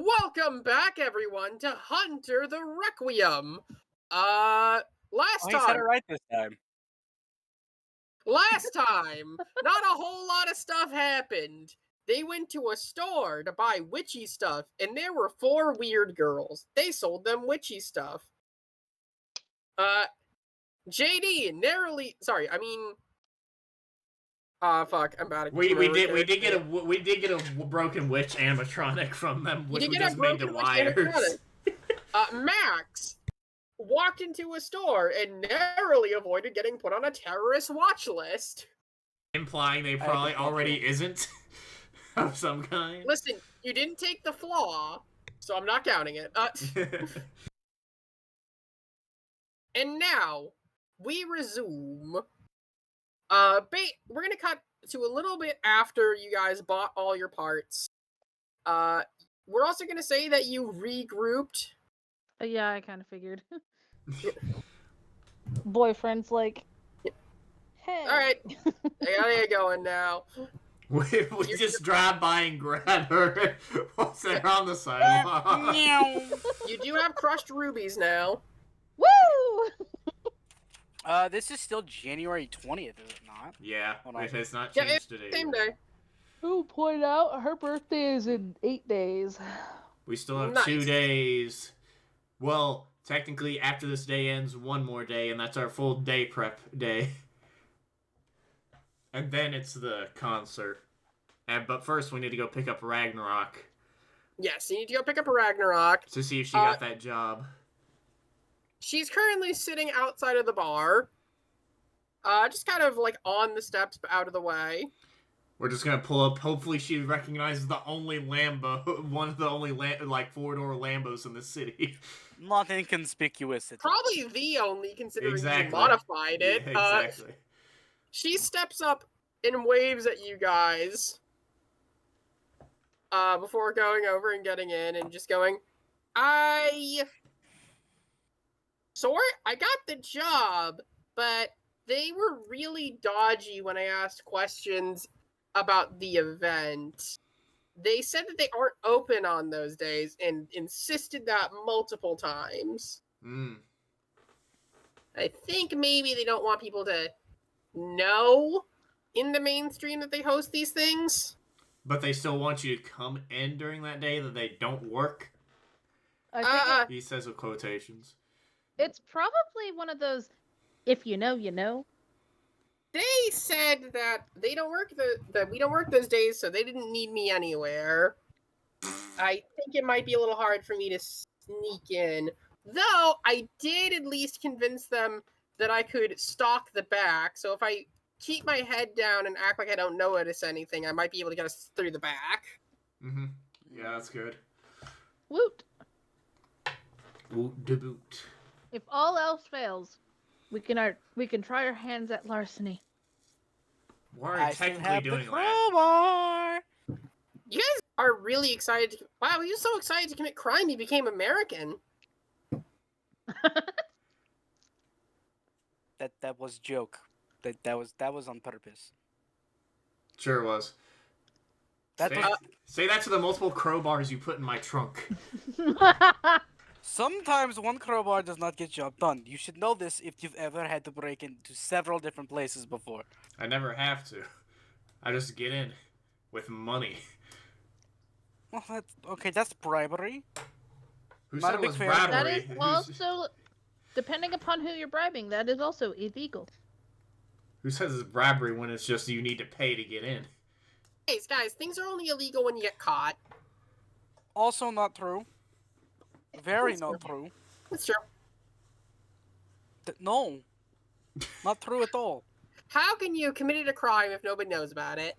Welcome back, everyone, to Hunter the Requiem. Oh, he said it right this time. Last time, not a whole lot of stuff happened. They went to a store to buy witchy stuff, and there were 4 weird girls. They sold them witchy stuff. JD narrowly, fuck, I'm bad at We did get a broken witch animatronic from them, which we just made the wires. Max walked into a store and narrowly avoided getting put on a terrorist watch list. Implying they probably already isn't of some kind. Listen, you didn't take the flaw, so I'm not counting it. And now, we resume. We're gonna cut to a little bit after you guys bought all your parts. We're also gonna say that you regrouped. Yeah, I kind of figured. Boyfriend's like, hey. Alright, I got you going now. We just drive by and grab her once they're on the sidewalk. You do have crushed rubies now. Woo! This is still January 20th, is it not? Yeah, it has not Yeah, changed it's today. same day. Who point out her birthday is in 8 days. We still have Nice. 2 days. Well, technically, after this day ends, 1 more day, and that's our full day prep day. And then it's the concert. But first, we need to go pick up Ragnarok. Yes, you need to go pick up a Ragnarok. To see if she got that job. She's currently sitting outside of the bar. Just kind of like on the steps, but out of the way. We're just gonna pull up. Hopefully, she recognizes the only Lambo, one of the only 4-door Lambos in the city. Not inconspicuous. Probably the only, considering Exactly. you modified it. Yeah, exactly. She steps up and waves at you guys. Before going over and getting in and just going, Sorry, I got the job, but they were really dodgy when I asked questions about the event. They said that they aren't open on those days and insisted that multiple times. I think maybe they don't want people to know in the mainstream that they host these things. But they still want you to come in during that day that they don't work. I think He says with quotations. it's probably one of those, if you know, you know. They said that they don't work that we don't work those days, so they didn't need me anywhere. I think it might be a little hard for me to sneak in. Though, I did at least convince them that I could stalk the back, so if I keep my head down and act like I don't notice anything, I might be able to get us through the back. Mm-hmm. Yeah, that's good. Woot! Woot de boot. If all else fails, we can try our hands at larceny. We're technically doing the that. crowbar. You guys are really excited. Wow, he was so excited to commit crime he became American. That was joke. That was on purpose. Sure was. Say that to the multiple crowbars you put in my trunk. Sometimes one crowbar does not get job done. You should know this if you've ever had to break into several different places before. I never have to. I just get in with money. Well, that's bribery. Who Not said a it big was fan. bribery? That is also, depending upon who you're bribing, that is also illegal. Who says it's bribery when it's just you need to pay to get in? Hey, guys, things are only illegal when you get caught. Also not true. Very not true. That's true. No. Not true at all. How can you have committed a crime if nobody knows about it?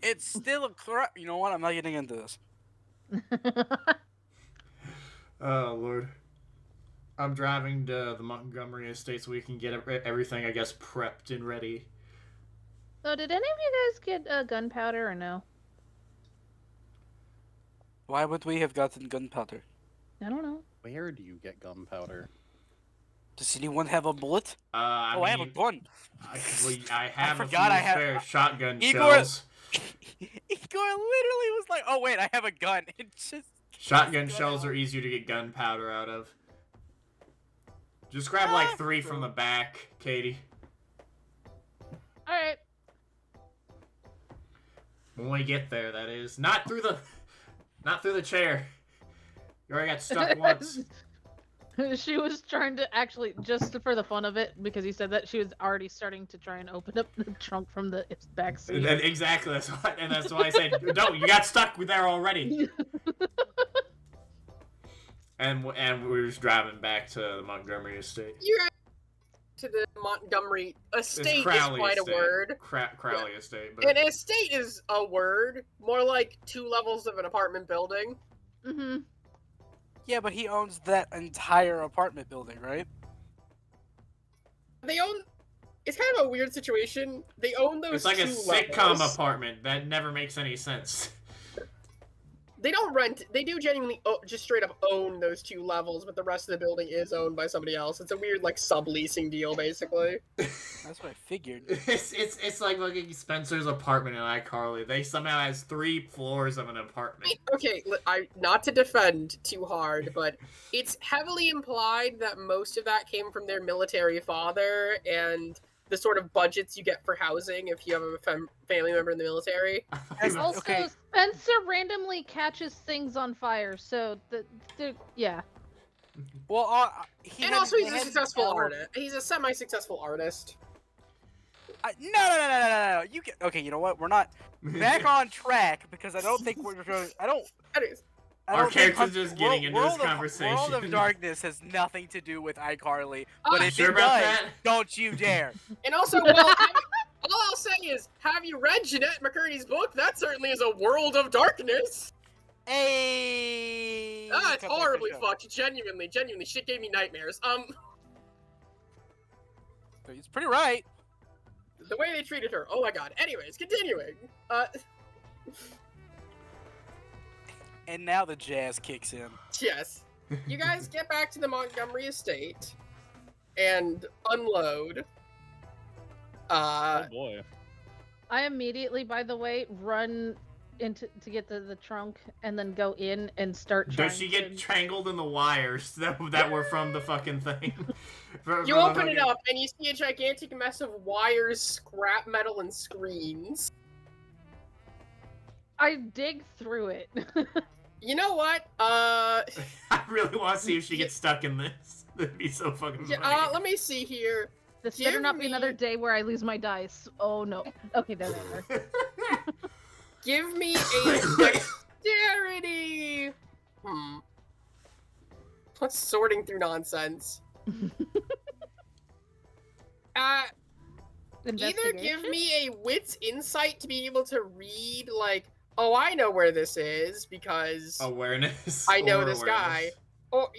It's still a crime. You know what? I'm not getting into this. Oh, Lord. I'm driving to the Montgomery estate so we can get everything, I guess, prepped and ready. So, did any of you guys get gunpowder or no? Why would we have gotten gunpowder? I don't know. Where do you get gunpowder? Does anyone have a bullet? I have a gun. I have forgot I have- spare shotgun Igor- shells. Gore literally was like, "Oh wait, I have a gun." It just Shotgun gun shells out. are easier to get gunpowder out of. Just grab like 3 from the back, Katie. All right. When we get there, that is. Not through the chair. You already got stuck once. She was trying to actually, just for the fun of it, because he said that, she was already starting to try and open up the trunk from the back seat. Exactly. That's why I said, no, you got stuck there already. and we were just driving back to the Montgomery estate. You're to the Montgomery estate is Crowley quite estate. a word. Crowley estate. But... An estate is a word, more like 2 levels of an apartment building. Mm-hmm. Yeah, but he owns that entire apartment building, right? They own. It's kind of a weird situation. They own those. It's like 2 a sitcom levels. apartment that never makes any sense. They don't rent. They do genuinely just straight up own those 2 levels, but the rest of the building is owned by somebody else. It's a weird like subleasing deal, basically. That's what I figured. It's like looking at Spencer's apartment in iCarly. They somehow has 3 floors of an apartment. Okay, not to defend too hard, but it's heavily implied that most of that came from their military father and the sort of budgets you get for housing if you have a family member in the military. Also, Okay. Spencer randomly catches things on fire, so yeah. Well, And also, he's a successful artist. He's a semi-successful artist. No. You get okay. You know what? We're not back on track because I don't think we're going. Anyways, Our think character's just getting into this conversation. World of Darkness has nothing to do with iCarly, but if sure it about does, that? don't you dare. and also, well, all I'll say is, have you read Jeanette McCurdy's book? That certainly is a world of darkness. Hey. It's horribly fucked. Genuinely, shit gave me nightmares. It's pretty right. The way they treated her. Oh my god. Anyways, continuing. And now the jazz kicks in. Yes. You guys get back to the Montgomery estate and unload. Oh boy. I immediately, by the way, run to get the trunk and then go in and start trying Does she get tangled in the wires that were from the fucking thing? You open it up and you see a gigantic mess of wires, scrap metal, and screens. I dig through it. You know what? I really want to see if she gets stuck in this. That'd be so fucking funny. Let me see here. This better not be another day where I lose my dice. Oh no. Okay, there they are. Give me a dexterity. What's sorting through nonsense? Either give me a wits insight to be able to read, like, oh, I know where this is because awareness. I know this guy. Or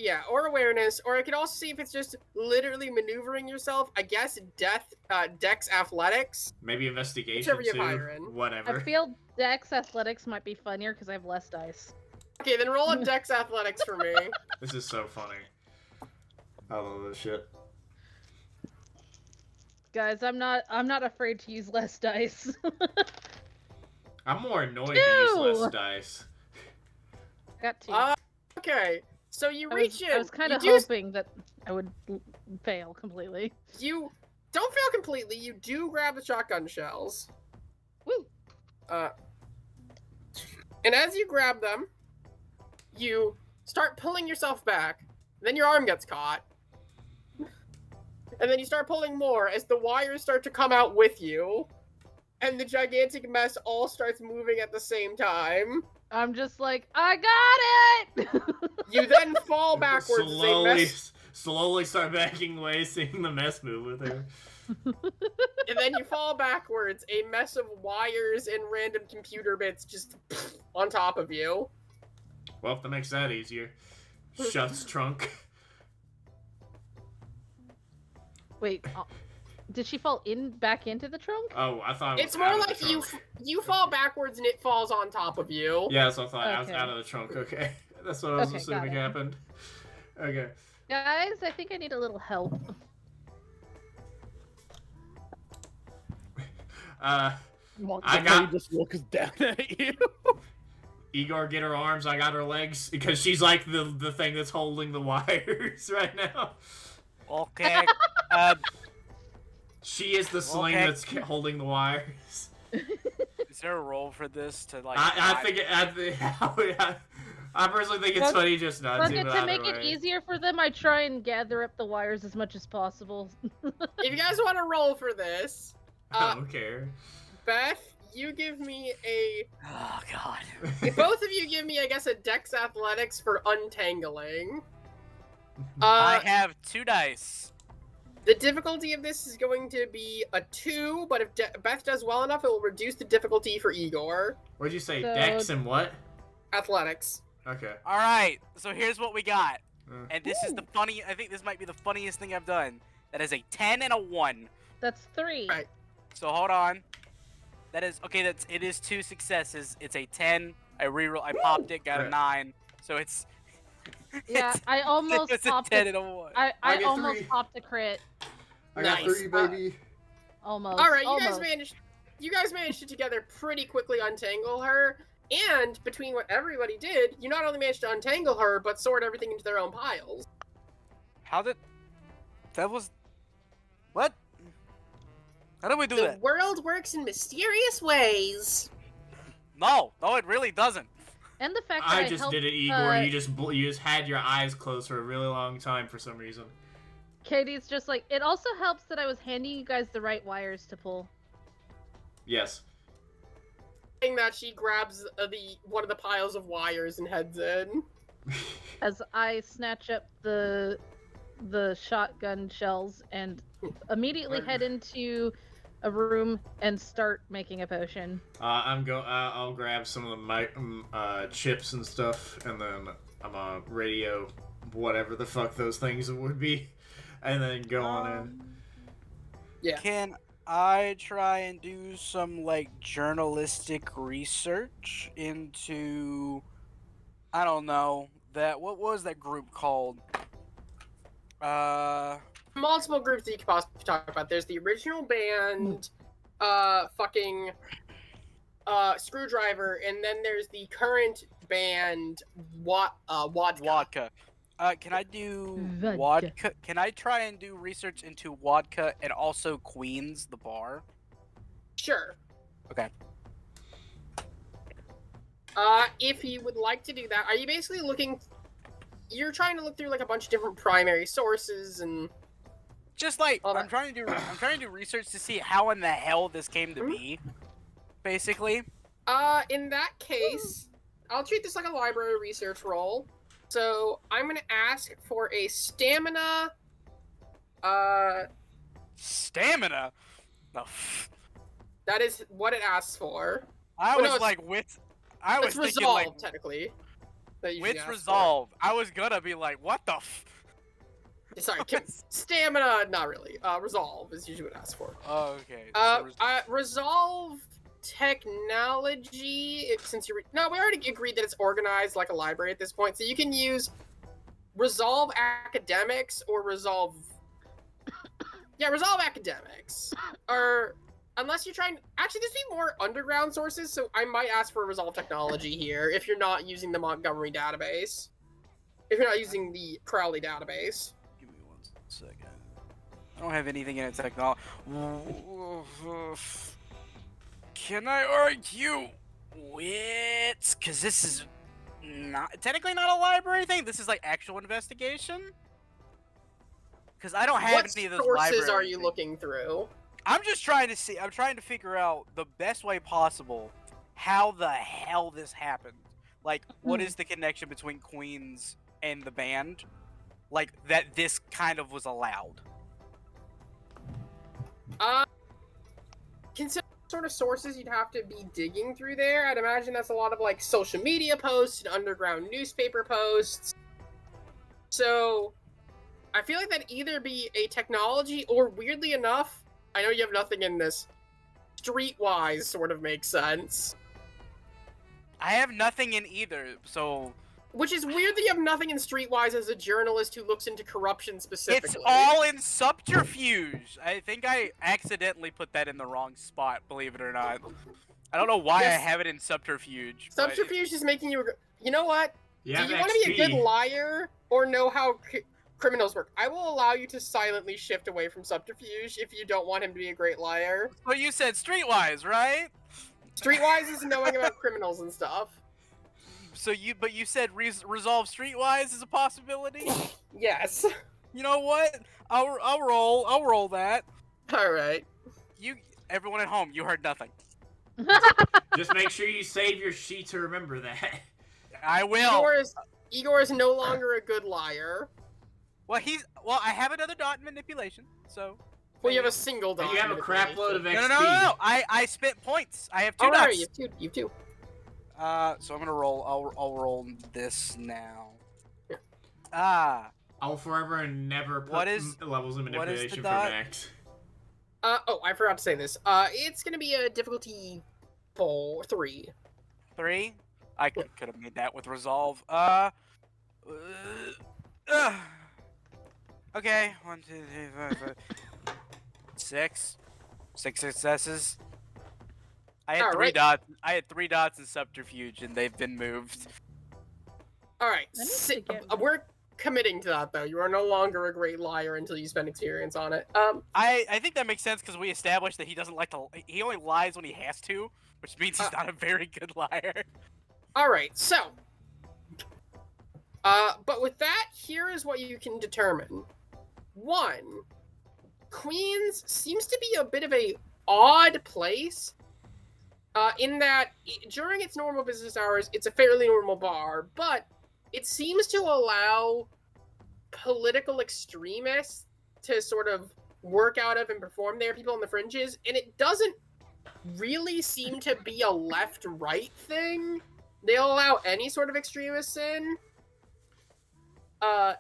awareness, or I could also see if it's just literally maneuvering yourself. I guess Dex Athletics. Maybe investigation Whichever you too. hire in. Whatever. I feel Dex Athletics might be funnier because I have less dice. Okay, then roll a Dex Athletics for me. This is so funny. I love this shit. Guys, I'm not afraid to use less dice. I'm more annoyed to use less dice. Got 2. Okay. So you reach in. I was kind of hoping that I would fail completely. You don't fail completely. You do grab the shotgun shells. Woo! And as you grab them, you start pulling yourself back. Then your arm gets caught. And then you start pulling more as the wires start to come out with you. And the gigantic mess all starts moving at the same time. I'm just like, I got it! You then fall backwards. Slowly start backing away, seeing the mess move with her. And then you fall backwards, a mess of wires and random computer bits just on top of you. Well, that makes that easier. Shuts trunk. Wait, did she fall back into the trunk? Oh, I thought it's more like you fall backwards and it falls on top of you. Yeah, so I thought I was out of the trunk. Okay, that's what I was assuming happened. Okay. Guys, I think I need a little help. I got- just looks down at you. Igor, get her arms. I got her legs because she's like the thing that's holding the wires right now. Okay. She is the sling Okay. that's holding the wires. Is there a role for this to like? I personally think it's Look- funny just not Look, to. to make it easier for them, I try and gather up the wires as much as possible. If you guys want to roll for this, I don't care. Beth, you give me a. Oh God. Both of you give me, I guess, a Dex Athletics for untangling. I have 2 dice. The difficulty of this is going to be a 2, but if Beth does well enough, it will reduce the difficulty for Igor. What'd you say? So- Dex and what? Athletics. Okay. All right. So here's what we got, Uh. and this is the funny. I think this might be the funniest thing I've done. That is a 10 and a 1. That's 3. Right. So hold on. That is okay. It is 2 successes. It's a 10. I reroll. I popped it. Got a Right. 9. So it's. Yeah, I almost It's a popped 10 it. and a 1. I I get almost 3. popped a crit. I got Nice. 3, baby. Almost. All right, almost. you guys managed to together pretty quickly untangle her, and between what everybody did, you not only managed to untangle her, but sort everything into their own piles. How did? That was. What? How did we do The that? world works in mysterious ways. No, it really doesn't. And the fact that I just helped, did it, Igor. You just had your eyes closed for a really long time for some reason. Katie's just like, it also helps that I was handing you guys the right wires to pull. Yes. Saying that, she grabs one of the piles of wires and heads in. As I snatch up the shotgun shells and immediately head into a room and start making a potion. I'll grab some of my chips and stuff, and then I'm a radio, whatever the fuck those things would be, and then go on in. Yeah. Can I try and do some like journalistic research into? I don't know what was that group called? Multiple groups that you could possibly talk about. There's the original band, fucking Screwdriver, and then there's the current band, Wadka. Vodka. Can I do Vodka. Wadka? Can I try and do research into Wadka and also Queens, the bar? Sure. Okay. If you would like to do that, are you basically looking? You're trying to look through like a bunch of different primary sources and. Just like Hold on. I'm trying to do research to see how in the hell this came to be. Basically. In that case, I'll treat this like a library research roll. So I'm gonna ask for a stamina. Stamina. No. That is what it asks for. I Well, was no, it's- like wit. I was It's thinking resolve, like technically. That you should wits ask for. resolve. I was gonna be like, what the? Sorry, stamina, not really. Resolve is usually what it asks for. Oh, okay. So Resolve technology. Since you no, we already agreed that it's organized like a library at this point, so you can use resolve academics or resolve. Yeah, resolve academics, or unless you're trying. Actually, there's be more underground sources, so I might ask for resolve technology here if you're not using the Montgomery database. If you're not using the Crowley database. Give me 1 second. I don't have anything in it technology. Can I argue wits? Because this is technically not a library thing. This is like actual investigation. Because I don't have What any of those sources library are you things. looking through? I'm just trying to see. I'm trying to figure out the best way possible how the hell this happened. Like, what is the connection between Queens and the band? Like, that this kind of was allowed. Consider sort of sources you'd have to be digging through there. I'd imagine that's a lot of like social media posts and underground newspaper posts. So I feel like that'd either be a technology or, weirdly enough, I know you have nothing in this, streetwise sort of makes sense. I have nothing in either, so Which is weird that you have nothing in Streetwise as a journalist who looks into corruption specifically. It's all in subterfuge. I think I accidentally put that in the wrong spot, believe it or not. I don't know why Yes. I have it in subterfuge. Subterfuge is making you. You know what? Yeah, Do you want to be a good liar or know how criminals work? I will allow you to silently shift away from subterfuge if you don't want him to be a great liar. But you said Streetwise, right? Streetwise is knowing about criminals and stuff. So you said resolve Streetwise is a possibility. Yes. You know what? I'll roll that. All right. Everyone at home, you heard nothing. Just make sure you save your sheet to remember that. I will. Igor is no longer a good liar. Well, I have another dot in manipulation, so. Well, you have a single dot. And you have a crap load of XP. No. I spent points. I have 2 dots. Right, you have two. So I'm gonna roll. I'll roll this now. I'll forever and never put levels of manipulation for max. Oh, I forgot to say this. It's gonna be a difficulty 3. 3? I could have made that with resolve. Okay, 1, 2, 3, 4, 5. 6 successes. I had 3 dots. I had 3 dots in subterfuge, and they've been moved. All right, we're committing to that though. You are no longer a great liar until you spend experience on it. I think that makes sense because we established that he doesn't like to. He only lies when he has to, which means he's not a very good liar. All right, so. But with that, here is what you can determine. 1, Queens seems to be a bit of a odd place. In that, during its normal business hours, it's a fairly normal bar, but it seems to allow political extremists to sort of work out of and perform there, people on the fringes, and it doesn't really seem to be a left-right thing. They'll allow any sort of extremists in.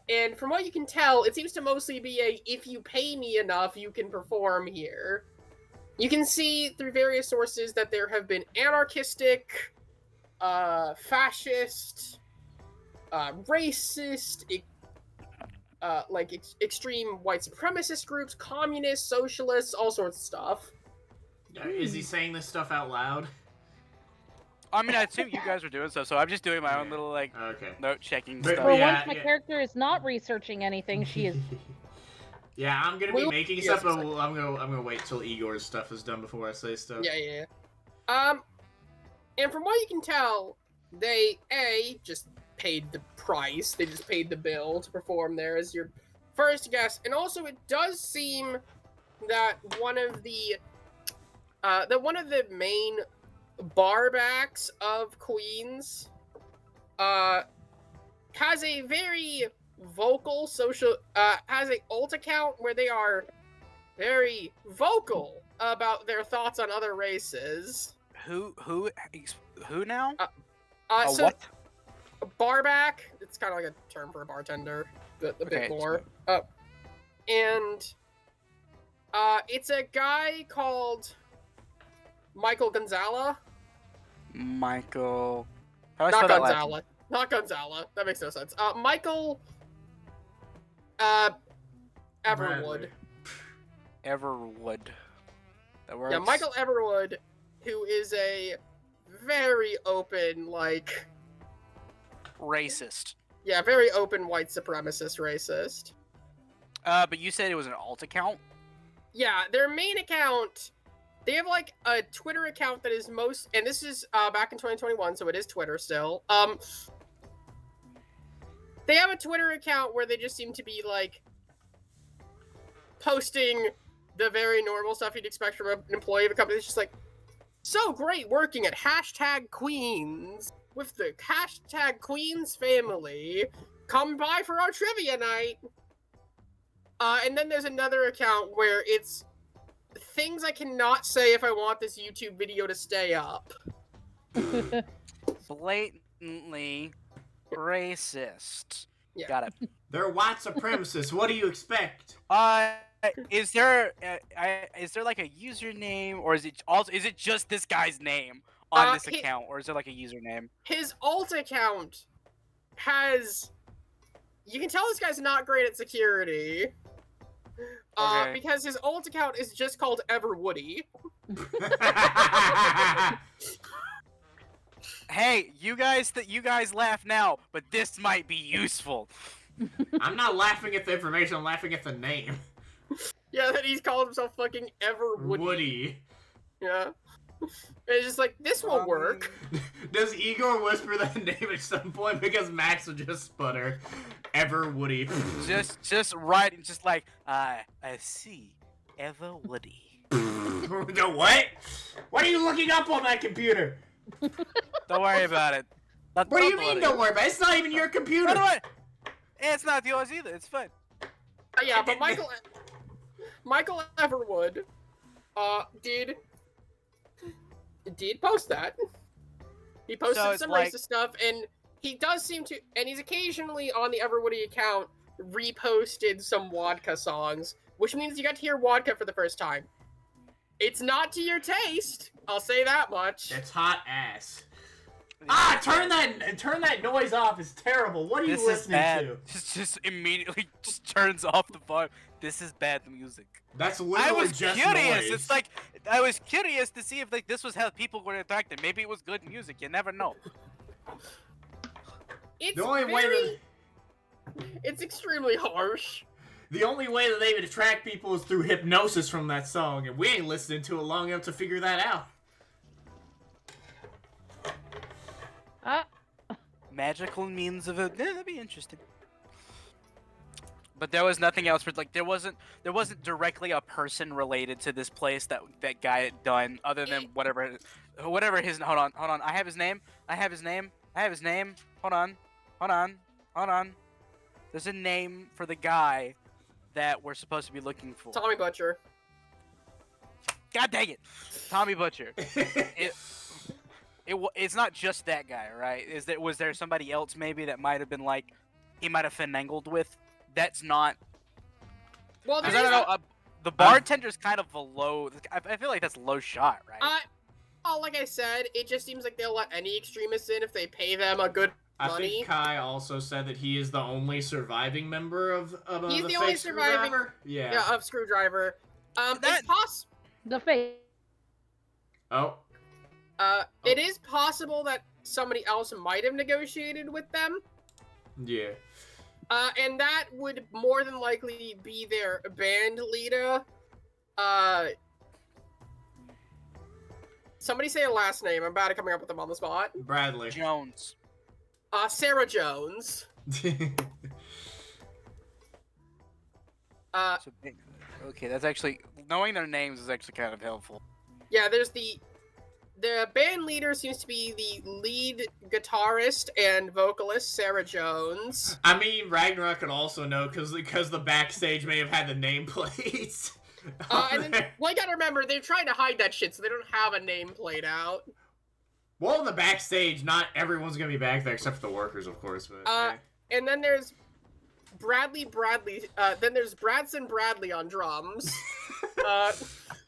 And from what you can tell, it seems to mostly be a, if you pay me enough, you can perform here. You can see through various sources that there have been anarchistic, fascist, racist, extreme white supremacist groups, communists, socialists, all sorts of stuff. Is he saying this stuff out loud? I mean, I assume you guys are doing so I'm just doing my own little, note-checking stuff. For once, my character is not researching anything, she is... Yeah, I'm gonna be making stuff, but I'm gonna wait till Igor's stuff is done before I say stuff. Yeah. And from what you can tell, they just paid the price. They just paid the bill to perform there as your first guest. And also, it does seem that one of the main barbacks of Queens has a very vocal has a alt account where they are very vocal about their thoughts on other races. Who now? So what? A barback. It's kind of like a term for a bartender, but a bit more. And it's a guy called Michael Gonzala. Michael. How do I Not spell that last Gonzala. name? Not Gonzala. That makes no sense. Michael. Everwood. Everwood. That works. Yeah, Michael Everwood, who is a very open, racist. Yeah, very open white supremacist racist. But you said it was an alt account? Yeah, their main account, they have a Twitter account that is and this is back in 2021, so it is Twitter still. They have a Twitter account where they just seem to be posting the very normal stuff you'd expect from an employee of a company. It's just so great working at #Queens with the #Queens family. Come by for our trivia night. And then there's another account where it's things I cannot say if I want this YouTube video to stay up. Blatantly racist. Yeah. Got it. They're white supremacists. What do you expect? Is there a username, or is it just this guy's name on this account, or is there a username? His alt account has. You can tell this guy's not great at security. Okay. Because his alt account is just called Everwoody. Hey, you guys laugh now, but this might be useful. I'm not laughing at the information, I'm laughing at the name. Yeah, that he's called himself fucking Everwoody. Woody. Yeah. And it's just like, this will work. Does Igor whisper that name at some point because Max would just sputter? Everwoody. just right, just like I see, Everwoody. The what? What are you looking up on that computer? Don't worry about it. What do you mean don't worry about it? It's not even your computer. It's not yours either. It's fine. Yeah, but Michael Everwood, did post that. He posted some racist stuff, and he does seem to, and he's occasionally on the Everwoody account reposted some Wadka songs, which means you got to hear Wadka for the first time. It's not to your taste, I'll say that much. It's hot ass. Turn that noise off. It's terrible. What are you listening to? Just immediately just turns off the volume. This is bad music. That's literally just noise. It's like I was curious to see if like this was how people were interacting. Maybe it was good music. You never know. It's extremely harsh. The only way that they would attract people is through hypnosis from that song, and we ain't listening to it long enough to figure that out. Magical means of it. Yeah, that'd be interesting. But there was nothing else for like there wasn't directly a person related to this place that guy had done other than whatever his hold on. I have his name. Hold on. There's a name for the guy that we're supposed to be looking for. Tommy Butcher. God dang it. Tommy Butcher. It's not just that guy, right? Was there somebody else maybe that might have been like he might have finagled with? That's not. Well, I don't know. The bartender's kind of a low. I feel like that's a low shot, right? Like I said, it just seems like they'll let any extremists in if they pay them a good money. I think Kai also said that he is the only surviving member of he's the fake only surviving. Screwdriver? Yeah, of Screwdriver. It's possible. The fake. Oh. It is possible that somebody else might have negotiated with them. Yeah. And that would more than likely be their band leader. Somebody say a last name. I'm bad at coming up with them on the spot. Bradley. Jones. Sarah Jones. Okay, that's actually knowing their names is actually kind of helpful. Yeah, there's the band leader seems to be the lead guitarist and vocalist, Sarah Jones. I mean, Ragnarok could also know because the backstage may have had the nameplates. And then, well, you gotta remember, they're trying to hide that shit, so they don't have a nameplate out. Well, in the backstage, not everyone's gonna be back there except for the workers, of course. But and then there's Bradley. Then there's Bradson Bradley on drums.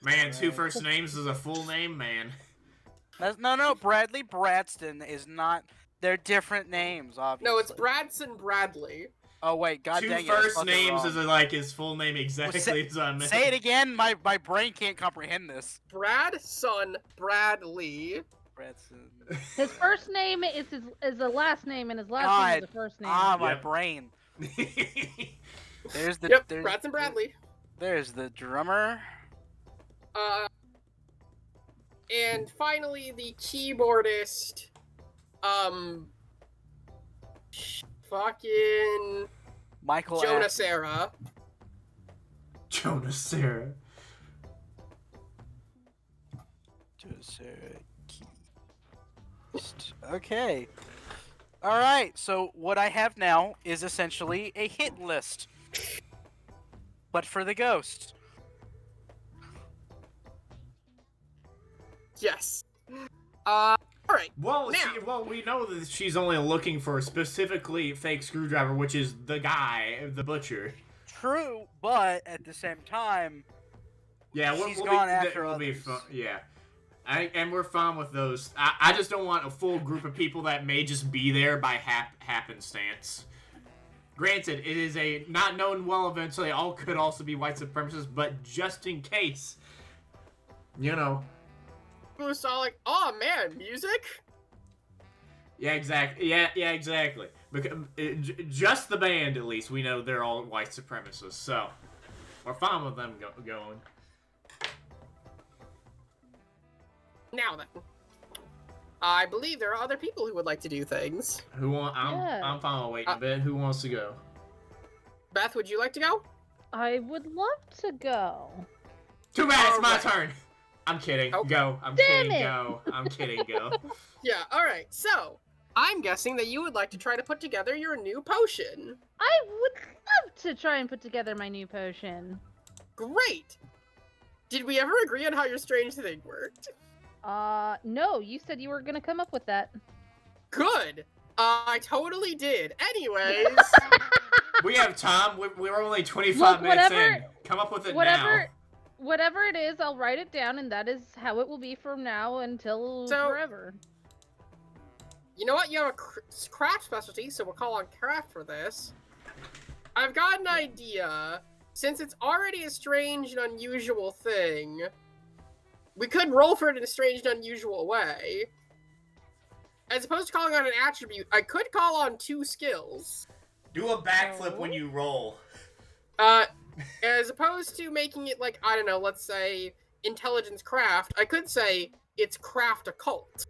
Man, two first names is a full name, man. No, Bradley Bradston is not. They're different names, obviously. No, it's Bradson Bradley. Oh wait, god dang it. Two first names is like his full name exactly. Say it again. My brain can't comprehend this. Bradson Bradley. Bradson. His first name is a last name, and his last name is the first name. My brain. There's the. Yep, Bradson Bradley. There's the drummer. And finally, the keyboardist, fucking Michael Jonah Sarah. Jonah Sarah. Okay. All right. So what I have now is essentially a hit list, but for the ghost. Yes. All right. Well, we know that she's only looking for specifically fake Screwdriver, which is the guy, the butcher. True, but at the same time, yeah, she's gone after will be others. fun. Yeah. And we're fine with those. I just don't want a full group of people that may just be there by happenstance. Granted, it is a not known well event, so they all could also be white supremacists, but just in case, you know. It was all like, oh man, music? Yeah, exactly. Yeah, exactly. Because just the band, at least, we know they're all white supremacists, so we're fine with them going. Now then, I believe there are other people who would like to do things. I'm fine with waiting a bit. Who wants to go? Beth, would you like to go? I would love to go. Too bad it's my Alright. turn. I'm kidding. Oh. Go. I'm Damn kidding. it. Go. I'm kidding. Go. Yeah, alright, so, I'm guessing that you would like to try to put together your new potion. I would love to try and put together my new potion. Great! Did we ever agree on how your strange thing worked? No, you said you were gonna come up with that. Good! I totally did. Anyways, We have time. We're only 25 Look, minutes whatever- in. Come up with it Whatever it is, I'll write it down, and that is how it will be from now until So- forever. you know what? You have a craft specialty, so we'll call on craft for this. I've got an idea. Since it's already a strange and unusual thing, we could roll for it in a strange and unusual way. As opposed to calling on an attribute, I could call on 2 skills. Do a backflip when you roll. As opposed to making it like, I don't know, let's say intelligence craft, I could say it's craft occult.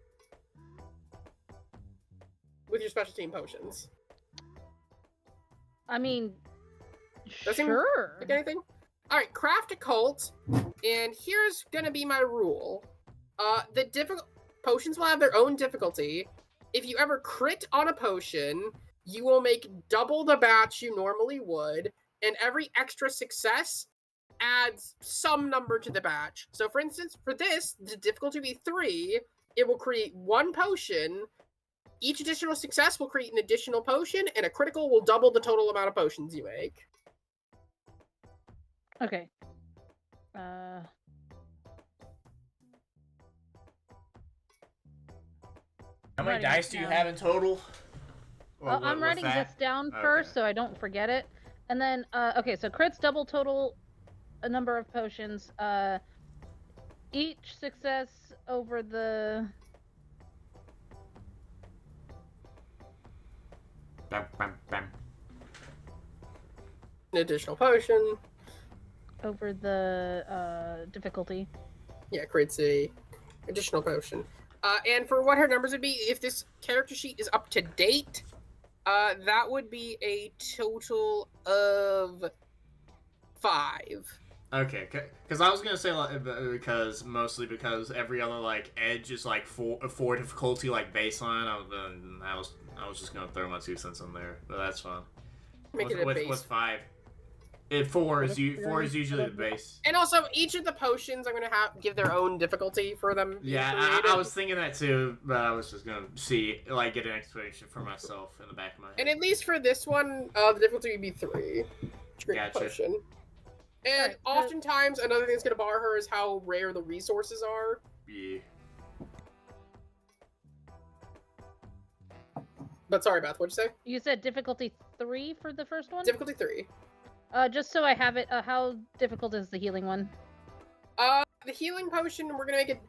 With your special team potions. I mean, Doesn't- sure. Like anything? Alright, craft occult, and here's gonna be my rule. The potions will have their own difficulty. If you ever crit on a potion, you will make double the batch you normally would, and every extra success adds some number to the batch. So for instance, for this, the difficulty will be 3, it will create 1 potion. Each additional success will create an additional potion, and a critical will double the total amount of potions you make. Okay. How many writing dice this do you down. have in total? Or I'm with writing that? this down Okay. first so I don't forget it. And then, okay, so crits double total a number of potions. Each success over the... Bam, bam, bam. An additional potion. over the difficulty. Yeah, creates a additional potion. And for what her numbers would be, if this character sheet is up to date, that would be a total of 5. Okay, because I was gonna say like, mostly because every other like edge is like four difficulty like baseline. I was just gonna throw my 2 cents in there, but that's fine. Make it a base. With 5, four is usually the base. And also, each of the potions I'm gonna give their own difficulty for them. being Yeah, created. I was thinking that too, but I was just gonna get an explanation for myself in the back of my head. And at least for this one, the difficulty would be 3. Great Gotcha. potion. And Alright, oftentimes, another thing that's gonna bar her is how rare the resources are. Yeah. But sorry, Beth, what'd you say? You said difficulty 3 for the first one? Difficulty 3. Just so I have it, how difficult is the healing one? The healing potion, we're gonna make it...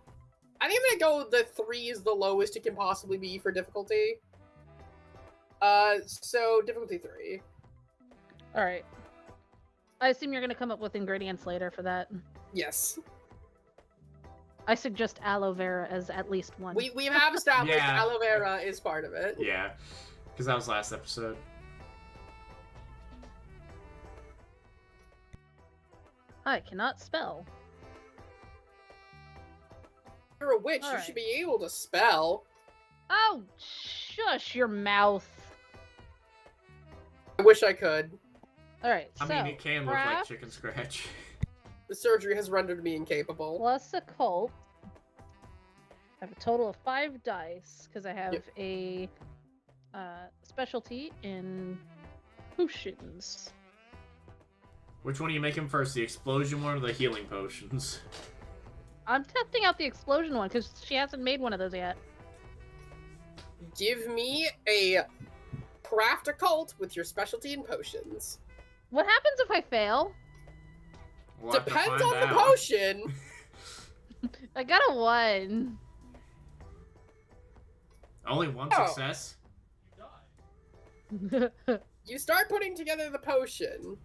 I think I'm gonna go the 3 is the lowest it can possibly be for difficulty. So difficulty 3. Alright. I assume you're gonna come up with ingredients later for that. Yes. I suggest aloe vera as at least one. We have established Yeah. aloe vera is part of it. Yeah, because that was last episode. I cannot spell. You're a witch, you Alright. should be able to spell. Oh, shush your mouth. I wish I could. Alright, I so mean, it can look like craft chicken scratch. The surgery has rendered me incapable. plus occult. I have a total of 5 dice because I have Yep. a specialty in potions. Which one are you making first, the explosion one or the healing potions? I'm testing out the explosion one because she hasn't made one of those yet. Give me a craft occult with your specialty in potions. What happens if I fail? We'll have to Depends find on the out. potion. I got a 1. Only one Oh. success? You start putting together the potion,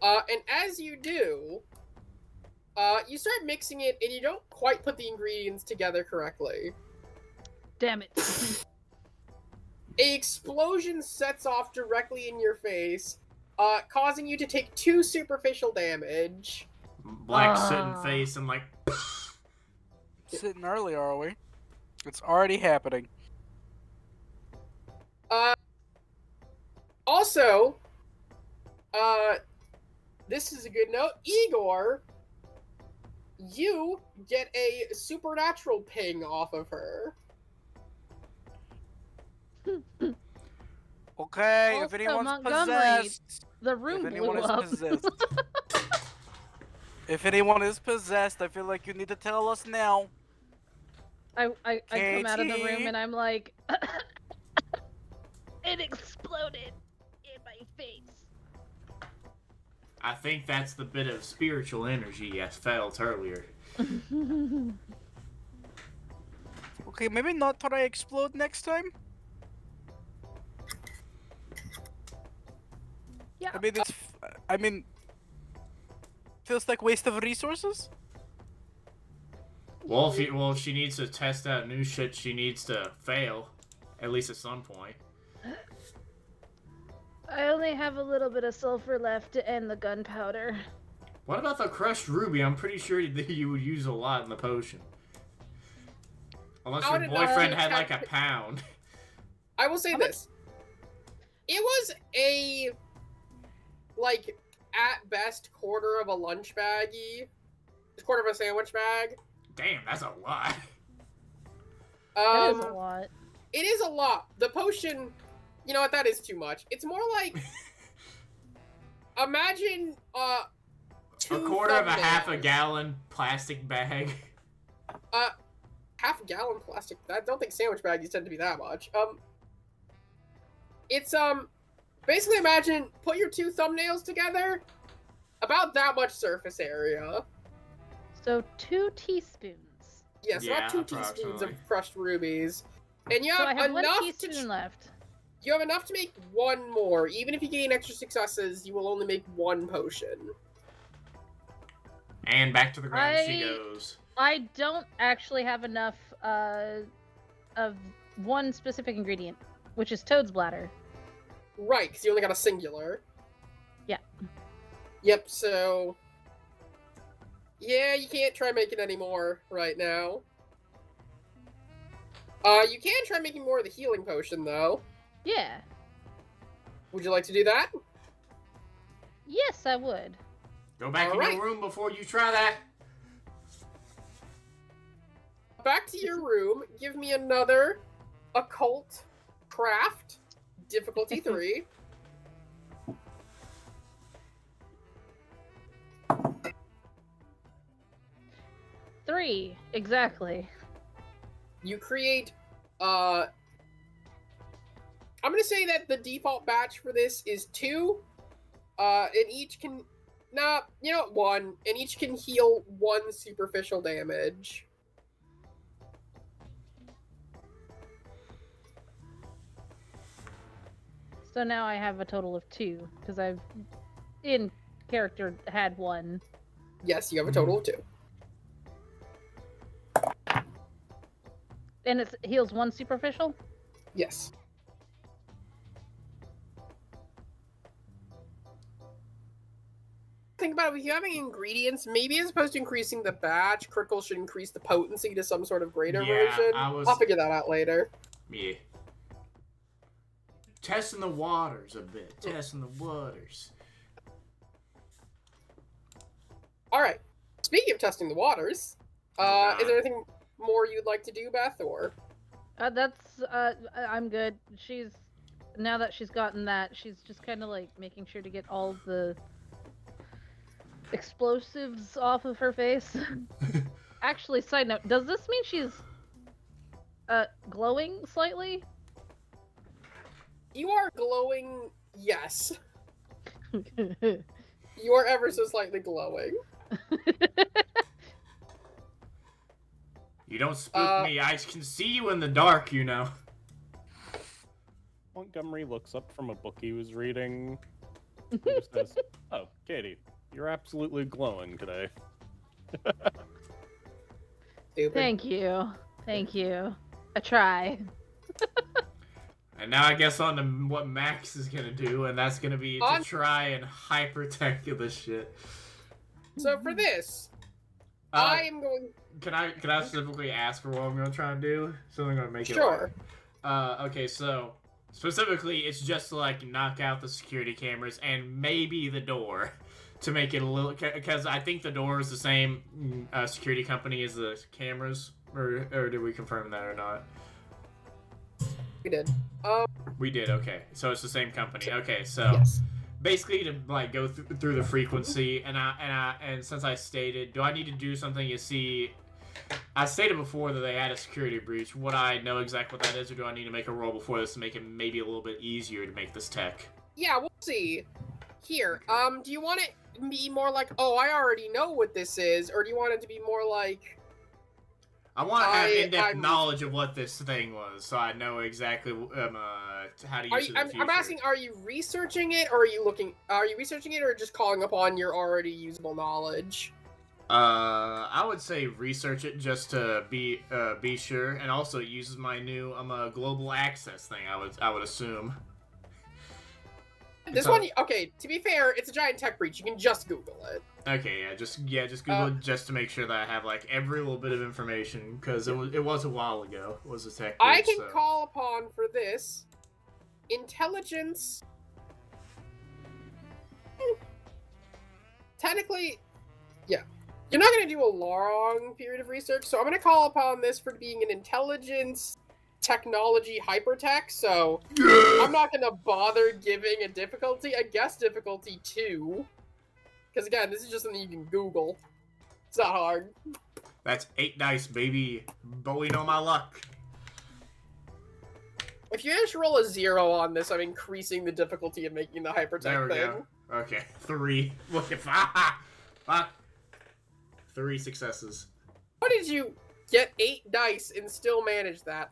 and as you do, you start mixing it, and you don't quite put the ingredients together correctly. Damn it. A explosion sets off directly in your face, causing you to take 2 superficial damage. Black sitting face and like... Sitting early, are we? It's already happening. Also, this is a good note. Igor, you get a supernatural ping off of her. Okay, if Also, anyone's Montgomery, possessed, The room if blew anyone is up. possessed, if anyone is possessed, I feel like you need to tell us now. I come out of the KT? room and I'm like, it exploded in my face. I think that's the bit of spiritual energy I felt earlier. Okay, maybe not try explode next time. Yeah. I mean, feels like waste of resources. Well, if she needs to test out new shit, she needs to fail, at least at some point. I only have a little bit of sulfur left to end the gunpowder. What about the crushed ruby? I'm pretty sure that you would use a lot in the potion. Unless How your did boyfriend I had like a check- pound. I will say this. It was a, like, at best, quarter of a lunch baggie. Quarter of a sandwich bag. Damn, that's a lot. That is a lot. It is a lot. The potion, you know what, that is too much. It's more like, imagine, A 2 quarter of a half a thumbnails. gallon plastic bag. Half a gallon plastic. I don't think sandwich baggies tend to be that much. It's, basically imagine, put your 2 thumbnails together, about that much surface area. So 2 teaspoons. Yes, Yeah, about 2 teaspoons of approximately. crushed rubies. And you So have, I have 1 enough teaspoon left. You have enough to make 1 more. Even if you gain extra successes, you will only make 1 potion. And back to the ground she goes. I don't actually have enough of one specific ingredient, which is Toad's bladder. Right, because you only got a singular. Yeah. Yep, so... Yeah, you can't try making any more right now. You can try making more of the healing potion, though. Yeah. Would you like to do that? Yes, I would. Go back in Alright. your room before you try that. Back to your room. Give me another occult craft. Difficulty 3. Three, exactly. You create, I'm gonna say that the default batch for this is 2. And each can, nah, you know what, 1. And each can heal 1 superficial damage. So now I have a total of 2, because I've, in character, had 1. Yes, you have a total of 2. And it heals 1 superficial? Yes. Think about it, if you're having ingredients, maybe as opposed to increasing the batch, critical should increase the potency to some sort of greater Yeah, version. I was- I'll figure that out later. Yeah. Testing the waters a bit. Testing the waters. Alright. Speaking of testing the waters, God. is there anything more you'd like to do, Beth, or? I'm good. Now that she's gotten that, she's just kind of like making sure to get all the explosives off of her face. Actually, side note, does this mean she's glowing slightly? You are glowing, yes. You are ever so slightly glowing. You don't spook me. I can see you in the dark, you know. Montgomery looks up from a book he was reading and just says, "Oh, Katie, you're absolutely glowing today." Stupid. Thank you. Thank you. I try. And now I guess on to what Max is gonna do, and that's gonna be to try and hypertech this shit. So for this, I am going... Can I specifically ask for what I'm gonna try and do? So I'm gonna make it. Sure. Okay, so specifically, it's just to like knock out the security cameras and maybe the door to make it a little. Because I think the door is the same security company as the cameras, or did we confirm that or not? We did. We did. Okay, so it's the same company. Okay, so. Yes. Basically, to like go through the frequency, and since I stated, do I need to do something? You see, I stated before that they had a security breach. Would I know exactly what that is, or do I need to make a roll before this to make it maybe a little bit easier to make this tech? Yeah, we'll see. Here, do you want it to be more like, oh, I already know what this is, or do you want it to be more like... I want to have in-depth knowledge of what this thing was, so I know exactly how to use it in the future. I'm asking, are you researching it, or are you researching it, or just calling upon your already usable knowledge? I would say research it just to be sure, and also it uses my new global access thing. I would assume. This one, okay. To be fair, it's a giant tech breach. You can just Google it. Okay, just Google it just to make sure that I have like every little bit of information, because it was a while ago. It was a tech breach, I can call upon for this intelligence. Technically, yeah. You're not going to do a long period of research, so I'm going to call upon this for being an intelligence technology hypertech, so I'm not going to bother giving a difficulty. I guess difficulty 2. Because again, this is just something you can Google. It's not hard. That's 8 dice, baby. But we know my luck. If you just roll a 0 on this, I'm increasing the difficulty of making the hypertech there we thing. Go. Okay, 3. Look at 5. 3 successes. How did you get 8 dice and still manage that?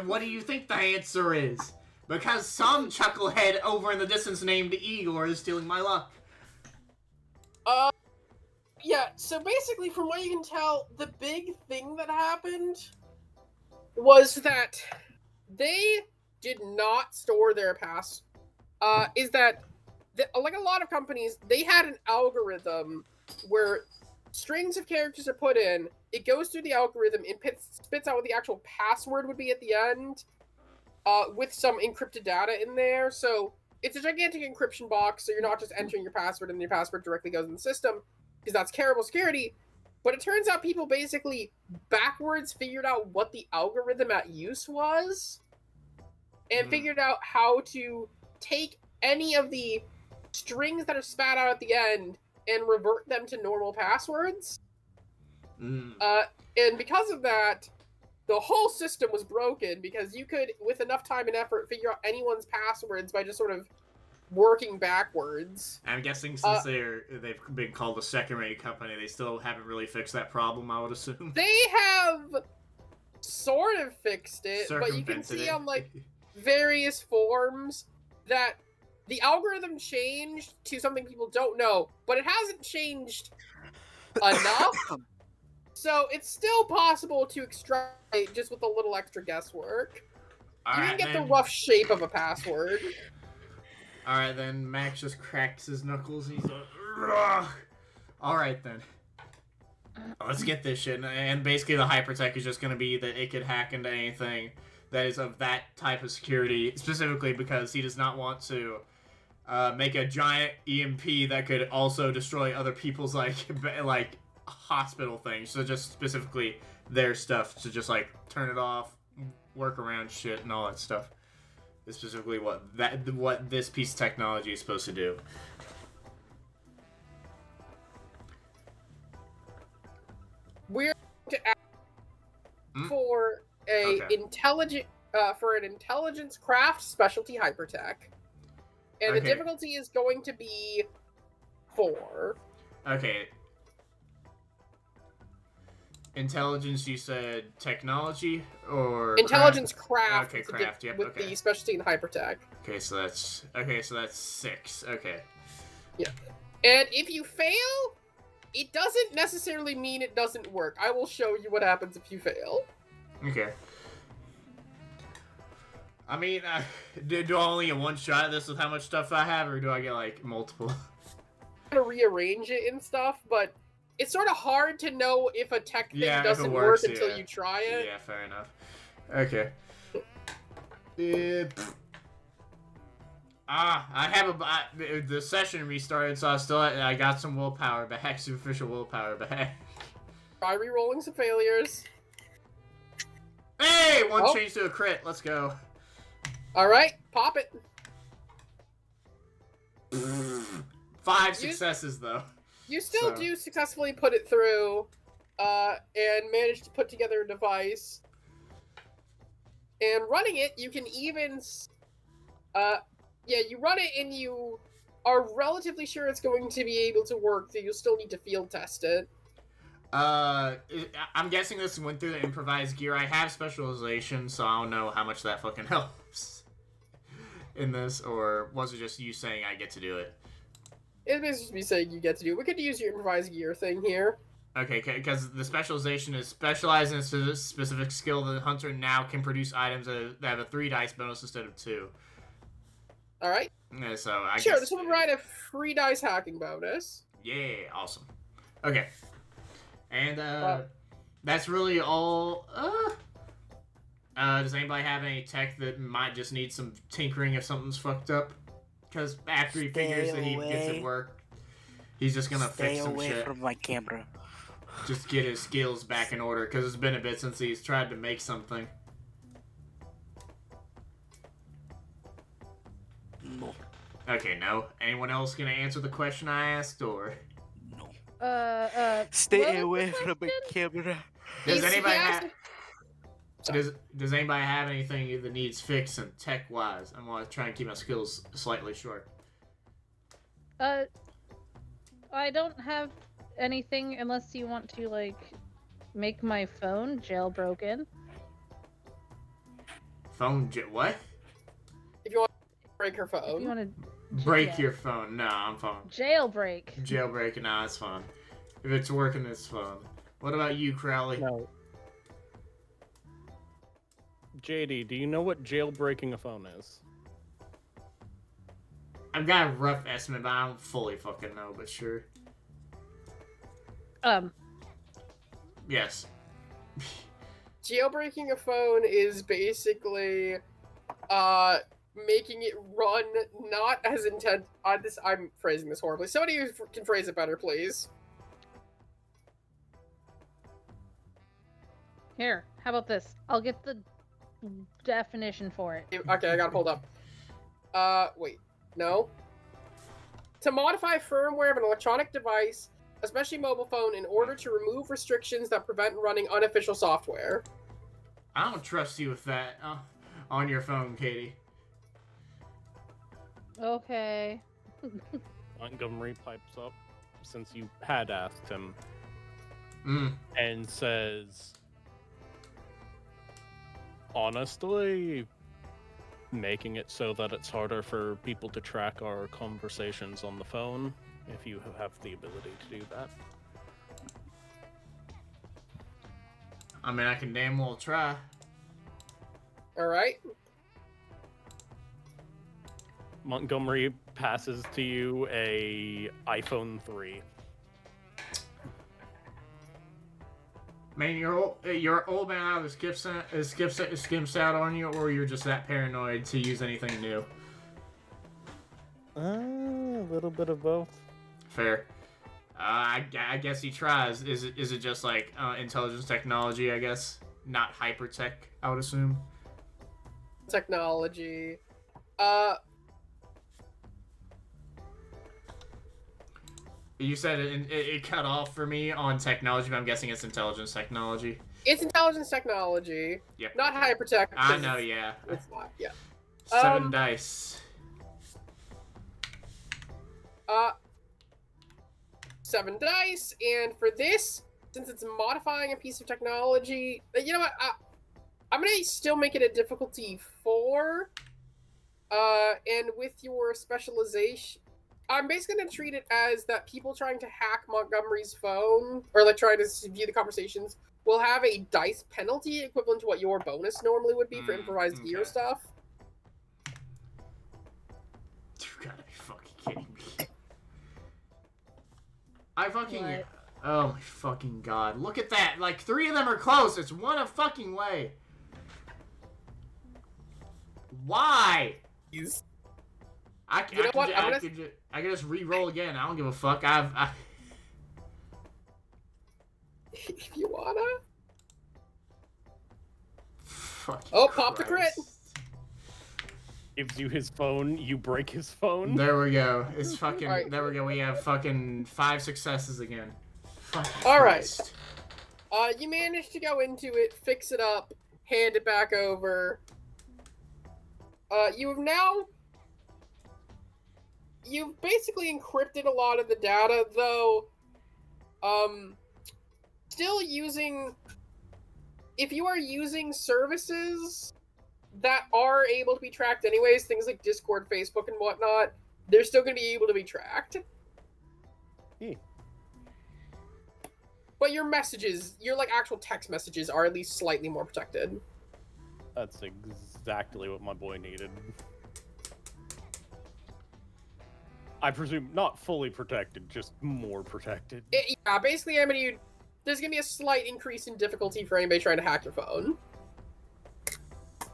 What do you think the answer is? Because some chucklehead over in the distance named Igor is stealing my luck. Yeah, so basically, from what you can tell, the big thing that happened was that they did not store their pass. Is that, like a lot of companies, they had an algorithm where strings of characters are put in, it goes through the algorithm and spits out what the actual password would be at the end, with some encrypted data in there. So it's a gigantic encryption box, so you're not just entering your password and your password directly goes in the system, because that's terrible security. But it turns out people basically backwards figured out what the algorithm at use was, and figured out how to take any of the strings that are spat out at the end and revert them to normal passwords. And because of that, the whole system was broken, because you could, with enough time and effort, figure out anyone's passwords by just sort of working backwards. I'm guessing since they've been called a second-rate company, they still haven't really fixed that problem, I would assume. They have sort of fixed it, but you can see on, like, various forms that the algorithm changed to something people don't know, but it hasn't changed enough. So it's still possible to extrapolate just with a little extra guesswork. You can get the rough shape of a password. Alright then, Max just cracks his knuckles and he's like, "Ugh." Alright then. Let's get this shit. And basically the hypertech is just going to be that it could hack into anything that is of that type of security, specifically because he does not want to make a giant EMP that could also destroy other people's like hospital things. So just specifically their stuff to just like turn it off, work around shit and all that stuff. Is specifically what this piece of technology is supposed to do. for a Okay. an intelligence craft specialty hypertech, and the Okay. difficulty is going to be 4. Okay. Intelligence, you said technology or Intelligence craft. Okay, with the craft. Yep. with Okay. the specialty in hypertech. Okay, so that's 6. Okay. And if you fail, it doesn't necessarily mean it doesn't work. I will show you what happens if you fail. Okay. I mean, do I only get one shot at this with how much stuff I have, or do I get like multiple? I'm gonna rearrange it and stuff, but it's sort of hard to know if a tech thing Yeah, if it doesn't works, work until yeah. you try it. Yeah, fair enough. Okay. I have the session restarted, so I got some willpower back, superficial willpower back. Try re-rolling some failures. Hey, one Oh. changed to a crit. Let's go. All right, pop it. 5 successes though. You still So- do successfully put it through, and manage to put together a device. And running it, you can even, you run it and you are relatively sure it's going to be able to work, though you still need to field test it. I'm guessing this went through the improvised gear. I have specialization, so I don't know how much that fucking helps in this, or was it just you saying I get to do it? It may just be saying you get to do it. We could use your improvised gear thing here. Okay, because the specialization is specialized in a specific skill. The hunter now can produce items that have a 3 dice bonus instead of 2. All right. Yeah, so I Sure, guess, this will provide a 3 dice hacking bonus. Yeah, awesome. Okay, and that's really all. Does anybody have any tech that might just need some tinkering if something's fucked up? Because after he figures that he gets it work, he's just gonna fix some shit. from my camera. Just get his skills back in order, because it's been a bit since he's tried to make something. No. Okay, no. Anyone else gonna answer the question I asked, or No. What was away the from my question? camera. does He's- anybody he have? asked- Does anybody have anything that needs fixing tech wise? I'm gonna try and keep my skills slightly short. I don't have anything unless you want to like make my phone jailbroken. What? If you want to break her If you phone. want to Break your phone? No, I'm fine. jailbreak. Jailbreak? No, it's fine. If it's working, it's fine. What about you, Crowley? No. JD, do you know what jailbreaking a phone is? I've got a rough estimate, but I don't fully fucking know. But sure. Yes. Jailbreaking a phone is basically making it run not as intent. I'm phrasing this horribly. Somebody who can phrase it better, please. Here, how about this? I'll get the definition for it. Okay, I got it pulled up. Wait, no. To modify firmware of an electronic device, especially mobile phone, in order to remove restrictions that prevent running unofficial software. I don't trust you with that on your phone, Katie. Okay. Montgomery pipes up, since you had asked him, Mm. and says, honestly, making it so that it's harder for people to track our conversations on the phone, if you have the ability to do that. I mean, I can damn well try. Alright? Montgomery passes to you a iPhone 3. Man, you're old man out of skips out on you, or you're just that paranoid to use anything new. A little bit of both. Fair. I guess he tries. Is it just like intelligence technology? I guess not hyper tech. I would assume. Technology. You said it cut off for me on technology, but I'm guessing it's intelligence technology. It's intelligence technology. Yep. Not hypertech. I know, yeah. It's not, yeah. 7 dice. 7 dice, and for this, since it's modifying a piece of technology, you know what? I'm gonna still make it a difficulty 4. And with your specialization, I'm basically gonna treat it as that people trying to hack Montgomery's phone, or like trying to view the conversations, will have a dice penalty equivalent to what your bonus normally would be for improvised gear okay. stuff. You gotta be fucking kidding me. I fucking... What? Oh my fucking god. Look at that. Like, 3 of them are close. It's one a fucking way. Why? I can just re-roll again. I don't give a fuck. If you wanna. Fucking Oh, pop the crit. Gives you his phone, you break his phone. There we go. It's fucking... Right. There we go. We have fucking 5 successes again. Fucking Alright. Christ. You managed to go into it, fix it up, hand it back over. You've basically encrypted a lot of the data, though, still using, if you are using services that are able to be tracked anyways, things like Discord, Facebook, and whatnot, they're still going to be able to be tracked. Yeah. But your messages, your like actual text messages, are at least slightly more protected. That's exactly what my boy needed. I presume not fully protected, just more protected. Yeah, basically, there's gonna be a slight increase in difficulty for anybody trying to hack your phone.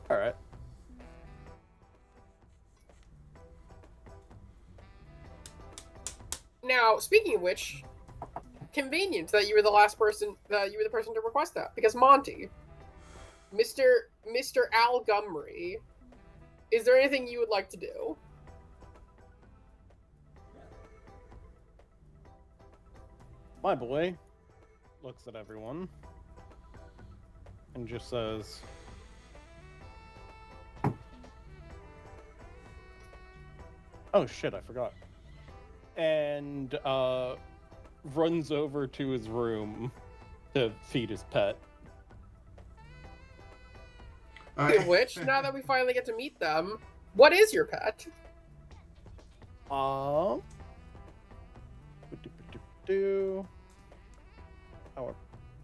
Alright. Now, speaking of which, convenient that you were the person to request that, because Monty, Mr. Al Gumry, is there anything you would like to do? My boy looks at everyone and just says, "Oh shit, I forgot." And runs over to his room to feed his pet. Speaking of which, now that we finally get to meet them, what is your pet?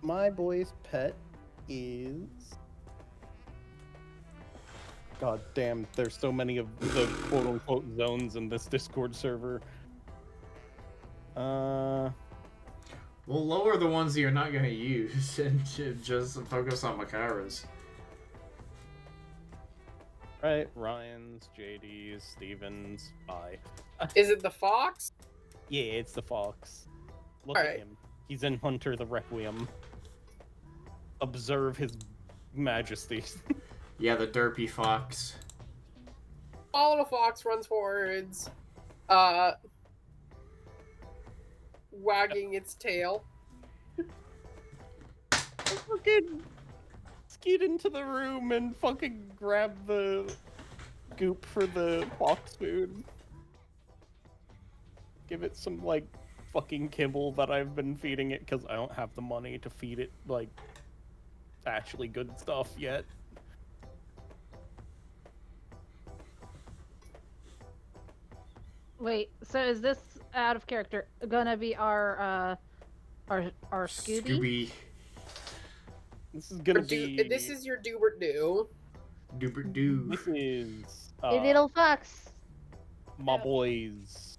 My boy's pet is... God damn, there's so many of the quote-unquote zones in this Discord server. We'll lower the ones that you're not going to use and just focus on Makara's. Right, Ryan's, JD's, Steven's, bye. Is it the fox? Yeah, it's the fox. Look All at right. him. He's in Hunter the Requiem. Observe his majesty. Yeah, the derpy fox. All of a fox runs forwards, wagging its tail. Fucking skeet into the room and fucking grab the goop for the fox food. Give it some, like, fucking kibble that I've been feeding it because I don't have the money to feed it, like, actually good stuff yet. Wait, so is this out of character gonna be our Scooby? This is gonna be... This is your Doobert Doo. Doobert Doo. This is... A little fox. my boys...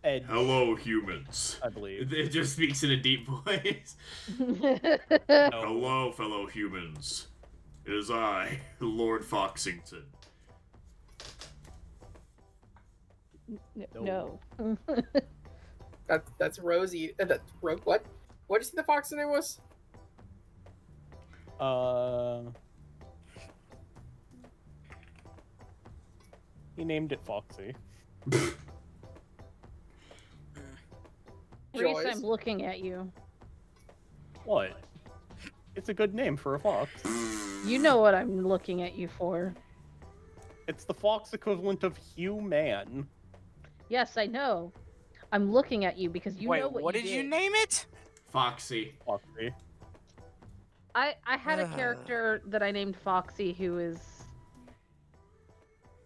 Ed, Hello, humans. I believe. It just speaks in a deep voice. No. Hello, fellow humans. It is I, Lord Foxington. No. That's Rosie. What? What did you say the fox's name was? He named it Foxy. Reese, Joyce. I'm looking at you. What? It's a good name for a fox. You know what I'm looking at you for. It's the fox equivalent of human. Yes, I know. I'm looking at you because you Wait, know what what you did you did. name it? Foxy. Foxy. I had a character that I named Foxy who is...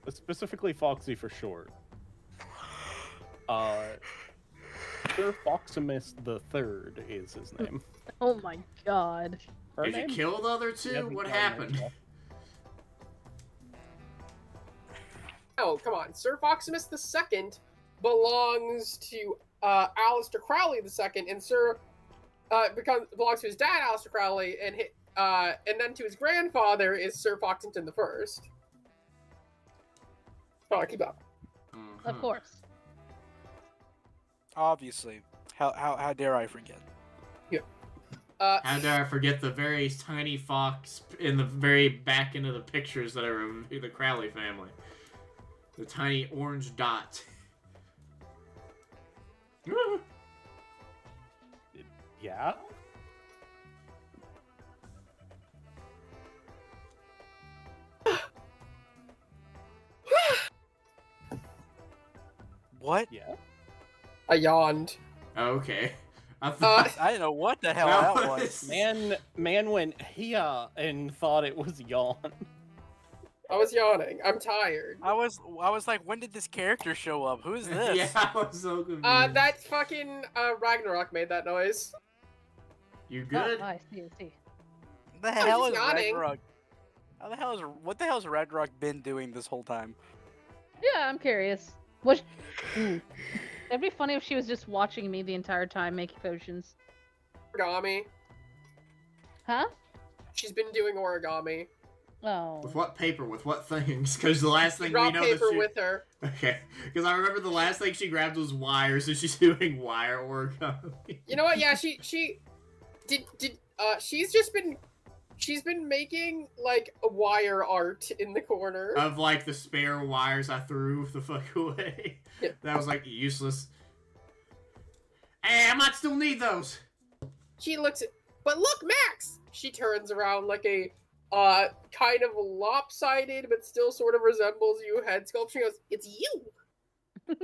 Specifically Foxy for short. Sir Foximus the Third is his name. Oh my god. Her Did you name? kill the other He two? hasn't What gotten there happened? yet. Oh, come on. Sir Foximus II belongs to Aleister Crowley II, and belongs to his dad, Aleister Crowley, and then to his grandfather is Sir Foxington the First. Oh, keep up. Of course. Obviously. How dare I forget? How dare I forget the very tiny fox in the very back end of the pictures that are of the Crowley family. The tiny orange dot. Yeah? What? Yeah? I yawned. Okay. I thought I didn't know what the hell That that was. was- Man went here and thought it was yawn. I was yawning. I'm tired. I was like, when did this character show up? Who's this? Yeah, I was so confused. That fucking Ragnarok made that noise. You good? Oh, I see, I see. The hell just is yawning. Ragnarok? What the hell has Ragnarok been doing this whole time? Yeah, I'm curious. What? It'd be funny if she was just watching me the entire time making potions. Origami. Huh? She's been doing origami. Oh. With what paper? With what things? Because the last thing we Drop know paper that she... with her. Okay. Because I remember the last thing she grabbed was wire, so she's doing wire origami. You know what? Yeah, she's been making like a wire art in the corner. Of like the spare wires I threw the fuck away. Yep. That was like useless. Hey, I might still need those. She looks at, but look, Max. She turns around like a kind of lopsided but still sort of resembles you head sculpt. She goes, "It's you."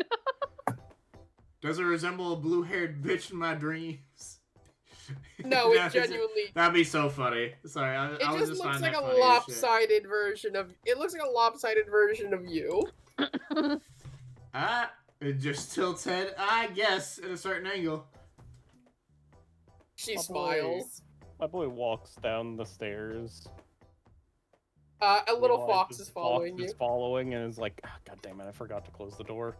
Does it resemble a blue-haired bitch in my dreams? No, it That'd be- genuinely. That'd be so funny. Sorry, I It was just just looks find like that a funny as shit. lopsided version of. It looks like a lopsided version of you. It just tilts head, I guess, at a certain angle. She Oh, boy. smiles. My boy walks down the stairs. A little realizes fox is the following you. Is following and is like, oh, God damn it, I forgot to close the door.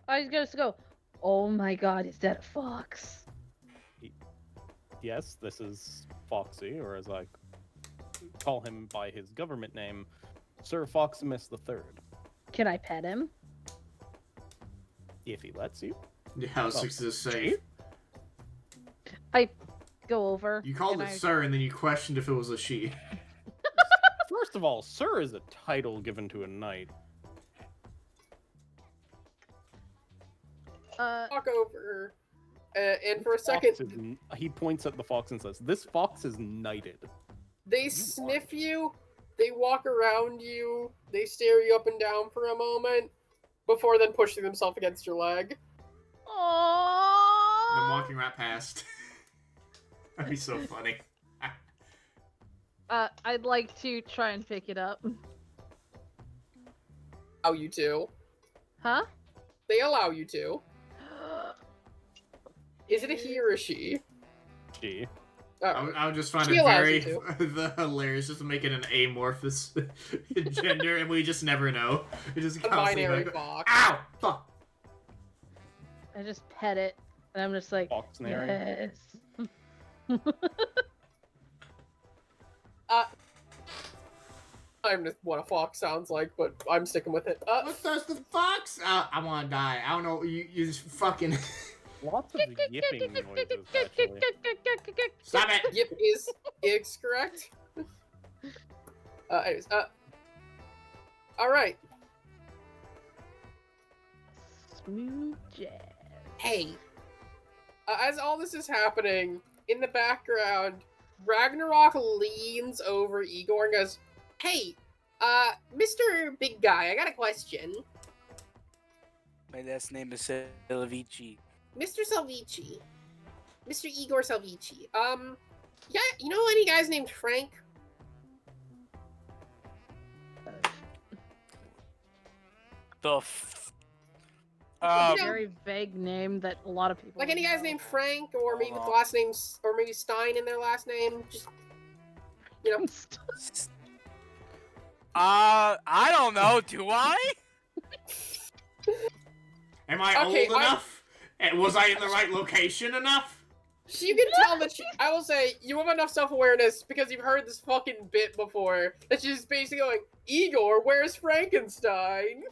I was just go, oh my god, is that a fox? Yes, this is Foxy, or as I call him by his government name, Sir Foximus the Third. Can I pet him? If he lets you. Yeah, I was fixing to say. I go over. You called and it I- sir, and then you questioned if it was a she. First of all, Sir is a title given to a knight. Walk over, and for a Fox second, is he points at the fox and says, "This fox is knighted." they sniff you. They walk around you. They stare you up and down for a moment, before then pushing themselves against your leg. I'm Aww. walking right past. That'd be so funny. I'd like to try and pick it up. Allow you to. Huh? They allow you to. Is it a he or a she? She. I would just find She it allows very you the hilarious just to make it an amorphous gender, and we just never know. It just A constantly binary like, fox. ow, fuck. I just pet it, and I'm just like, Foxnary. yes. I'm just what a fox sounds like, but I'm sticking with it. What does the fox? I want to die. I don't know. You just fucking Lots of yipping noises, actually. stop it. Yip is correct. Anyways, all right. Smooth jazz. Hey. As all this is happening, in the background, Ragnarok leans over Igor and goes, "Hey, Mr. Big Guy, I got a question. My last name is Silvici. Mr. Salvici. Mr. Igor Salvici. Yeah, you know any guys named Frank? The f- You know, Very vague name that a lot of people. like any guys know. named Frank, or maybe with Hold on. last names, or maybe Stein in their last name? Just, you know. I don't know. Do I? Am I Okay, old enough? And was I in the right location enough? You can tell that I will say, you have enough self-awareness because you've heard this fucking bit before. That she's basically going, Igor, where's Frankenstein?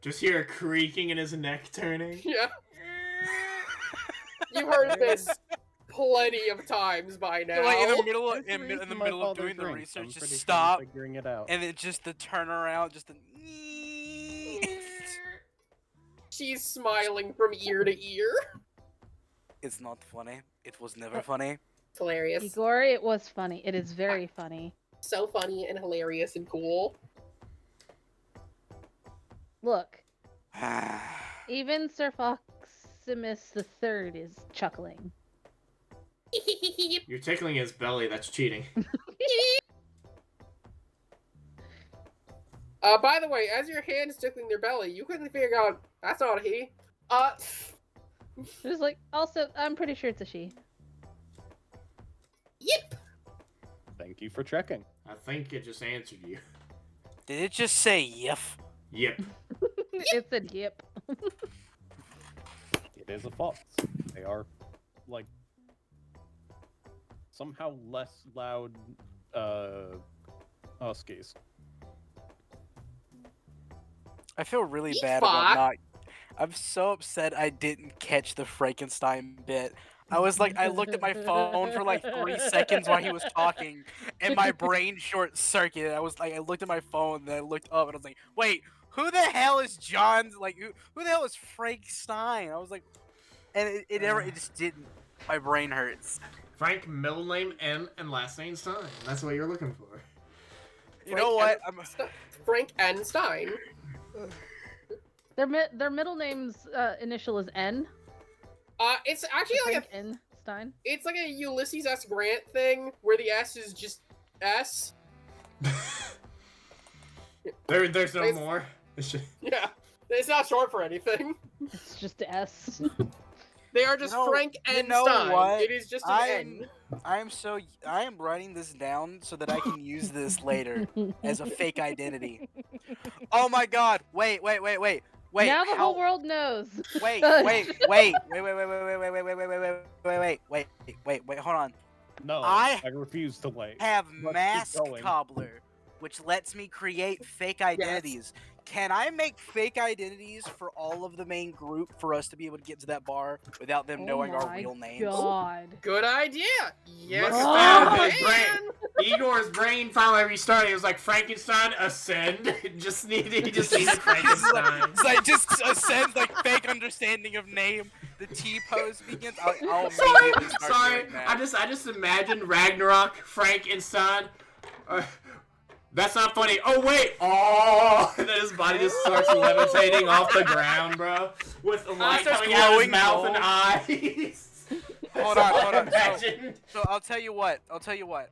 Just hear a creaking in his neck turning. Yeah. You've heard this plenty of times by now. Like in the middle of, There's a in the reason my middle of father doing the drinks. I'm research, pretty just sure I'm stop, figuring it out. and then just the turnaround, just the. She's smiling from ear to ear. It's not funny. It was never funny. It's hilarious. Igor, it was funny. It is very funny. So funny and hilarious and cool. Look, even Sir Foximus the Third is chuckling. You're tickling his belly, that's cheating. By the way, as your hand is tickling their belly, you couldn't figure out, that's not a he. Just like, also, I'm pretty sure it's a she. Yep. Thank you for checking. I think it just answered you. Did it just say yiff? Yep. It's a yip. It is a fox. They are, like, somehow less loud, huskies. I feel really Ye bad fuck. about not. I'm so upset I didn't catch the Frankenstein bit. I was like, I looked at my phone for like 3 seconds while he was talking, and my brain short circuited. I was like, I looked at my phone, and then I looked up, and I was like, wait, who the hell is John's? Like, who the hell is Frank Stein? I was like, and it never, it just didn't. My brain hurts. Frank, middle name N and last name Stein. That's what you're looking for. You know what? Frank N. Stein. Their middle name's initial is N. It's actually like Frank N. Stein. it's like a Ulysses S. Grant thing where the S is just S. There's no It's- more. It's just- Yeah, it's not short for anything. It's just S. They are just You know- Frank you N. know Stein. what? It is just an N. I am writing this down so that I can use this later as a fake identity. Oh my god! Wait! Now the whole world knows. Wait! Hold on. No, I I refuse to wait. Have Let's keep Mask going. Cobbler, which lets me create fake identities. Can I make fake identities for all of the main group for us to be able to get to that bar without them knowing our my real names? God. Good idea. Yes, Look at you that, his can. Igor's brain finally restarted. He was like, Frankenstein, ascend. he just needed Frankenstein. It's like just ascends like fake understanding of name. The T pose begins. I'll Sorry, immediately start sorry. doing that. I just imagined Ragnarok, Frankenstein. That's not funny. Oh wait! Oh, and then his body just starts levitating off the ground, bro, with the light starts coming out of his glowing mouth gold. and eyes. Hold on. Imagine. So I'll tell you what.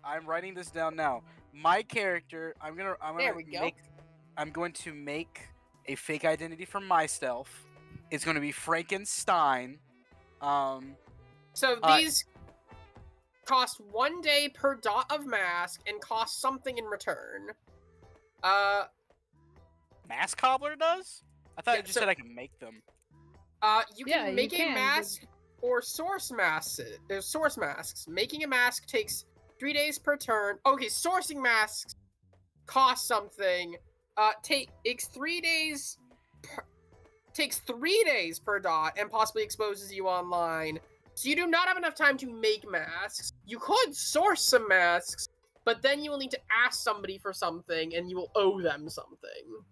I'm writing this down now. My character. There we go. I'm going to make a fake identity for myself. It's going to be Frankenstein. So these cost 1 day per dot of mask and cost something in return. Mask Cobbler does? I thought Yeah, you just so- said I can make them. You Yeah, can you make a can, mask or source masks. There's source masks. Making a mask takes 3 days per turn. Okay, sourcing masks cost something. Takes 3 days. Takes 3 days per dot and possibly exposes you online. So you do not have enough time to make masks. You could source some masks, but then you will need to ask somebody for something, and you will owe them something.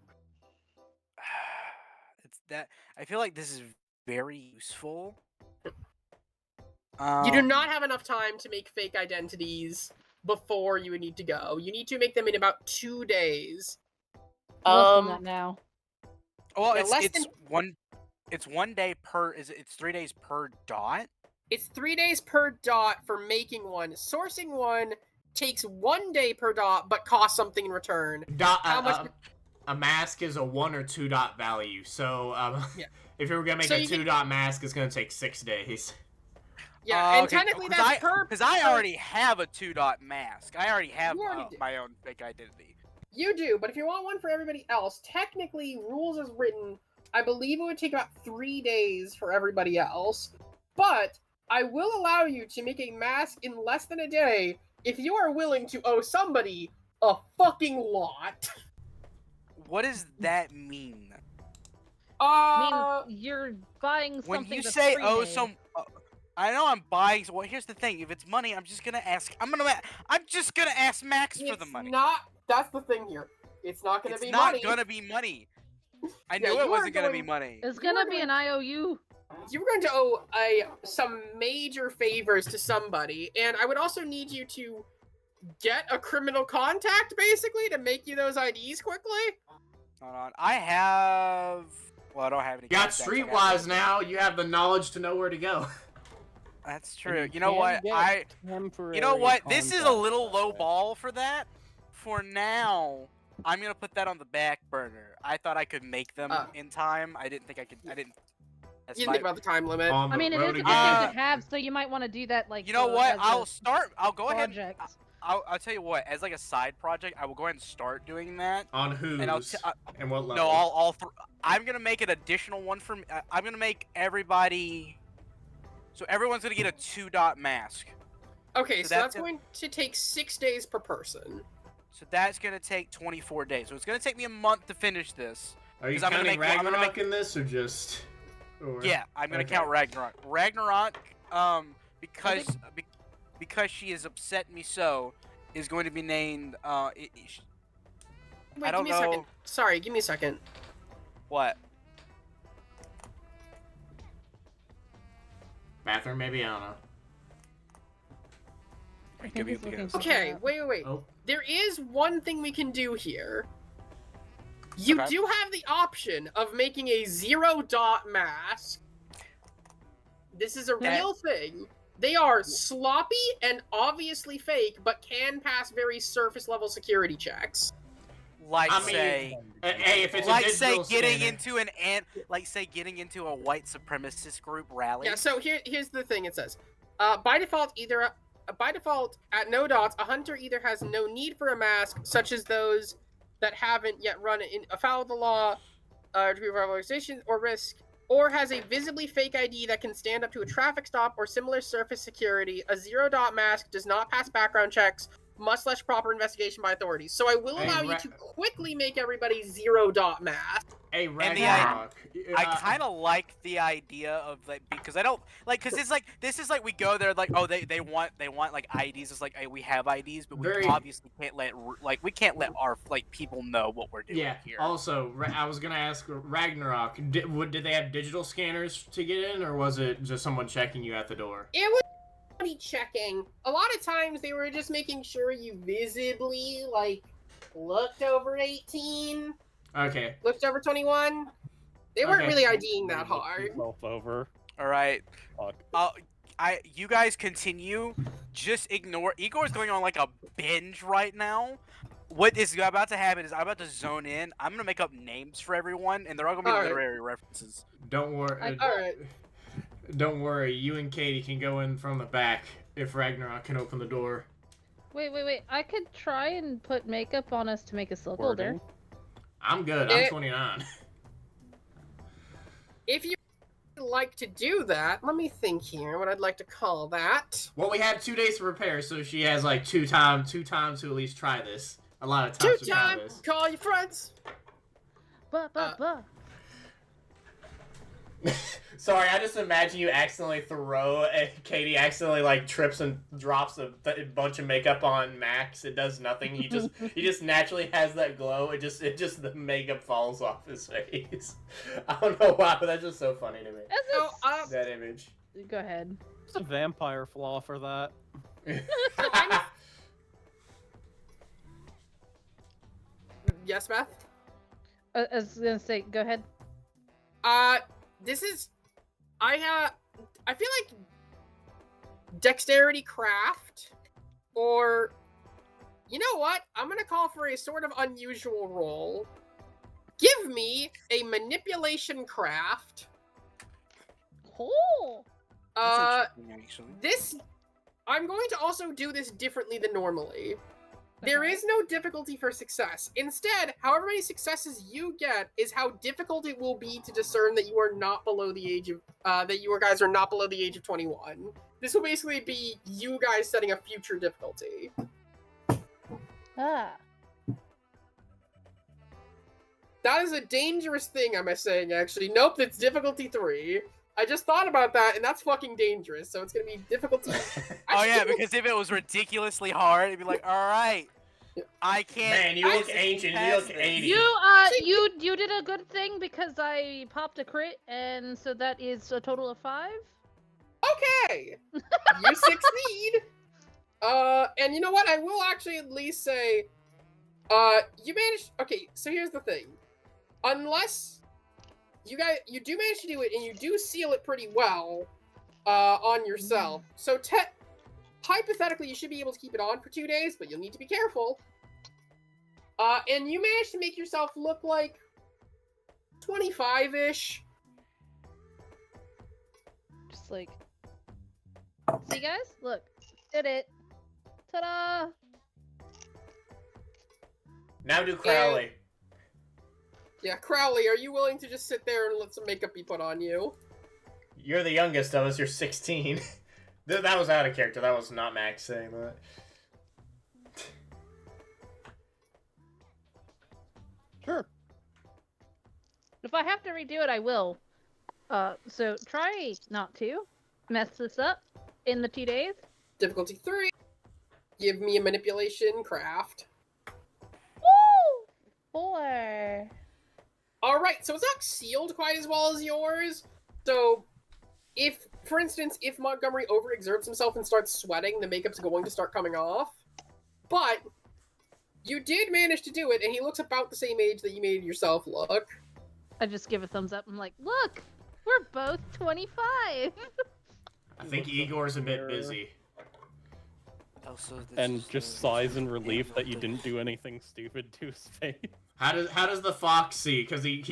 It's that. I feel like this is very useful. You do not have enough time to make fake identities before you would need to go. You need to make them in about 2 days. Less than that now. Well, Yeah, less it's than- one. It's 1 day per. It's 3 days per dot. It's 3 days per dot for making one. Sourcing one takes 1 day per dot, but costs something in return. How much? A mask is a 1 or 2 dot value. So Yeah. if you were gonna make So a you 2 can- dot mask, it's gonna take 6 days. Yeah, and Okay, technically that's per. Because I already have a 2 dot mask. I already have You already do. my own fake identity. You do, but if you want one for everybody else, technically, rules as written, I believe it would take about 3 days for everybody else. But I will allow you to make a mask in less than a day if you are willing to owe somebody a fucking lot. What does that mean? Means you're buying something When you that's say pre-made. some, I know I'm buying. Well, here's the thing: if it's money, I'm just gonna ask. I'm just gonna ask Max for the It's money. not. That's the thing here. It's not going to It's be not money. gonna be money. I Yeah, knew you it are wasn't gonna be going- money. It's You gonna are be going- an IOU. You're going to owe some major favors to somebody, and I would also need you to get a criminal contact, basically, to make you those IDs quickly. Hold on. I have. Well, I don't have any. You got contacts. I have Streetwise those. now. You have the knowledge to know where to go. That's And true. you You know can what? get temporary You know what? This is a contacts little that low way. ball for that. For now, I'm gonna put that on the back burner. I thought I could make them in time. I didn't think I could. I didn't. That's You didn't think about the time limit. On I the mean, it road is a good again. thing to have, so you might want to do that, like. You know what? as a I'll start. I'll go ahead. project. I'll tell you what. As like a side project, I will go ahead and start doing that. On whose? And I'll. And what level? No, all. I'm gonna make an additional one for. I'm gonna make everybody. So everyone's gonna get a 2 dot mask. Okay, So so that's that's going to take 6 days per person. So that's gonna take 24 days. So it's gonna take me a month to finish this. Are you 'cause I'm gonna counting make- I'm gonna Ragnarok in this or just? Or... Yeah, I'm gonna Okay. count Ragnarok. Ragnarok, because she has upset me so, is going to be named. Wait, I don't give me a second. know. Sorry, give me a second. What? Bathroom, maybe, I don't know. I think Give me he's a looking guess. something Okay, up. wait. Oh. There is one thing we can do here. You Okay. do have the option of making a 0 dot mask. This is a Okay. real thing. They are sloppy and obviously fake, but can pass very surface level security checks. Like I mean, say, Hey, if it's like a say digital getting scanner- getting into a white supremacist group rally. Yeah, so here's the thing it says. By default, at no dots, a hunter either has no need for a mask, such as those that haven't yet run afoul of the law, to be revolution or risk, or has a visibly fake ID that can stand up to a traffic stop or similar surface security. A 0 dot mask does not pass background checks, must slash proper investigation by authorities. So I will Hey, allow you to quickly make everybody 0 dot mask. Hey, the Ragnarok. I kind of like the idea of like because I don't like because it's like this is like we go there like oh they want like IDs. It's like hey, we have IDs, but we Very- obviously can't let we can't let our like people know what we're doing Yeah. here. Also, I was gonna ask Ragnarok. Did they have digital scanners to get in, or was it just someone checking you at the door? It was be checking. A lot of times they were just making sure you visibly like looked over 18, Okay. looked over 21. They weren't Okay. really IDing that Look hard. yourself over. All right. Fuck. You guys continue. Just ignore. Igor's going on like a binge right now. What is about to happen is I'm about to zone in. I'm gonna make up names for everyone, and they're all gonna be All right. literary references. Don't worry. Alright. Don't worry. You and Katie can go in from the back if Ragnarok can open the door. Wait. I could try and put makeup on us to make us look older. Wording. I'm good. I'm Eh. 29. If you like to do that, let me think here what I'd like to call that. Well, we have 2 days to prepare, so she has like two times to at least try this. A lot of Two times to try time, this. call your friends. Bah. Sorry, I just imagine you accidentally throw Katie accidentally like trips and drops a bunch of makeup on Max. It does nothing. He just naturally has that glow. It just the makeup falls off his face. I don't know why, but that's just so funny to me. So, That image. Go ahead. It's a vampire flaw for that. Yes, Beth? I was gonna say, go ahead. This is... I feel like dexterity craft, or... You know what? I'm gonna call for a sort of unusual roll. Give me a manipulation craft. Oh. That's interesting, actually. This... I'm going to also do this differently than normally. There Okay. is no difficulty for success. Instead, however many successes you get is how difficult it will be to discern that you are not below the age of, that you guys are not below the age of 21. This will basically be you guys setting a future difficulty. Ah. That is a dangerous thing, I'm saying, actually. Nope, it's difficulty 3. I just thought about that, and that's fucking dangerous, so it's gonna be difficulty... Oh yeah, because if it was ridiculously hard, it'd be like, all right, I can't. Man, you look ancient. You look pass this. 80. You did a good thing because I popped a crit, and so that is a total of 5. Okay! You succeed! And you know what? I will actually at least say, you managed... Okay, so here's the thing. Unless you do manage to do it, and you do seal it pretty well, on yourself. So, hypothetically, you should be able to keep it on for 2 days, but you'll need to be careful. And you managed to make yourself look like 25-ish. Just like, see guys, look, did it. Ta-da! Now do Crowley. Yeah, Crowley, are you willing to just sit there and let some makeup be put on you? You're the youngest of us. You're 16. That was out of character. That was not Max saying that. Sure. If I have to redo it, I will. So try not to mess this up in the 2 days. Difficulty 3. Give me a manipulation craft. Woo! 4. Alright, so it's not sealed quite as well as yours. So, if, for instance, if Montgomery overexerts himself and starts sweating, the makeup's going to start coming off. But, you did manage to do it, and he looks about the same age that you made yourself look. I just give a thumbs up. I'm like, look, we're both 25. I think Igor's a bit busy. Also, this And is just the- sighs in relief that you didn't do anything stupid to his face. How does the fox see? Because he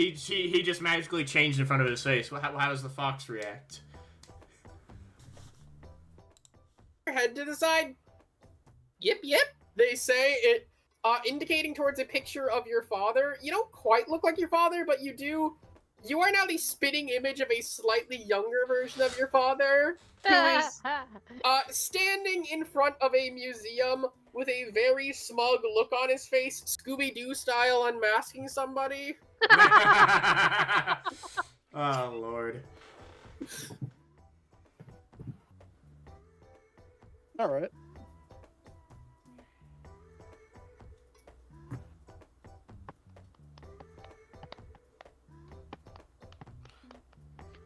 just magically changed in front of his face. How does the fox react? Your head to the side. Yep, they say it, indicating towards a picture of your father. You don't quite look like your father, but you do. You are now the spitting image of a slightly younger version of your father, who is standing in front of a museum with a very smug look on his face, Scooby-Doo style, unmasking somebody. Oh, Lord. Alright.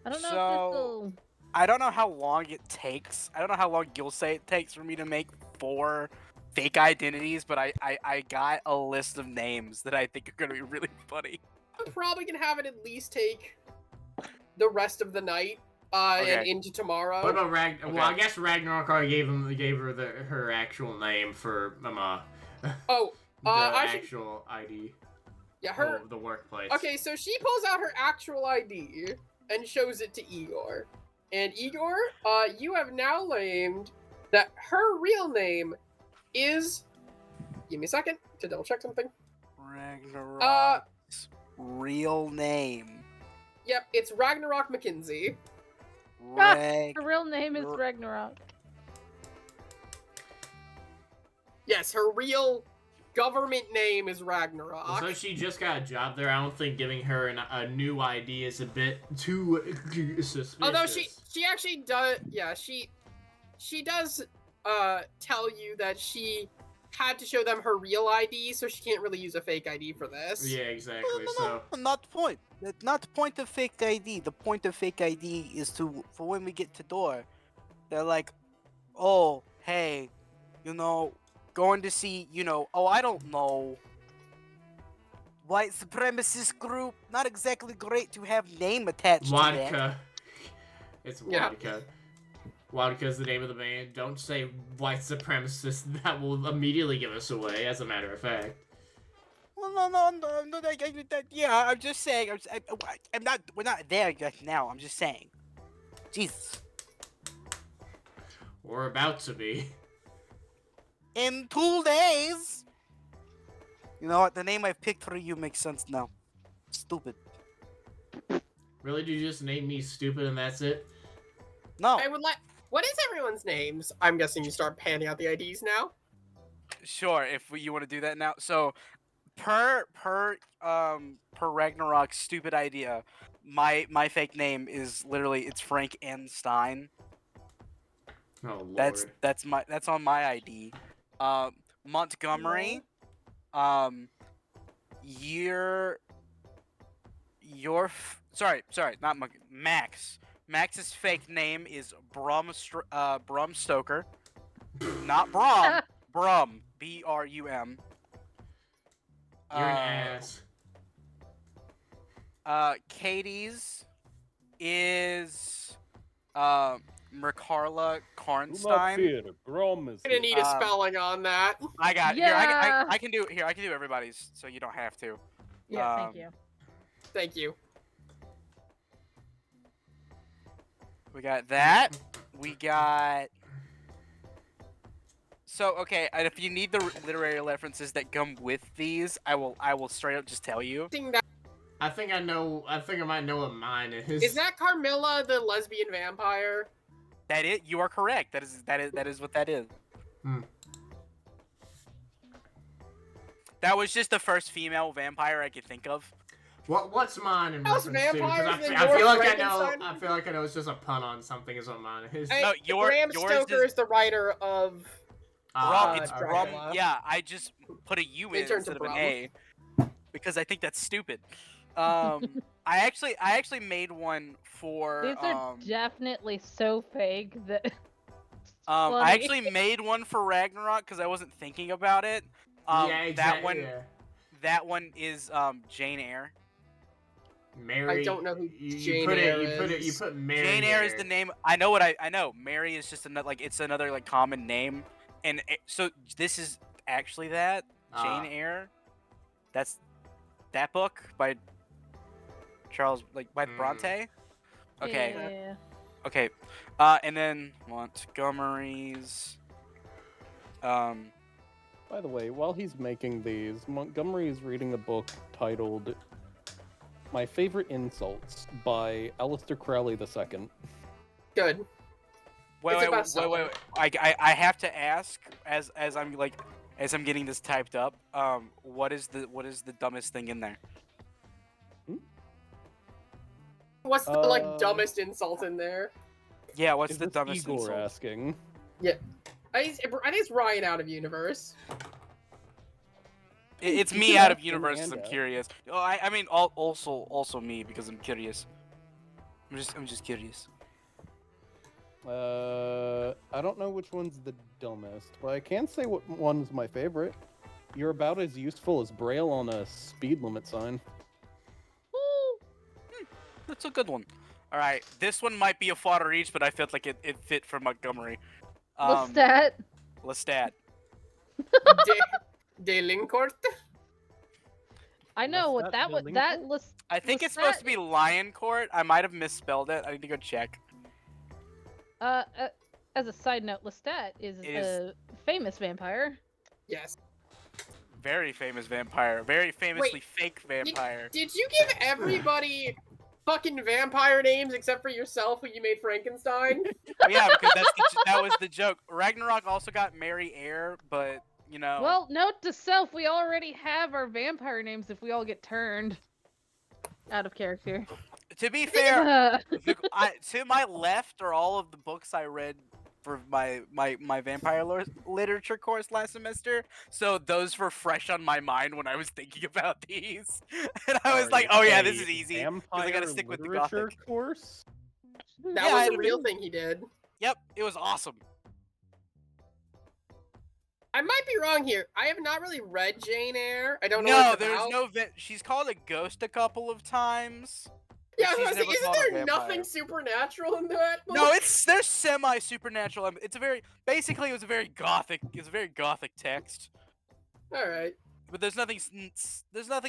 I don't know if So- this will... I don't know how long it takes. I don't know how long you'll say it takes for me to make 4 fake identities, but I got a list of names that I think are gonna be really funny. I'm probably gonna have it at least take the rest of the night, and Okay. into tomorrow. What about Ragnar? Okay. Well, I guess Ragnarok already gave her her actual name for Oh, the I should- actual ID yeah, her. of the workplace. Okay, so she pulls out her actual ID and shows it to Igor. And Igor, you have now named that her real name is... Give me a second to double check something. Ragnarok's real name. Yep, it's Ragnarok McKinsey. Rag. Her real name is R- Ragnarok. Yes, her real government name is Ragnarok. Well, so she just got a job there. I don't think giving her a new ID is a bit too suspicious. Although she actually does, yeah, she does tell you that she had to show them her real ID, so she can't really use a fake ID for this. Yeah, exactly. So Not the point. Not the point of fake ID. The point of fake ID is for when we get to door, They're like, oh, hey, going to see, oh, I don't know. White supremacist group, not exactly great to have name attached to that. Vodka. It's vodka. Vodka's the name of the band. Don't say white supremacist. That will immediately give us away, as a matter of fact. Well, no, yeah, I'm just saying, I'm not, we're not there yet now, I'm just saying. Jesus. We're about to be. In 2 days! You know what, the name I picked for you makes sense now. Stupid. Really? Do you just name me stupid and that's it? No. I would like. What is everyone's names? I'm guessing you start panning out the IDs now. Sure, if you want to do that now. So, per Ragnarok's stupid idea, my fake name is literally it's Frank N. Stein. Oh lord. That's on my ID. Montgomery. Sorry, not Max. Max's fake name is Brum Stoker. Not Brum. Brum. B-R-U-M. You're an ass. Katie's is Mercarla Karnstein. I'm gonna need a spelling on that. I got Yeah. here. I can do here. I can do everybody's, so you don't have to. Yeah, thank you. Thank you. We got that. We got. So okay, and if you need the literary references that come with these, I will straight up just tell you. I think I might know what mine is. Is that Carmilla, the lesbian vampire? That it? You are correct. That is what that is. That was just the first female vampire I could think of. What's mine in House reference to? vampires Because and I feel like I Frankenstein? know. I feel like I know. It's just a pun on something. Is what mine is. Hey, No, Bram yours Stoker is- is the writer of. It's Dracula. Brum. Yeah, I just put a U in Intern to instead of an Brum. A because I think that's stupid. I actually made one for. These are definitely so fake that. I funny. actually made one for Ragnarok because I wasn't thinking about it. Yeah, exactly. That one is Jane Eyre. Mary. I don't know who you Jane put Eyre it. You is. put Mary. Jane Eyre is there. the name. I know what I know. Mary is just another it's another common name, and so this is actually that Jane Eyre. That's that book by Charles by Bronte. Okay. Yeah. Okay. And then Montgomery's. By the way, while he's making these, Montgomery is reading a book titled My Favorite Insults by Aleister Crowley II. Good. Wait. It's a bestseller. I have to ask as I'm getting this typed up. What is the dumbest thing in there? What's the dumbest insult in there? Yeah, what's Is the this dumbest Igor insult? asking? I think it's Ryan out of universe. It's You me can out of ask him universe. and I'm out. curious. Oh, I mean, also me because I'm curious. I'm just curious. I don't know which one's the dumbest, but I can say what one's my favorite. You're about as useful as Braille on a speed limit sign. That's a good one. All right, this one might be a fodder each, but I felt like it fit for Montgomery. Lestat. Lestat. Delincourt. I know what Lestat that was. Delinquent? That list. I think it's supposed to be Lion Court. I might have misspelled it. I need to go check. As a side note, Lestat is a famous vampire. Yes. Very famous vampire. Very famously fake vampire. Did you give everybody fucking vampire names except for yourself when you made Frankenstein? Oh, yeah, because that was the joke. Ragnarok also got Mary Eyre, but Well, note to self: we already have our vampire names if we all get turned out of character. To be fair, Uh, to my left are all of the books I read for my vampire literature course last semester. So those were fresh on my mind when I was thinking about these, and I was like, "Oh yeah, this is easy." Vampire I gotta stick with the literature Gothic. course. That Yeah, was I a had real been- thing he did. Yep, it was awesome. I might be wrong here. I have not really read Jane Eyre. I don't know No, what it's there's about. no. She's called a ghost a couple of times. Yeah, but I was she's gonna say, never isn't called a there vampire. nothing supernatural in that? No, book? there's semi supernatural. It's a very basically it was a very gothic. It's a very gothic text. All right. But there's nothing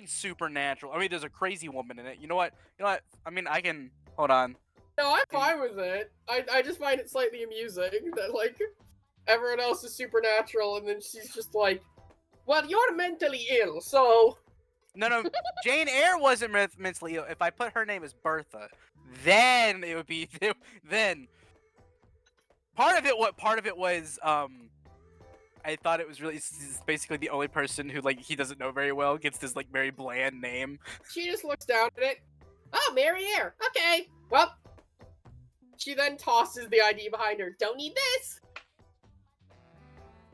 supernatural. I mean, there's a crazy woman in it. You know what? I mean, I can hold on. No, I'm fine with it. I just find it slightly amusing that like everyone else is supernatural, and then she's just like, "Well, you're mentally ill, so." No, Jane Eyre wasn't mentally ill. If I put her name as Bertha, then it would be then. Part of it was I thought it was really he's basically the only person who like he doesn't know very well gets this like very bland name. She just looks down at it. Oh, Mary Eyre. Okay. Well, she then tosses the ID behind her. Don't need this.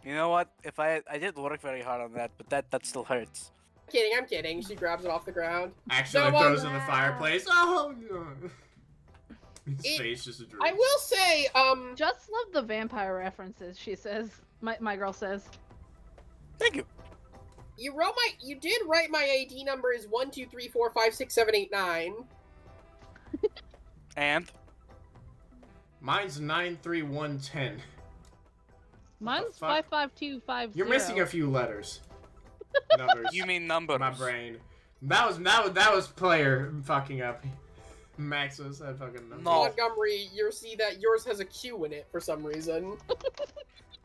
You know what? If I didn't work very hard on that, but that still hurts. I'm kidding. She grabs it off the ground. Actually No, throws it in the fireplace. Oh, God. His It- face just a droop. I will say, Just love the vampire references, she says. My girl says. Thank you. you did write my ID number is 123456789. And Mine's 93110. Mine's fuck? 55250. You're missing a few letters. Numbers. you mean numbers? My brain. That was player fucking up. Maxos had fucking numbers. No. Montgomery, you see that yours has a Q in it for some reason.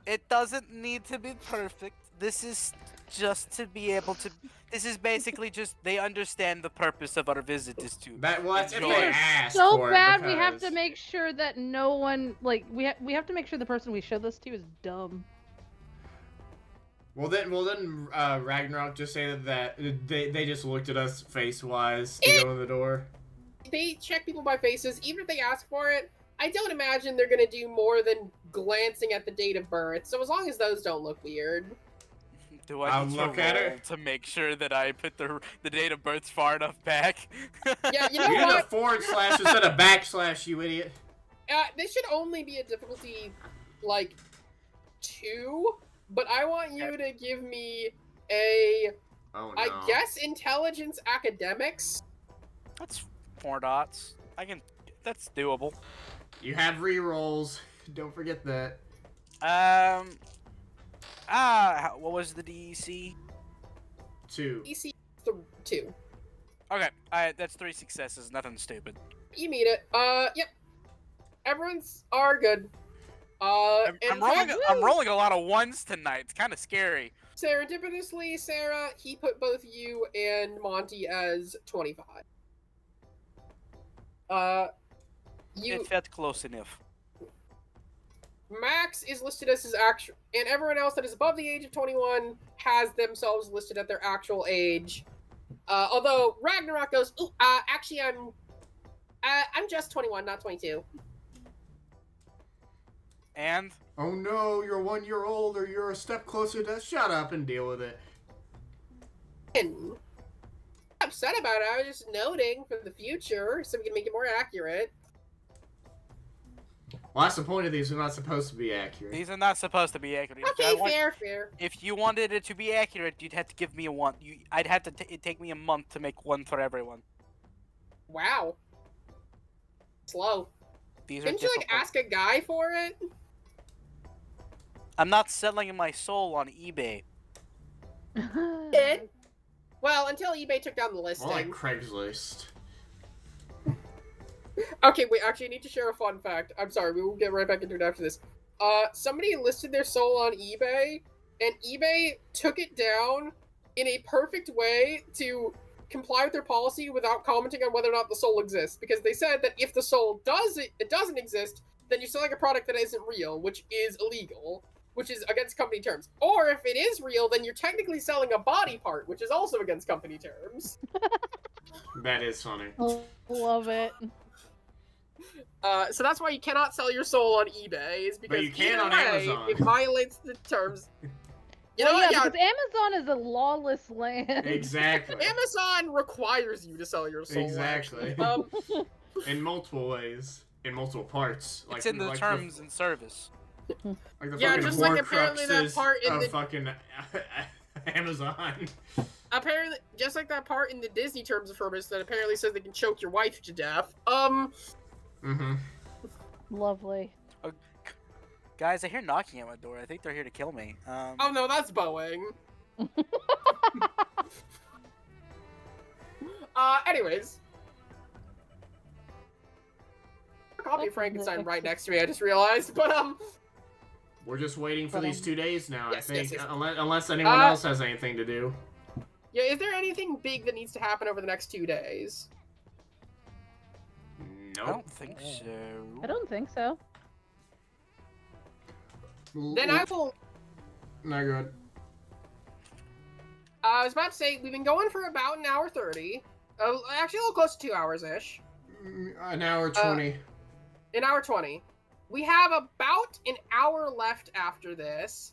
It doesn't need to be perfect. This is just to be able to. This is basically just they understand the purpose of our visit is to. That's if enjoy. they ask So for bad it we have to because- make sure that no one like we have to make sure the person we show this to is dumb. Well then, Ragnarok just say that they just looked at us face wise to go in the door. They check people by faces, even if they ask for it. I don't imagine they're gonna do more than glancing at the date of birth. So as long as those don't look weird. Do I I'll need look to at roll her. to make sure that I put the date of birth far enough back? Yeah, you know You did a what? forward slash instead of backslash, you idiot. This should only be a difficulty, like, 2. But I want you to give me a, Oh no. I guess, intelligence academics. That's 4 dots. That's doable. You have rerolls. Don't forget that. What was the DEC? 2. EC 2. Okay, that's 3 successes. Nothing stupid. You meet it. Yep. Everyone's are good. I'm and rolling a lot of 1s tonight. It's kind of scary. serendipitously, Sarah, he put both you and Monty as 25. It felt close enough. Max is listed as his actual, and everyone else that is above the age of 21 has themselves listed at their actual age. Although Ragnarok goes, ooh, actually I'm just 21, not 22. And Oh no, you're 1 year old or you're a step closer to shut up and deal with it. And I'm upset about it. I was just noting for the future so we can make it more accurate. Well, that's the point of these. They're not supposed to be accurate. these are not supposed to be accurate. Okay, fair. If you wanted it to be accurate, you'd have to give me a 1. I'd have to it'd take me a month to make 1 for everyone. Wow. Slow. These are Didn't you, like, difficult. ask a guy for it? I'm not selling my soul on eBay. Did? Well, until eBay took down the listing. More like Craigslist. Okay, wait, actually, I need to share a fun fact. I'm sorry, we will get right back into it after this. Somebody listed their soul on eBay, and eBay took it down in a perfect way to comply with their policy without commenting on whether or not the soul exists. Because they said that if the soul doesn't exist, then you're selling a product that isn't real, which is illegal, which is against company terms. Or if it is real, then you're technically selling a body part, which is also against company terms. That is funny. Love it. So that's why you cannot sell your soul on eBay, is because you can either on way, Amazon. it violates the terms. You know Well, what? yeah, Yeah, because Amazon is a lawless land. Exactly. Amazon requires you to sell your soul. Exactly. actually. In multiple ways. in multiple parts. It's in the terms and service. Like the Yeah, fucking just like apparently that Horcruxes part in of the fucking Amazon. apparently just like that part in the Disney terms of service that apparently says they can choke your wife to death. Mm-hmm. Lovely. Guys, I hear knocking at my door. I think they're here to kill me. Oh no, that's Boeing. Anyways. A copy of Frankenstein right next to me, I just realized, but We're just waiting for these 2 days now, Yes, I think. yes. Unless anyone else has anything to do. yeah, is there anything big that needs to happen over the next 2 days? I Nope. don't think so. I don't think so. Then I will. No good. I was about to say we've been going for about an hour 30. Actually, a little close to 2 hours ish. An hour 20. An hour 20. We have about an hour left after this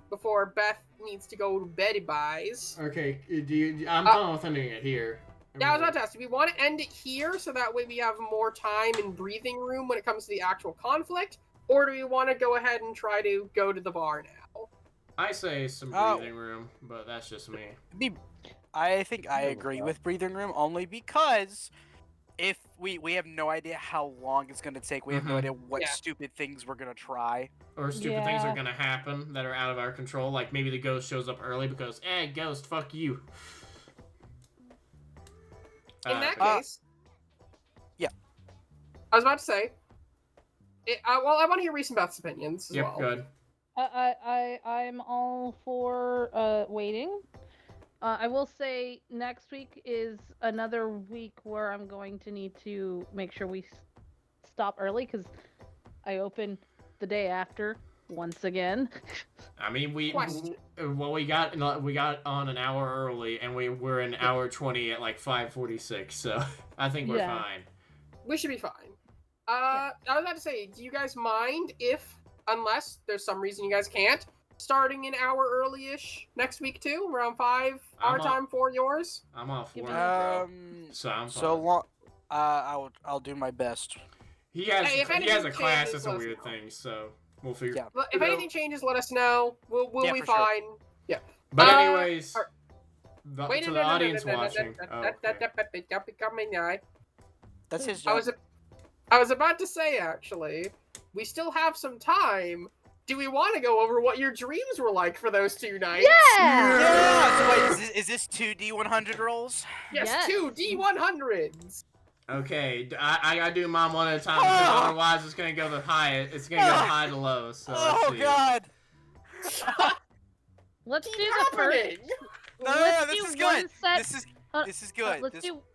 before Beth needs to go to bed buys. Okay, I'm fine with ending it here. Yeah, I was about to ask, do we want to end it here so that way we have more time and breathing room when it comes to the actual conflict? Or do we want to go ahead and try to go to the bar now? I say some breathing room, but that's just me. I think I agree with breathing room only because if we have no idea how long it's gonna take, we have no idea what stupid things we're gonna try. Or stupid things are gonna happen that are out of our control, like maybe the ghost shows up early because, ghost, fuck you. In that case, yeah. I was about to say, I want to hear recent Beth's opinions as well. Good. I'm all for waiting. I will say next week is another week where I'm going to need to make sure we stop early because I open the day after once again. I mean, we got on an hour early, and we're an hour 20 at like 5:46, so I think we're fine. We should be fine. I was about to say, do you guys mind if, unless there's some reason you guys can't, starting an hour early-ish next week too, around 5 our time, 4 yours? I'm off work, bro. So I'm fine. So long. I'll do my best. He has a class changes, that's a let us weird know. thing, so we'll figure. Yeah. Well, if anything changes, let us know. We'll Yeah, be for sure. fine. Yeah. But anyways, Wait, to the audience watching. That's his job. I was about to say, actually, we still have some time. Do we want to go over what your dreams were like for those 2 nights? Yeah! So wait, is this 2 D100 rolls? Yes, 2 D100s. Okay, I gotta do mine one at a time because otherwise it's gonna go the high. It's gonna go high to low. So let's see. God! Let's do the first. No, this is good. This is good.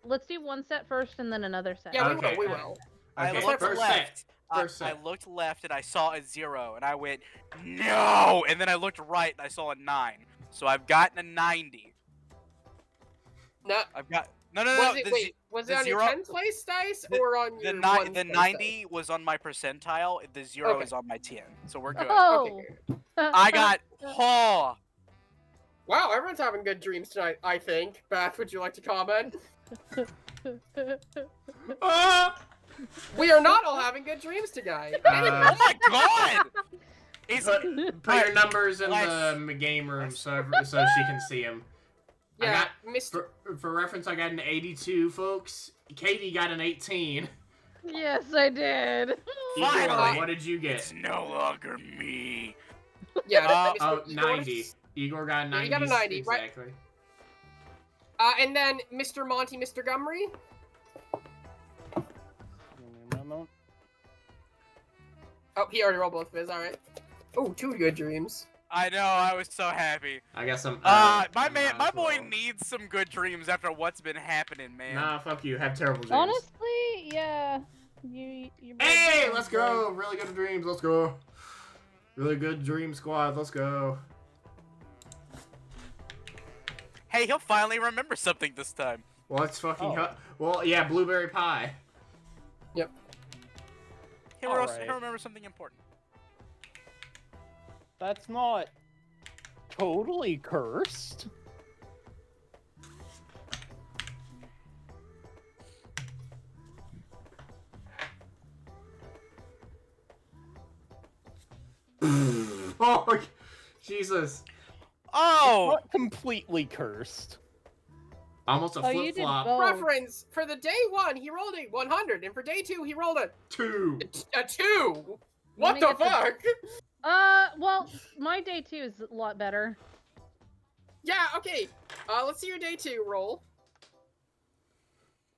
Let's do one set first and then another set. Yeah, Okay. we will. I Okay, looked first left. First I set. looked left and I saw a 0 and I went no, and then I looked right and I saw a 9. So I've gotten a 90. No. I've got Was it on your 0 10th place dice or on your the 90 was on my percentile. The 0 is on my 10. So we're good. Oh. Okay. I got Wow, everyone's having good dreams tonight, I think. Beth, would you like to comment? We are not all having good dreams tonight. Oh my god! Put your numbers in the game room so she can see them. Yeah, For reference, I got an 82, folks. Katie got an 18. Yes, I did. Finally. What did you get? It's no longer me. Yeah, 90. Igor got 90. You got a 90, exactly. right? And then Mr. Monty, Mr. Gumry. Oh, he already rolled both of his. All right. Oh, 2 good dreams. I know. I was so happy. I got some. My boy needs some good dreams after what's been happening, man. Nah, fuck you. Have terrible dreams. Honestly, yeah. Hey, let's go. Really good dreams. Let's go. Really good dream squad. Let's go. Hey, he'll finally remember something this time. Well, it's fucking. Well, yeah, blueberry pie. Yep. He'll remember something important. That's not totally cursed. Oh, Jesus. Oh! Not completely cursed. Almost a Oh, you did flip-flop. both. Reference, for the day 1, he rolled a 100, and for day 2, he rolled a 2. 2. Let What me the get the- fuck? Well, my day 2 is a lot better. Yeah, okay. Let's see your day 2 roll.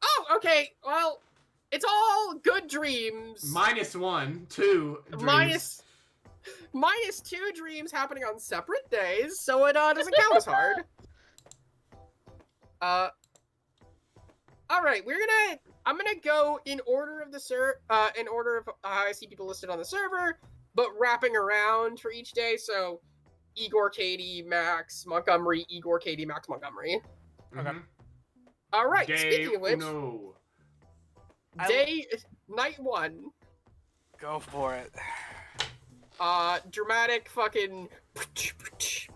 Oh, okay. Well, it's all good dreams. -1, 2 dreams. Minus 2 dreams happening on separate days, so it doesn't count as hard. All right, I'm gonna go in order of the in order of how I see people listed on the server, but wrapping around for each day. So, Igor, Katie, Max, Montgomery, Igor, Katie, Max, Montgomery. Okay. All right. Day Speaking of which, uno. night 1. Go for it. Dramatic fucking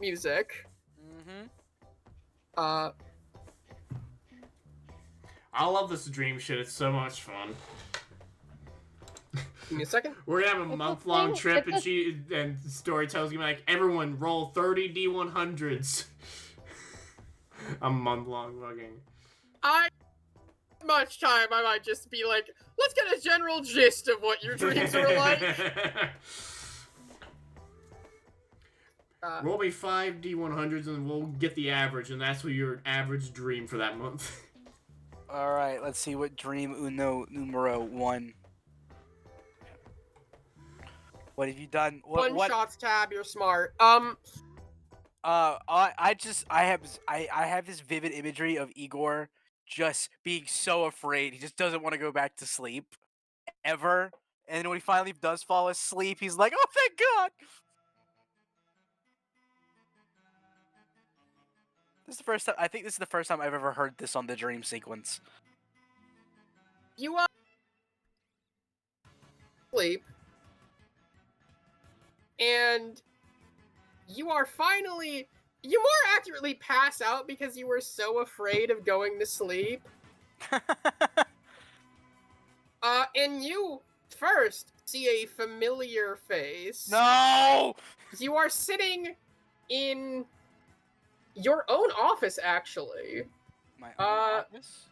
music. Mm-hmm. I love this dream shit. It's so much fun. Give me a second. We're gonna have a It's a month-long thing- trip, it's and Storytel's gonna be like, everyone roll 30 D100s. A month-long fucking. Much time, I might just be like, let's get a general gist of what your dreams are like. Roll me 5 D100s and we'll get the average, and that's what your average dream for that month. Alright, let's see what dream uno numero 1. What have you done? One What? shots tab, you're smart. I have this vivid imagery of Igor just being so afraid. He just doesn't want to go back to sleep ever. And then when he finally does fall asleep, he's like, "Oh, thank God!" This is the first time. I think this is the first time I've ever heard this on the dream sequence. You sleep, and you are finally. You more accurately pass out because you were so afraid of going to sleep. And you first see a familiar face. No! You are sitting in your own office, actually. My own office?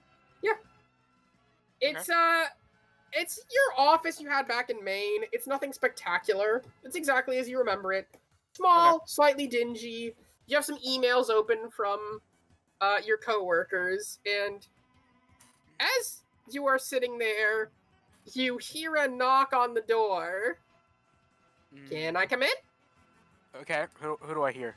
It's your office you had back in Maine. It's nothing spectacular. It's exactly as you remember it. Small, slightly dingy. You have some emails open from your coworkers, and as you are sitting there, you hear a knock on the door. Can I come in? Okay, who do I hear?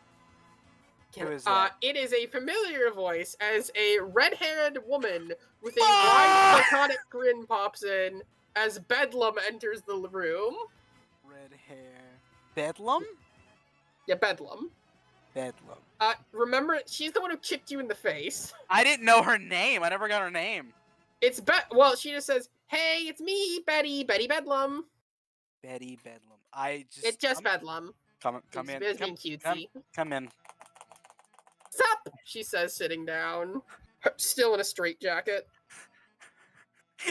Who is Uh, that? it is a familiar voice as a red-haired woman with a wide, psychotic grin pops in as Bedlam enters the room. Red hair. Bedlam? Yeah, Bedlam. Bedlam. Remember, she's the one who kicked you in the face. I didn't know her name. I never got her name. It's well, she just says, "Hey, it's me, Betty Bedlam." Betty Bedlam. It's just Bedlam. Come It's in. just being cutesy. Come in. Sup? She says, sitting down, still in a straitjacket.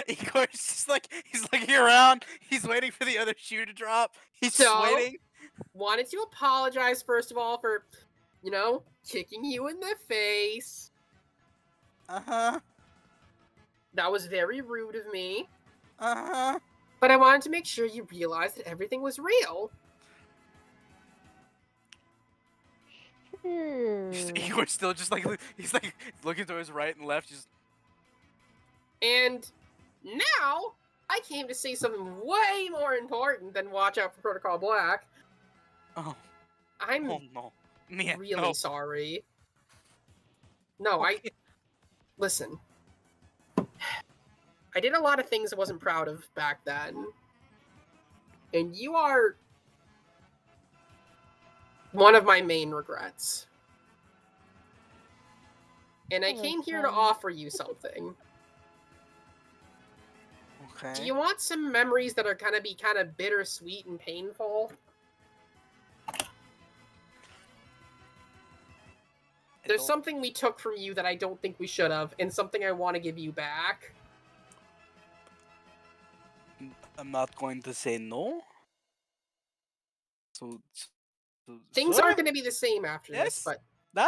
Igor's just like, he's looking around. He's waiting for the other shoe to drop. He's So- waiting. Wanted to apologize first of all for, kicking you in the face. Uh-huh. That was very rude of me. Uh-huh. But I wanted to make sure you realized that everything was real. Igor's still just like, he's like looking to his right and left, just... And now, I came to say something way more important than watch out for Protocol Black. Oh. I'm Oh, no. Man, really no. sorry. No, Okay. Listen. I did a lot of things I wasn't proud of back then. And you are one of my main regrets. And I Oh, came here to fun. offer you something. Okay. Do you want some memories that are gonna be kind of bittersweet and painful? There's something we took from you that I don't think we should have, and something I want to give you back. I'm not going to say no. So Things aren't going to be the same after Yes? this, but Nah?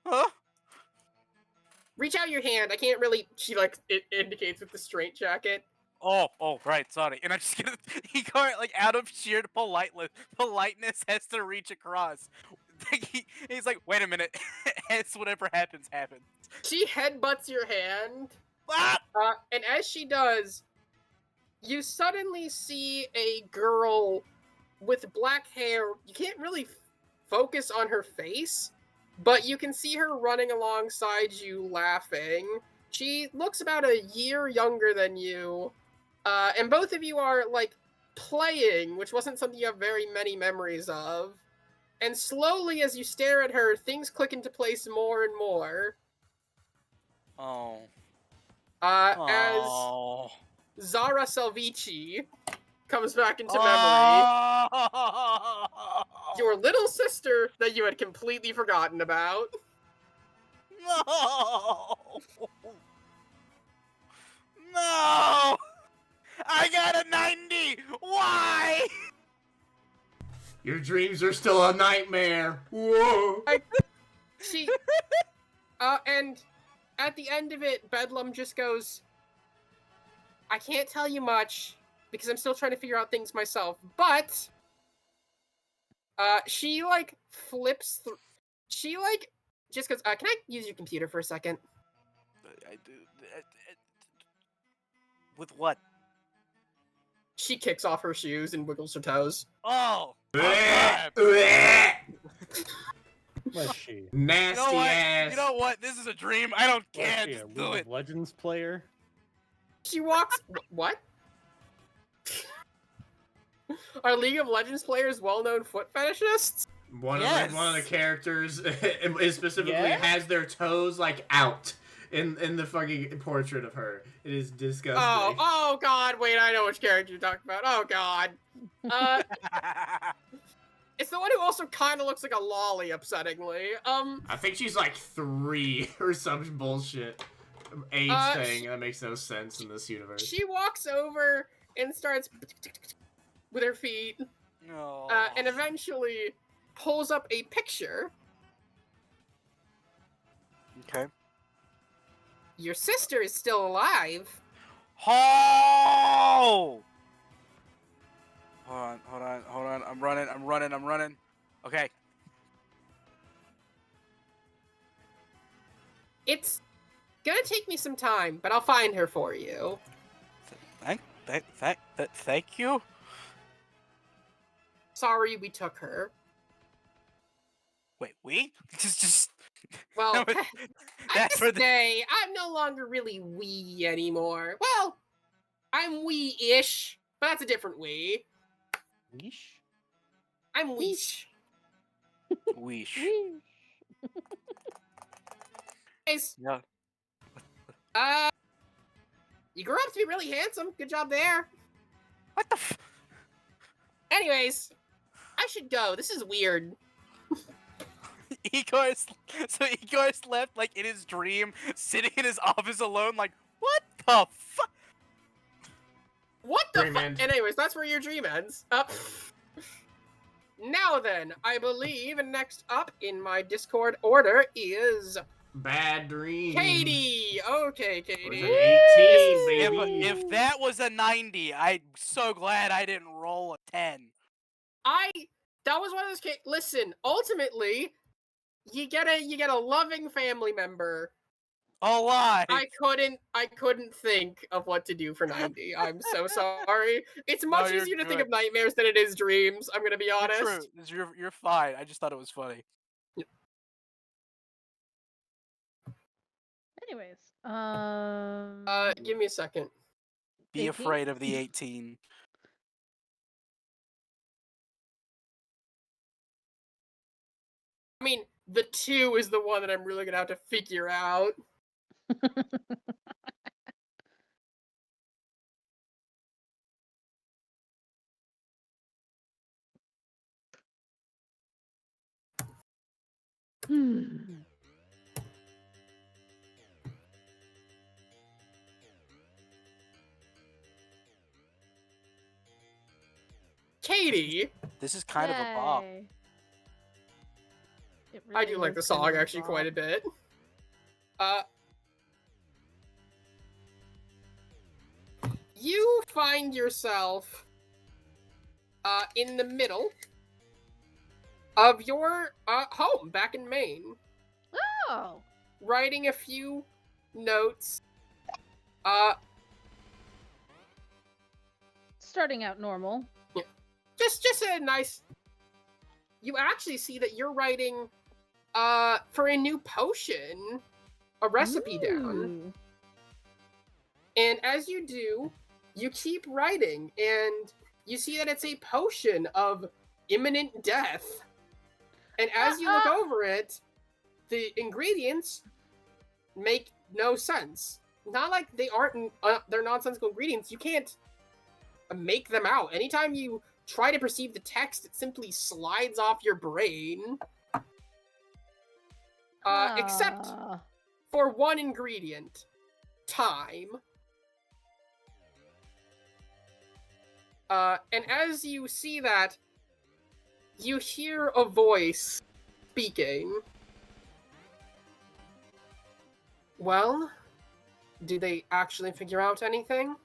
Huh? reach out your hand. I can't really. She like it indicates with the straight jacket. Oh, right, sorry. And I just get he can't, like, out of sheer politeness has to reach across. He's like, wait a minute. It's whatever happens, happens. She headbutts your hand, Ah! and as she does, you suddenly see a girl with black hair. You can't really focus on her face, but you can see her running alongside you laughing. She looks about a year younger than you, and both of you are, like, playing, which wasn't something you have very many memories of. And slowly, as you stare at her, things click into place more and more. Oh. As Zara Salvici comes back into memory, your little sister that you had completely forgotten about. No! No! I got a 90! Why? Your dreams are still a nightmare. Whoa. She, and at the end of it, Bedlam just goes, I can't tell you much, because I'm still trying to figure out things myself, but, she, like, flips through, she, like, just goes, can I use your computer for a second? I do. With what? She kicks off her shoes and wiggles her toes. Oh! Was she? Nasty ass. You know what? This is a dream. I don't Was care. she a Just do League it. of Legends player? She walks. What? Are League of Legends players well-known foot fetishists? One Yes. of the characters is specifically Yeah? has their toes like out in the fucking portrait of her. It is disgusting. Oh God! Wait, I know which character you're talking about. Oh God. It's the one who also kind of looks like a lolly, upsettingly. I think she's like 3 or some bullshit age thing that makes no sense in this universe. She walks over and starts with her feet, No. and eventually pulls up a picture. Okay. Your sister is still alive. Oh! Hold on. I'm running. Okay. It's gonna take me some time, but I'll find her for you. Thank you. Sorry we took her. Wait, we? Just. Well, That was- at that's this for the- day, I'm no longer really wee anymore. Well, I'm wee-ish, but that's a different wee. Yeesh. I'm weesh. Weesh. Guys, Yeah. you grew up to be really handsome. Good job there. What the f? Anyways, I should go. This is weird. Igor's left, like, in his dream, sitting in his office alone, like, what the fuck? What the Dream fuck? end. And anyways, that's where your dream ends. Now then, I believe next up in my Discord order is Bad dream. Katie. Okay, With Katie. an 18, baby. If that was a 90, I'm so glad I didn't roll a 10. That was one of those. Listen, ultimately, you get a loving family member. Alive. I couldn't think of what to do for 90. I'm so sorry. It's much you're easier to think good. of nightmares than it is dreams. I'm gonna be honest. True. You're fine. I just thought it was funny. Anyways, Give me a second. Be 18? afraid of the 18. I mean, the 2 is the one that I'm really gonna have to figure out. Katie, This is kind of a bop. Yay. It I do really like is the kind song of a actually quite a bop. bit. You find yourself in the middle of your home back in Maine, Oh! writing a few notes. Starting out normal. Just a nice. You actually see that you're writing for a new potion, a recipe down. Ooh. And as you do, you keep writing, and you see that it's a potion of imminent death. And as you look over it, the ingredients make no sense. Not like they aren't, they're nonsensical ingredients. You can't make them out. Anytime you try to perceive the text, it simply slides off your brain. Except for one ingredient, time. And as you see that, you hear a voice speaking. Well, do they actually figure out anything?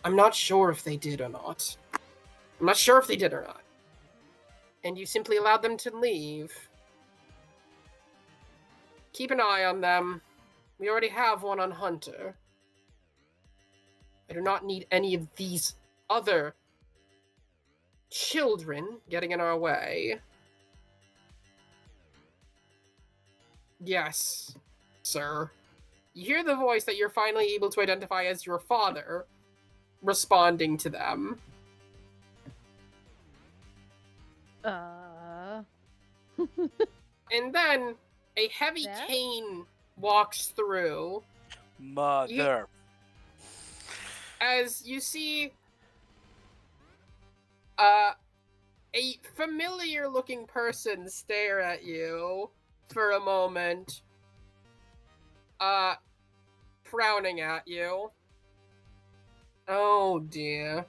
I'm not sure if they did or not. I'm not sure if they did or not. And you simply allowed them to leave. Keep an eye on them. We already have one on Hunter. I do not need any of these other children getting in our way. Yes, sir. You hear the voice that you're finally able to identify as your father responding to them. And then a heavy cane walks through. Mother. As you see a familiar looking person stare at you for a moment, frowning at you. Oh dear.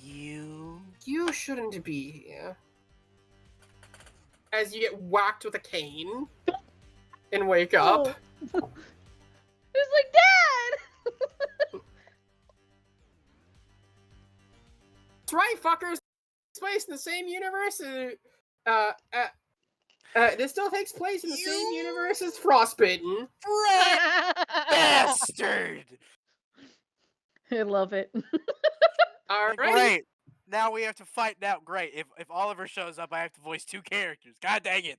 You shouldn't be here. As you get whacked with a cane and wake up. It was like, Dad! That's right, fuckers. This place in the same universe. This still takes place in the same universe as Frostbitten. Bastard! I love it. All right. Great. Now we have to fight now. Great. If Oliver shows up, I have to voice 2 characters. God dang it.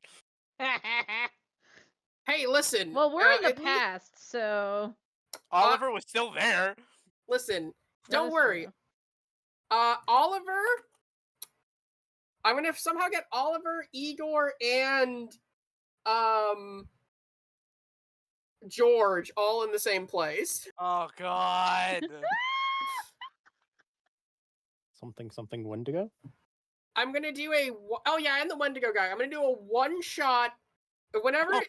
Hey, listen. Well, we're in the past, so Oliver was still there. Listen, that don't is worry. true. Oliver. I'm gonna somehow get Oliver, Igor, and George all in the same place. Oh God. Something Wendigo? I'm gonna do and the Wendigo guy. I'm gonna do a one shot. Whenever,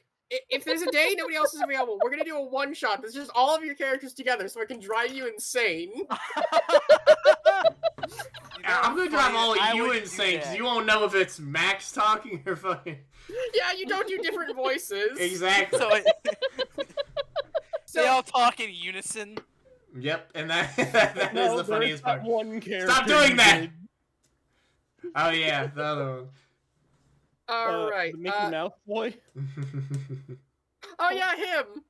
if there's a day nobody else is available, we're gonna do a one shot. That's just all of your characters together, so I can drive you insane. I'm gonna drive all of you insane because you won't know if it's Max talking or fucking. Yeah, you don't do different voices. Exactly. They all talk in unison. Yep, and that is the funniest part. One character. Stop doing that! Oh yeah, the other one. Alright. The Mickey Mouse boy? Oh yeah, him!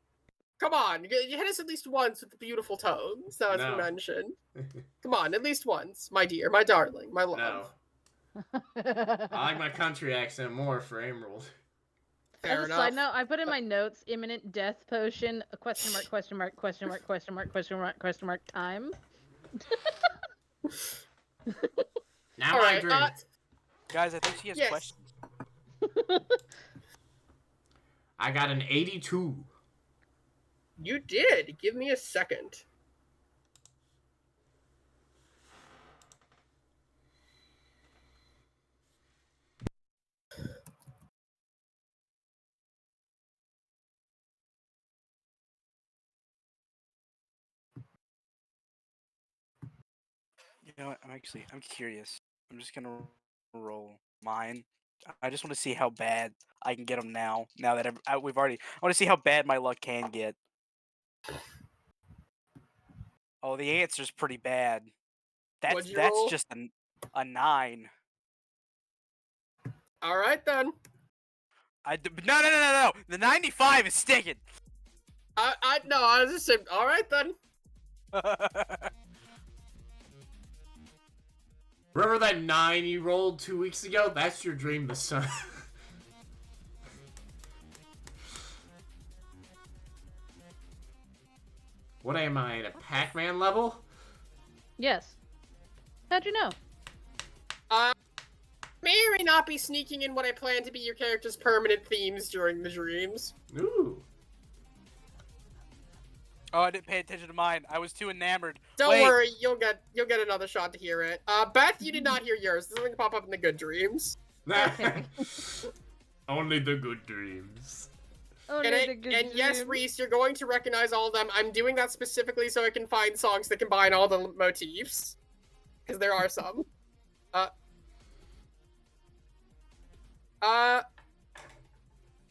Come on, you hit us at least once with the beautiful tones that was mentioned. Come on, at least once, my dear, my darling, my love. No. I like my country accent more for Emerald. Fair As a side note, I put in my notes imminent death potion, a question mark, question mark, question mark, question mark, question mark, question mark, time. Now I drink. Guys, I think she has questions. I got an 82. You did. Give me a second. You know what? I'm curious. I'm just gonna roll mine. I just want to see how bad I can get them now. Now that we've already, I want to see how bad my luck can get. Oh, the answer's pretty bad. What'd you That's roll? just a 9. All right then. No. The 95 is sticking. I was just saying. All right then. Remember that 9 you rolled 2 weeks ago? That's your dream this time. What am I, at a Pac-Man level? Yes. How'd you know? May or may not be sneaking in what I plan to be your character's permanent themes during the dreams. Ooh. Oh, I didn't pay attention to mine. I was too enamored. Don't Wait. worry, you'll get another shot to hear it. Beth, you did not hear yours. This is going to pop up in the good dreams. Okay. Only the good dreams. And yes, Reese, you're going to recognize all of them. I'm doing that specifically so I can find songs that combine all the motifs. Because there are some.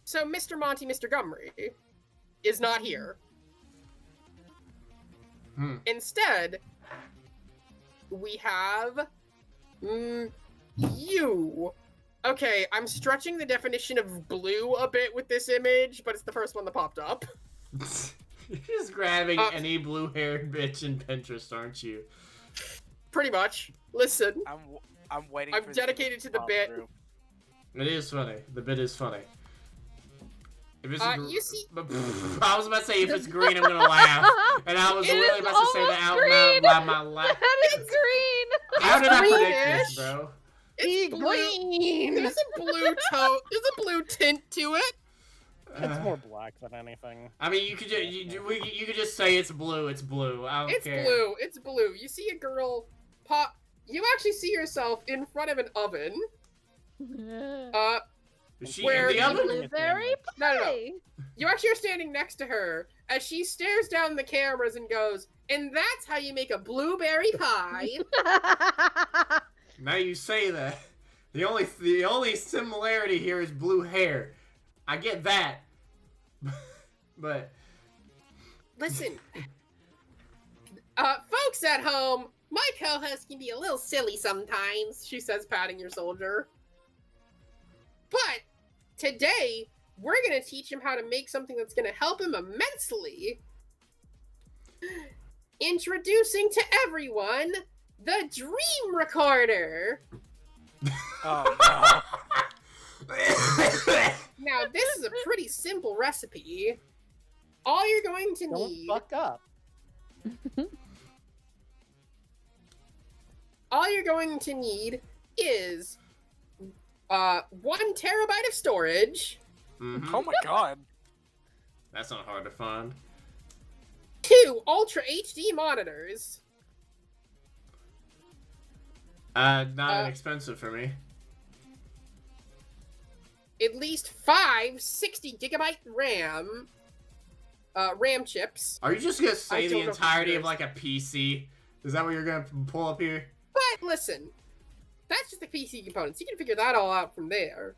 So Mr. Monty, Mr. Gumry is not here. Instead, we have you. Okay, I'm stretching the definition of blue a bit with this image, but it's the first one that popped up. You're just grabbing any blue-haired bitch in Pinterest, aren't you? Pretty much. Listen, I'm waiting. I'm for dedicated to the bit. through. It is funny. The bit is funny. If it's you see, I was about to say if it's green, I'm gonna laugh, and I was really about to say that out green. loud my laugh. That is green. How did I predict greenish. this, bro? it's blue. There's a blue tint to it. It's more black than anything. I mean, you could just say it's blue. It's blue. I don't It's care. blue. It's blue. You see a girl pop. You actually see yourself in front of an oven. Is she Where in the you oven? Blueberry No. pie. You actually are standing next to her as she stares down the cameras and goes, "And that's how you make a blueberry pie." Now you say that. The only similarity here is blue hair. I get that. But Listen, folks at home, my co-host can be a little silly sometimes, she says, patting your soldier. But today, we're going to teach him how to make something that's going to help him immensely. Introducing to everyone, the Dream Recorder. Oh no. Now, this is a pretty simple recipe. All you're going to need... Don't fuck up. All you're going to need is 1 terabyte of storage, Mhm. Oh my god. That's not hard to find. 2 Ultra HD monitors, Not inexpensive for me. at least 5 60 gigabyte RAM chips. Are you just gonna say I the don't know entirety of computers. like a PC? Is that what you're gonna pull up here? But listen, that's just the PC components. You can figure that all out from there.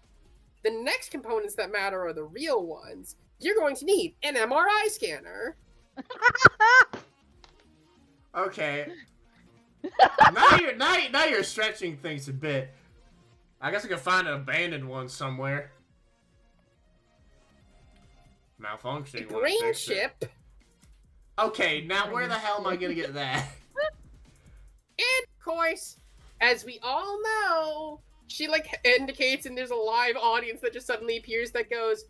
The next components that matter are the real ones. You're going to need an MRI scanner. Okay. now you're stretching things a bit. I guess I could find an abandoned one somewhere. Malfunctioning. A wanna brain fix it. chip. Okay, now where the hell am I gonna get that? And of course, as we all know, she like indicates and there's a live audience that just suddenly appears that goes,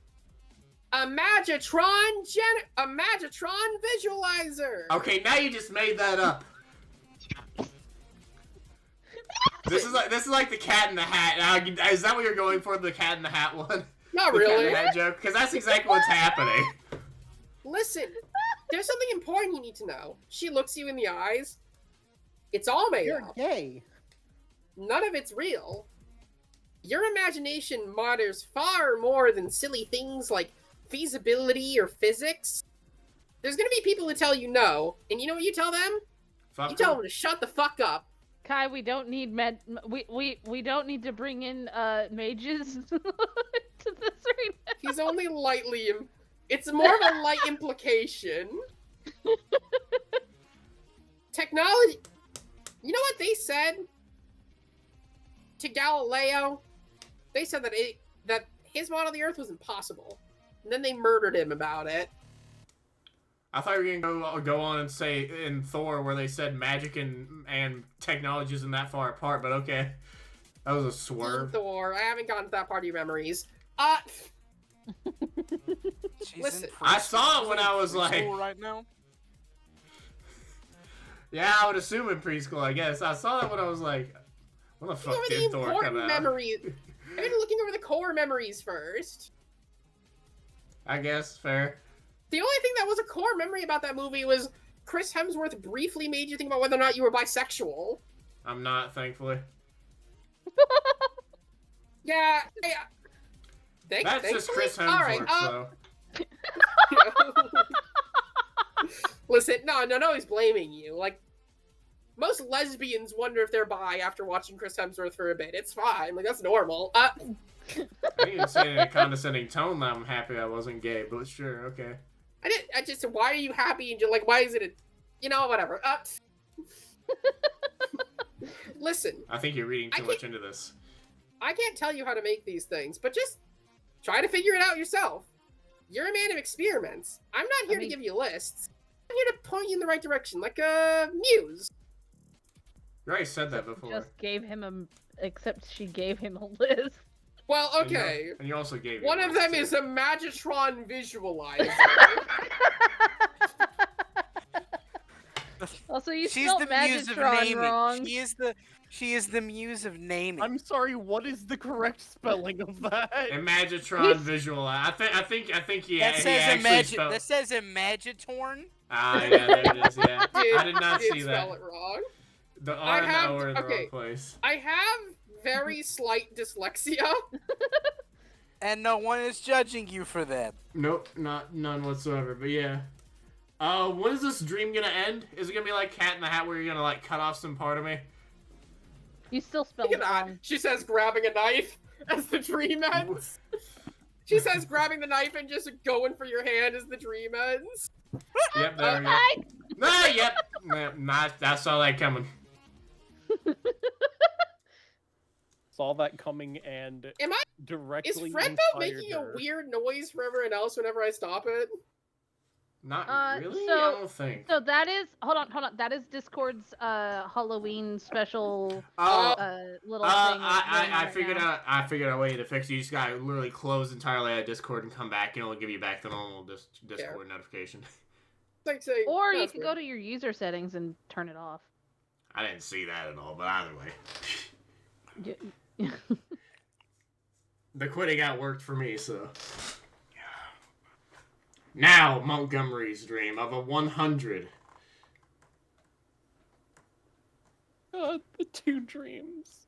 a Magitron visualizer. Okay, now you just made that up. This is like the Cat in the Hat. Is that what you're going for? The Cat in the Hat one? Not The Cat in really. the Hat joke? Because that's exactly what's happening. Listen, there's something important you need to know. She looks you in the eyes. It's all made You're up. gay. None of it's real. Your imagination matters far more than silly things like feasibility or physics. There's gonna be people who tell you no, and you know what you tell them? Fuck You tell her. them to shut the fuck up. Kai, we don't need we don't need to bring in mages to this right now. He's only lightly. It's more of a light implication. Technology. You know what they said to Galileo? They said that his model of the Earth was impossible, and then they murdered him about it. I thought you were gonna go on and say in Thor where they said magic and technology isn't that far apart, but okay, that was a swerve. Thor. I haven't gotten to that part of your memories. Listen, I saw it when I was like, right now. Yeah, I would assume in preschool. I guess I saw that when I was like, when the fuck did Thor come out? Memories. I've been looking over the core memories first. I guess fair. The only thing that was a core memory about that movie was Chris Hemsworth briefly made you think about whether or not you were bisexual. I'm not, thankfully. Yeah. That's just Chris Hemsworth, all right, so. Listen, no, he's blaming you. Like, most lesbians wonder if they're bi after watching Chris Hemsworth for a bit. It's fine. Like, that's normal. I didn't say it in a condescending tone that I'm happy I wasn't gay, but sure, okay. I just said, why are you happy? And you're like, why is it whatever. Listen. I think you're reading too much into this. I can't tell you how to make these things, but just try to figure it out yourself. You're a man of experiments. I'm not here to give you lists. I'm here to point you in the right direction, like a muse. You already said that before. Just gave him except she gave him a list. Well, okay. And you also gave me one of them too. is a Magitron visualizer. Also, you She's spelled the muse of Magitron naming. wrong. She is the muse of naming. I'm sorry. What is the correct spelling of that? A Magitron visualizer. I think he actually spelled. That says Imagitorn. Ah, yeah, there it is. Yeah, I did not see that. Spell it wrong. The R and the O are in the wrong place. I have very slight dyslexia. And no one is judging you for that. Nope, none whatsoever. But yeah. When is this dream gonna end? Is it gonna be like Cat in the Hat where you're gonna like cut off some part of me? You still spelled it wrong. She says grabbing a knife as the dream ends. She says grabbing the knife and just going for your hand as the dream ends. Yep, there we go. Yep. I saw that coming. Saw that coming and directly Is Fredbo making a weird noise for everyone else whenever I stop it? Not really. So, I don't think. So that is hold on. That is Discord's Halloween special little thing. I figured out a way to fix it. You just gotta literally close entirely out of Discord and come back, and it'll give you back the normal Discord notification. Or you can go to your user settings and turn it off. I didn't see that at all, but either way. The quitting out worked for me, so. Now, Montgomery's dream of a 100. The two dreams.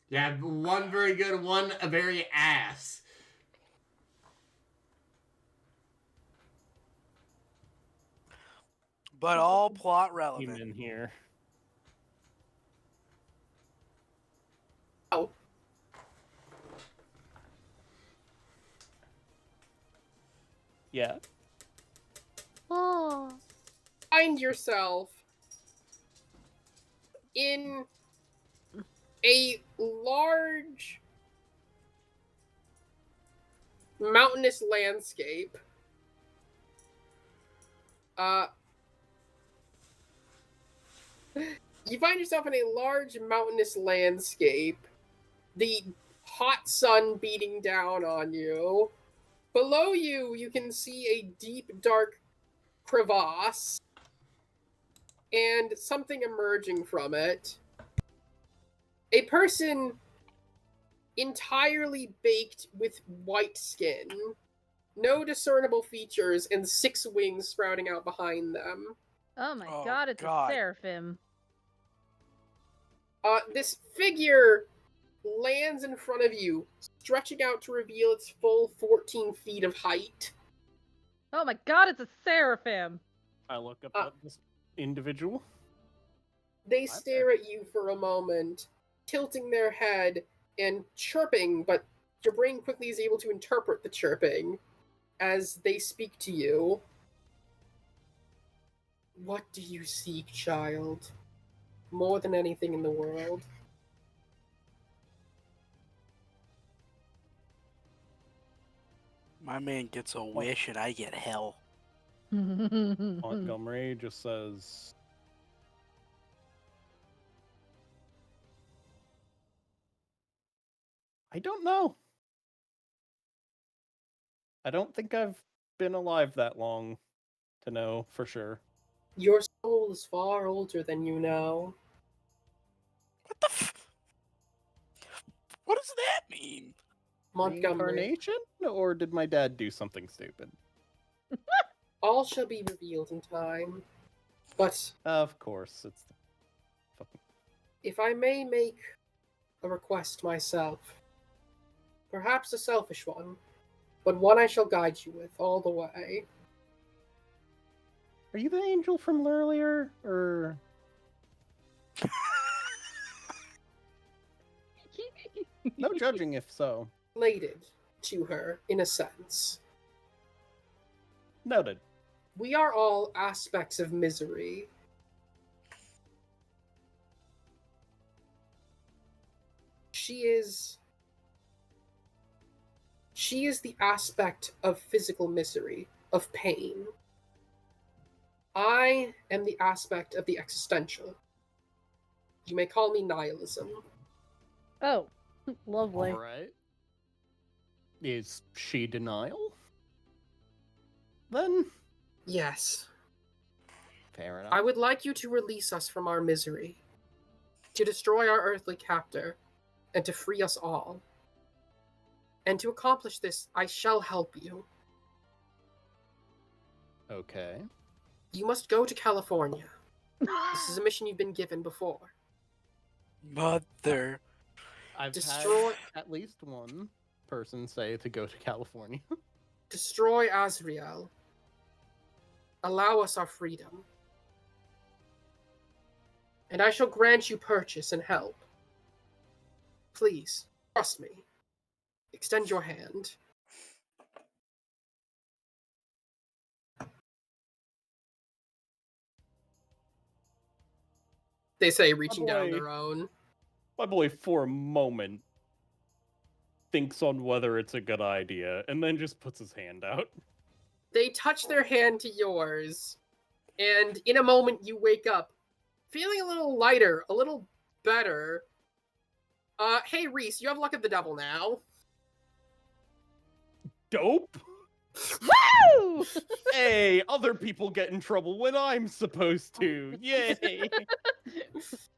Yeah, one very good, one a very ass. But all plot relevant. In here. Oh. Yeah. Oh. Find yourself in a large mountainous landscape. You find yourself in a large mountainous landscape. The hot sun beating down on you. Below you, you can see a deep, dark crevasse and something emerging from it. A person entirely baked with white skin, no discernible features, and 6 wings sprouting out behind them. Oh my god, it's a seraphim. This figure lands in front of you, stretching out to reveal its full 14 feet of height. Oh my god, it's a seraphim! I look up at this individual. They stare at you for a moment, tilting their head and chirping, but your brain quickly is able to interpret the chirping as they speak to you. What do you seek, child? More than anything in the world. My man gets a wish and I get hell. Montgomery just says, I don't know. I don't think I've been alive that long to know for sure. Your soul is far older than you know. What the What does that mean? Montgomery, Reincarnation? Or did my dad do something stupid? all shall be revealed in time. But Of course, it's fucking... if I may make a request myself, perhaps a selfish one, but one I shall guide you with all the way. Are you the angel from earlier, or... No judging if so. Related to her, in a sense. Noted. We are all aspects of misery. She is the aspect of physical misery, of pain. I am the aspect of the existential. You may call me nihilism. Oh, lovely. Alright. Is she denial? Then, Yes. fair enough. I would like you to release us from our misery, to destroy our earthly captor, and to free us all. And to accomplish this, I shall help you. Okay. You must go to California. This is a mission you've been given before. Mother. I've Destroy- had at least one person say to go to California. Destroy Azrael. Allow us our freedom. And I shall grant you purchase and help. Please, trust me. Extend your hand. They say, reaching down boy. their own. My boy, for a moment, thinks on whether it's a good idea, and then just puts his hand out. They touch their hand to yours, and in a moment you wake up, feeling a little lighter, a little better. Hey Reese, you have luck of the devil now. Dope! Woo! Hey, other people get in trouble when I'm supposed to. Yay!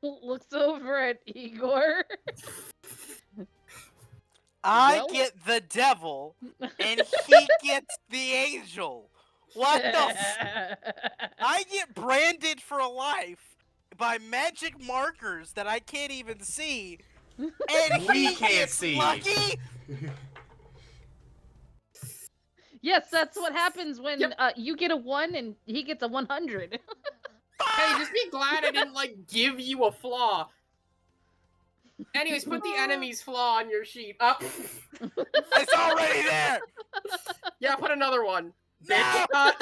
Looks over at Igor. I Well- get the devil and he gets the angel. What the I get branded for life by magic markers that I can't even see. And We he can't gets see. lucky. Yes, that's what happens when Yep. you get a 1 and he gets a 100. Hey, just be glad I didn't, give you a flaw. Anyways, put the enemy's flaw on your sheet. Up. It's already there. Yeah, put another one. No. Bitch.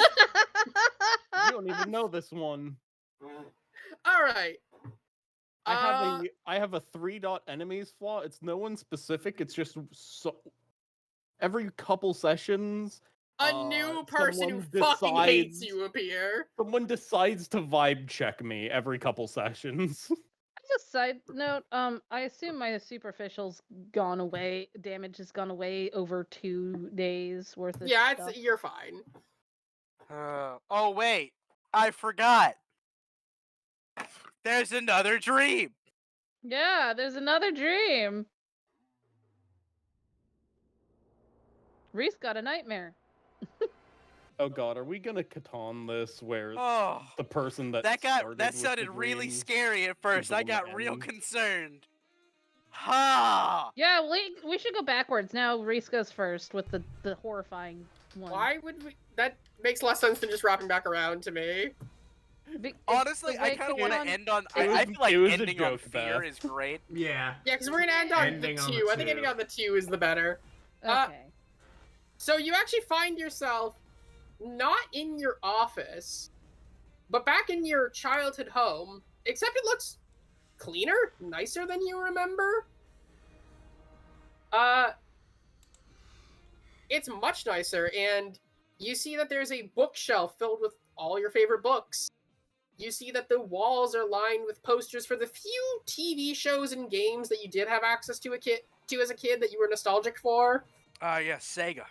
You don't even know this one. Alright. I have a 3-dot enemies flaw. It's no one specific. It's just so every couple sessions, A new person who someone fucking hates decides- you appear. someone decides to vibe check me every couple sessions. Just side note, I assume my superficial's gone away. Damage has gone away over 2 days worth of Yeah, stuff. you're fine. Oh wait, I forgot. There's another dream. Yeah, there's another dream. Reese got a nightmare. Oh god, are we gonna Catan this where Oh, the person that that started with sounded the really dream scary at first. the I one got that real ends? concerned. Ha! Yeah, we should go backwards. Now Reese goes first with the horrifying one. Why would we? That makes less sense than just wrapping back around to me. Honestly, the I way kind of kids want to on- end on. It I was- feel like it was a ending on joke, fear Beth. is great. Yeah. Yeah, because we're gonna end on Ending the on two. the I think ending two. on the two is the better. Okay. So you actually find yourself not in your office, but back in your childhood home, except it looks cleaner, nicer than you remember. It's much nicer, and you see that there's a bookshelf filled with all your favorite books. You see that the walls are lined with posters for the few TV shows and games that you did have access to as a kid that you were nostalgic for. Yes, Sega.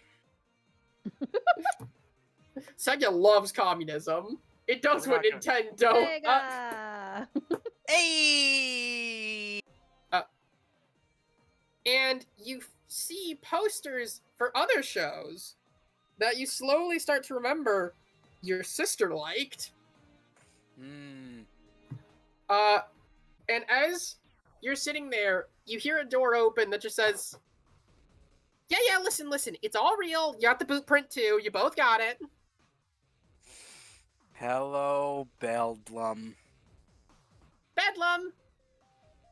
Sega loves communism. It does We're what not Nintendo. Sega! Hey! And you see posters for other shows that you slowly start to remember your sister liked. Hmm. And as you're sitting there, you hear a door open that just says, yeah, listen, it's all real. You got the boot print too. You both got it. Hello, Beldlum. Bedlam.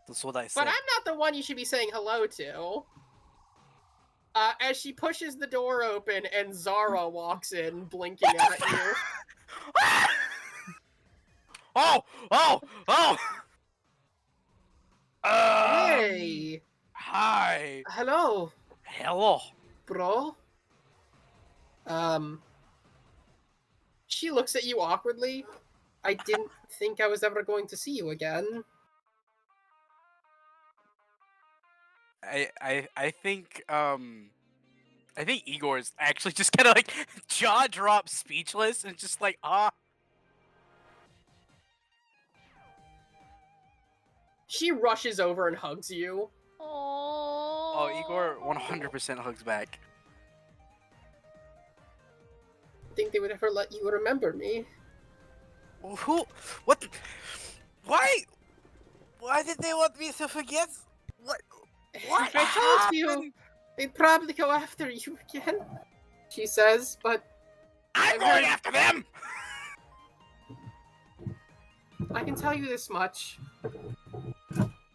That's what I But said. I'm not the one you should be saying hello to. As she pushes the door open and Zara walks in, blinking at you. Oh! Hey. Hi. Hello, Hello. bro. She looks at you awkwardly. I didn't think I was ever going to see you again. I think I think Igor is actually just kind of like jaw drop, speechless, and just like She rushes over and hugs you. Oh, Igor 100% hugs back. Think they would ever let you remember me? Who? What? Why? Why did they want me to forget? What? What If I told you, happened? they'd probably go after you again. She says, but I'm going after them. I can tell you this much.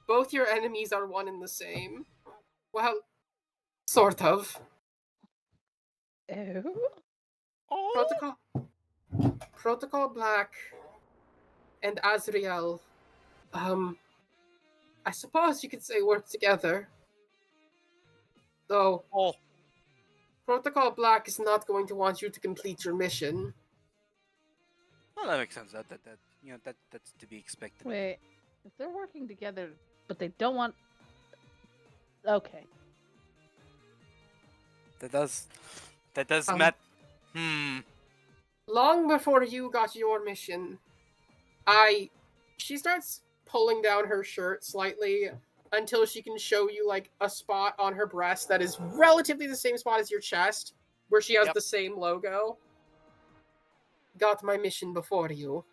Both your enemies are one and the same. Well, sort of. Ew. Oh. Protocol Black and Azriel, I suppose you could say work together. Though, Oh. Protocol Black is not going to want you to complete your mission. Well, that makes sense. That you know that's to be expected. Wait, if they're working together, but they don't want. Okay. That does Um, not. Long before you got your mission, she starts pulling down her shirt slightly until she can show you like a spot on her breast that is relatively the same spot as your chest, where she has Yep. the same logo. Got my mission before you.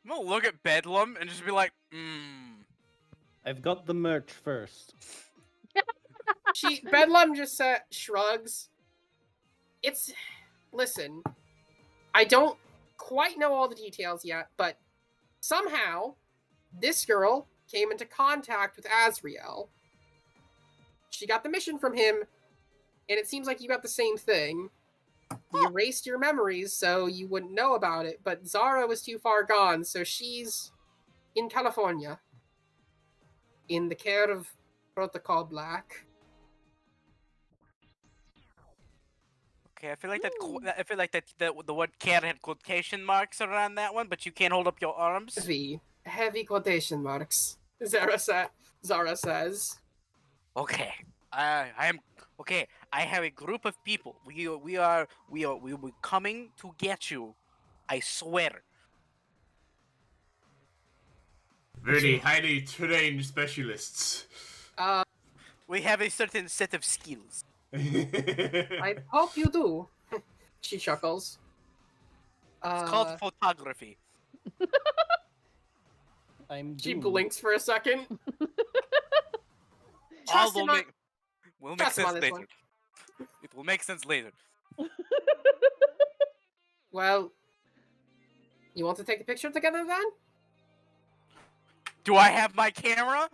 I'm gonna look at Bedlam and just be like, I've got the merch first. Bedlam just shrugs. Listen, I don't quite know all the details yet, but somehow this girl came into contact with Azriel. She got the mission from him, and it seems like you got the same thing. He erased your memories so you wouldn't know about it, but Zara was too far gone, so she's in California, in the care of Protocol Black. okay. I feel like I feel like that the word "care" had quotation marks around that one, but you can't hold up your arms. Heavy quotation marks. Zara says. Okay. I am okay. I have a group of people. We will be coming to get you. I swear. Very highly trained specialists. We have a certain set of skills. I hope you do. She chuckles. It's called photography. She Doomed. blinks for a second. All Trust him will make trust him sense on this later. one. It will make sense later. Well, You want to take the picture together then? Do I have my camera?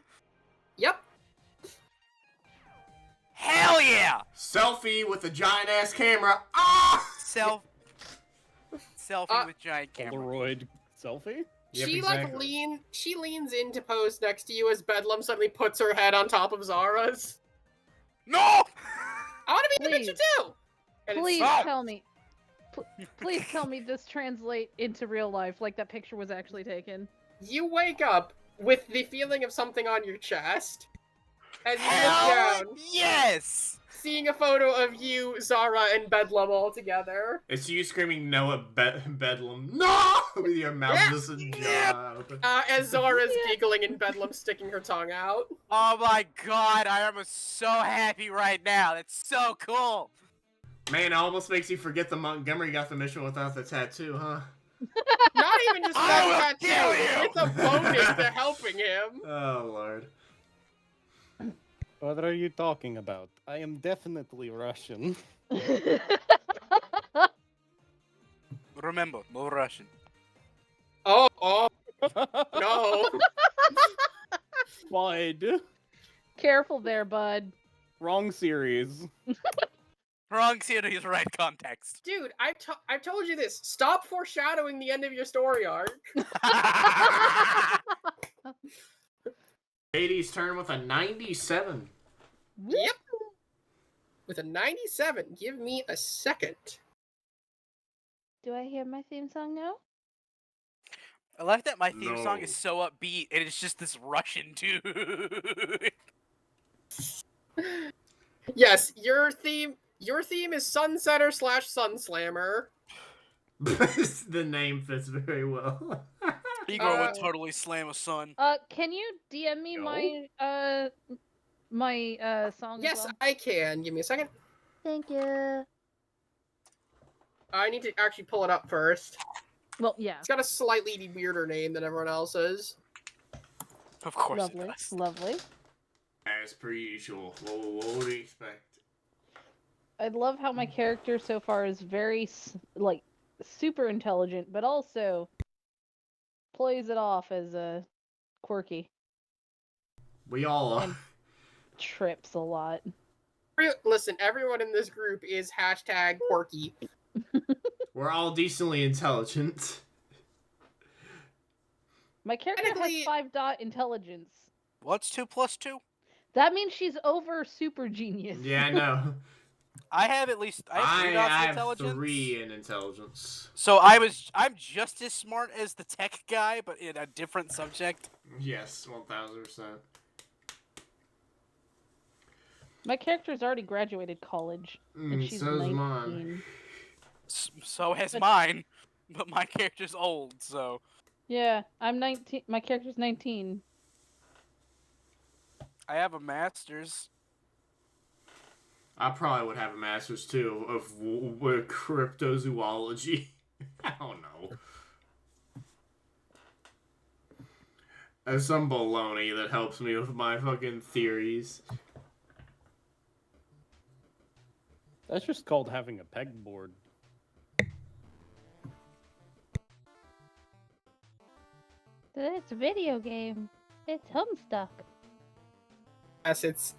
Yep. Hell yeah! Selfie with a giant ass camera. Ah! Selfie with giant camera. Polaroid selfie? Yep, She exactly. she leans in to pose next to you as Bedlam suddenly puts her head on top of Zara's. No! I want to be in the Please. picture too. And Please Oh. tell me. Please tell me this translate into real life, like that picture was actually taken. You wake up with the feeling of something on your chest as you look Hell down, yes! seeing a photo of you, Zara, and Bedlam all together. It's you screaming no at Bedlam. No! With your mouth Yeah. just ajar open. As Zara's giggling and Bedlam sticking her tongue out. Oh my god, I am so happy right now. That's so cool. Man, it almost makes you forget the Montgomery got the mission without the tattoo, huh? Not even just I will that kill tattoo. you! It's a bonus to helping him. Oh, Lord. What are you talking about? I am definitely Russian. Remember, no Russian. Oh, no. Bud. Careful there, bud. Wrong series. Wrong series, right context. Dude, I've told you this. Stop foreshadowing the end of your story arc. Hades' turn with a 97. Yep. With a 97. Give me a second. Do I hear my theme song now? I like that my theme song No. is so upbeat, and it's just this Russian dude. Yes, your theme is Sunsetter / Sunslammer. The name fits very well. Igor would totally slam a sun. Can you DM me No. my song as Yes, well? I can. Give me a second. Thank you. I need to actually pull it up first. Well, yeah. It's got a slightly weirder name than everyone else's. Of course Lovely, it does. lovely. As per usual. What would you expect? I love how my character so far is very super intelligent, but also plays it off as quirky We all are. and trips a lot. Listen, everyone in this group is #quirky. We're all decently intelligent. My character Technically- has 5 intelligence. What's 2 plus 2? That means she's over super genius. Yeah, I know. I have at least I have 3 dots in have intelligence. 3 in intelligence. So I'm just as smart as the tech guy, but in a different subject. Yes, 1000%. My character's already graduated college, and she's So's 19. mine. So has But- mine, but my character's old, so Yeah, I'm 19. My character's 19. I have a master's. I probably would have a master's too of cryptozoology. I don't know. There's some baloney that helps me with my fucking theories. That's just called having a pegboard. It's a video game. It's Homestuck. Yes,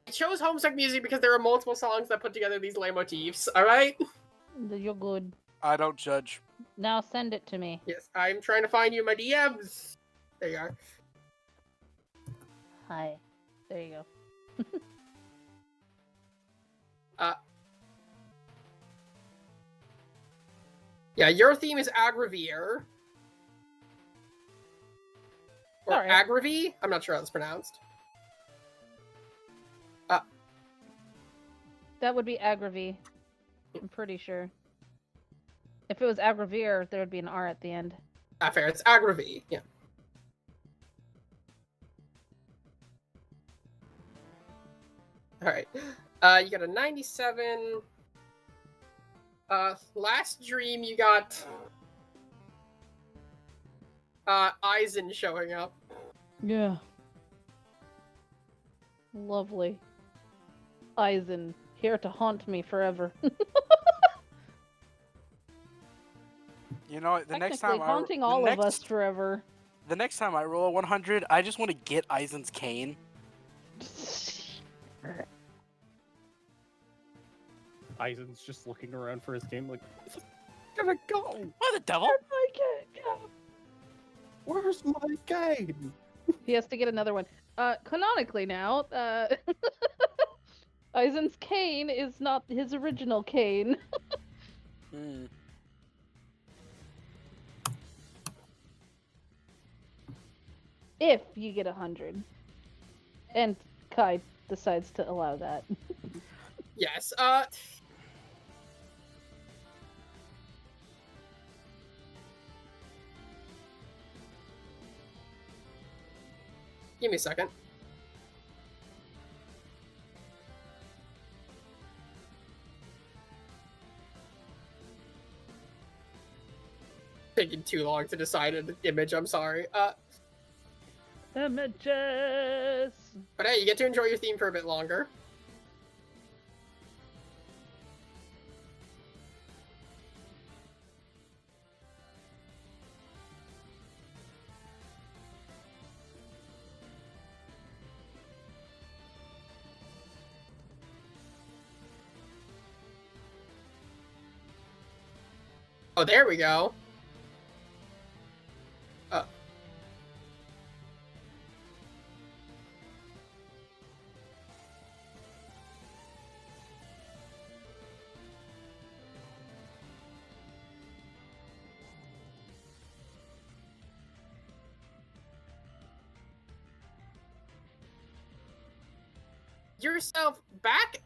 I chose Homestuck music because there are multiple songs that put together these leitmotifs, alright? You're good. I don't judge. Now send it to me. Yes, I'm trying to find you in my DMs. There you are. Hi. There you go. Yeah, your theme is Agravir. Or Alright. Agravy? I'm not sure how it's pronounced. That would be Agravy. I'm pretty sure. If it was Agravir, there would be an R at the end. Fair, it's Agravy, yeah. Alright. You got a 97. Last dream you got Eisen showing up. Yeah. Lovely. Eisen, here to haunt me forever. You know what? The next Technically time haunting all of us forever. The next time I roll a 100, I just want to get Eisen's cane. Eisen's just looking around for his game like, where's it gonna go? What the devil? Where'd my cane go? Where's my game? He has to get another one. Canonically now, Eisen's cane is not his original cane. Hmm. If you get 100. And Kai decides to allow that. Yes. Give me a second. Taking too long to decide an image, I'm sorry. Images! But hey, you get to enjoy your theme for a bit longer. Oh, there we go. Yourself back,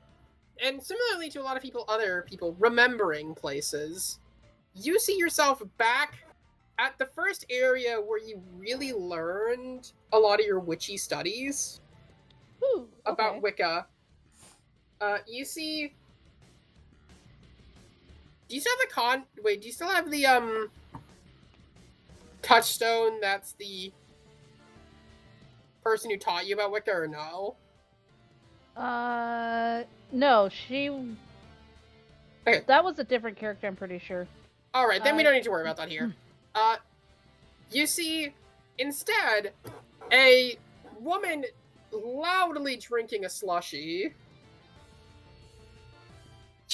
and similarly to a lot of other people remembering places, you see yourself back at the first area where you really learned a lot of your witchy studies. Ooh, About okay. Wicca. You see. Do you still have Wait, do you still have the touchstone that's the person who taught you about Wicca, or no? No, she... Okay. That was a different character, I'm pretty sure. Alright, then we don't need to worry about that here. You see, instead, a woman loudly drinking a slushie,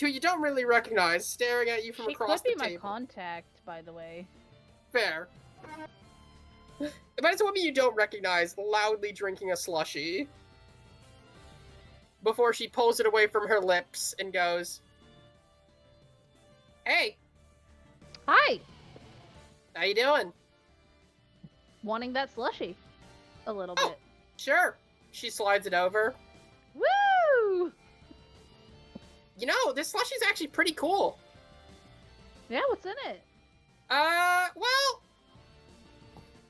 who you don't really recognize, staring at you from She across could the be my table. contact, by the way. Fair. But it's a woman you don't recognize, loudly drinking a slushie, before she pulls it away from her lips and goes, "Hey, Hi! how you doing?" Wanting that slushy. A little Oh. bit. "Sure." She slides it over. Woo! "You know, this slushie's actually pretty cool." Yeah, what's in it? Well,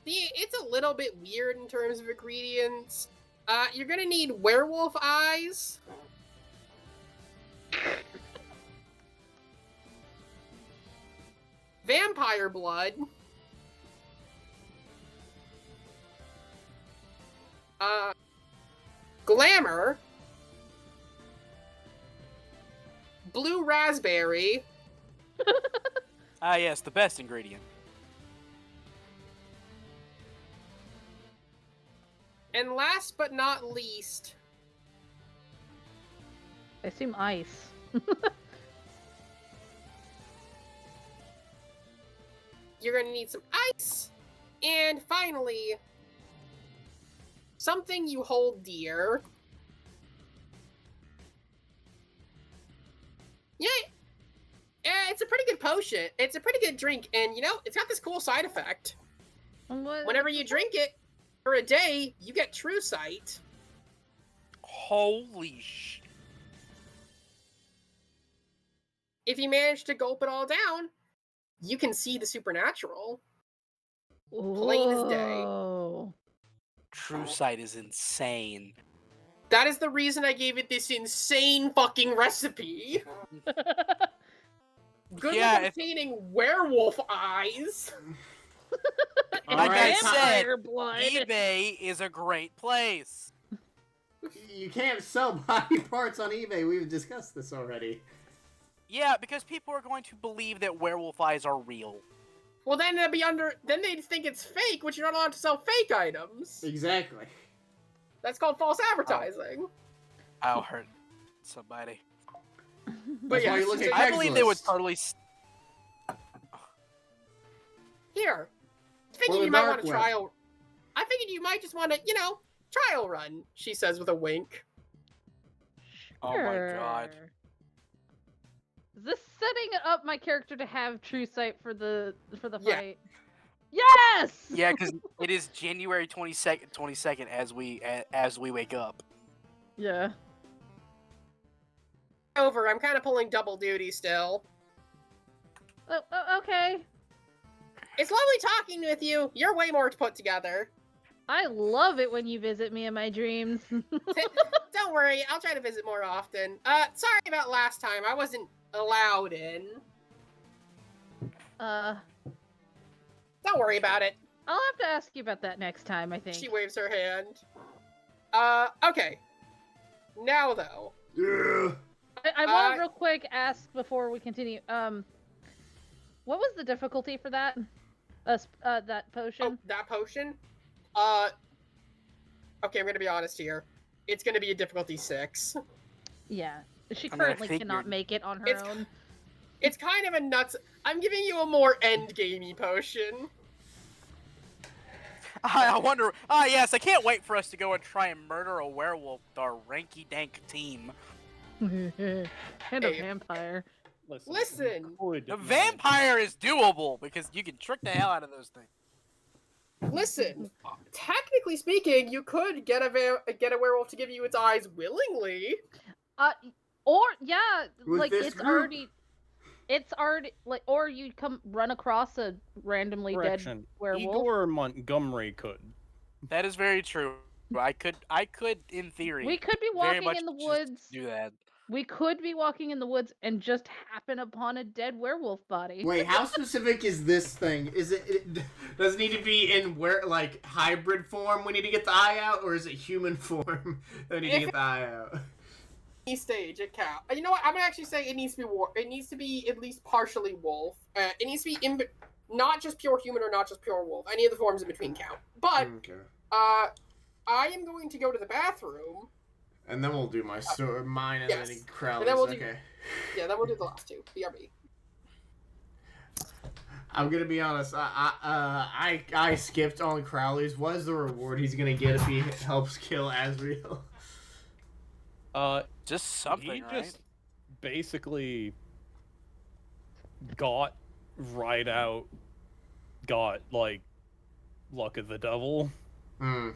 it's a little bit weird in terms of ingredients. You're gonna need werewolf eyes. Vampire blood. Glamour. Blue raspberry. Ah, yes, the best ingredient. And last but not least, I assume ice. you're gonna need some ice. And finally, something you hold dear. Yeah, it's a pretty good potion. It's a pretty good drink, and you know, it's got this cool side effect. Whenever you drink it for a day, you get true sight. Holy sh... If you manage to gulp it all down, you can see the supernatural. Plain as day. Whoa. True sight is insane. That is the reason I gave it this insane fucking recipe. Good Yeah, with obtaining werewolf eyes. Like I said, Vampire blood. eBay is a great place. You can't sell body parts on eBay. We've discussed this already. Yeah, because people are going to believe that werewolf eyes are real. Well, then it'd be under. Then they'd think it's fake, which you're not allowed to sell fake items. Exactly. That's called false advertising. I'll hurt somebody. That's why you look at I believe they would Craigslist. totally. Here. Or Thinking the you might dark want to web. trial. I figured you might just want to, trial run. She says with a wink. Oh my god. Sure. Is this setting up my character to have true sight for the Yeah. fight? Yes. Yeah, because it is January 22nd as we wake up. Yeah. Over. I'm kind of pulling double duty still. Oh, okay. It's lovely talking with you. You're way more put together. I love it when you visit me in my dreams. Don't worry, I'll try to visit more often. Sorry about last time. I wasn't allowed in. I'll Don't worry about it. have to ask you about that next time, I think. She waves her hand. Okay. Now though. Yeah. I want to real quick ask before we continue. What was the difficulty for that? That potion? Oh, that potion? Okay, I'm gonna be honest here. It's gonna be a difficulty 6. Yeah. She I mean, I currently cannot figured. make it on her It's own. It's kind of a nuts. I'm giving you a more endgamey potion. I wonder. Yes, I can't wait for us to go and try and murder a werewolf with our ranky-dank team. And a Hey. vampire. Listen. The vampire is doable because you can trick the hell out of those things. Listen, technically speaking, you could get a werewolf to give you its eyes willingly. Or yeah, With like this it's group. already like, or you run across a randomly dead Correction. werewolf. Igor Montgomery could. That is very true. I could, in theory, We could be very walking much in the just woods. do that. We could be walking in the woods and just happen upon a dead werewolf body. Wait, how specific is this thing? Is it does it need to be in hybrid form? We need to get the eye out, or is it human form? We need to get the eye out. Any stage, it counts. You know what? I'm gonna actually say it needs to be It needs to be at least partially wolf. It needs to be not just pure human or not just pure wolf. Any of the forms in between count. But Okay. I am going to go to the bathroom. And then we'll do mine and Yes. then Crowley's. And then we'll do- Okay. Yeah, then we'll do the last two. BRB. I'm gonna be honest. I skipped on Crowley's. What is the reward he's gonna get if he helps kill Asriel? Just something, He right? just basically got like luck of the devil, Hmm.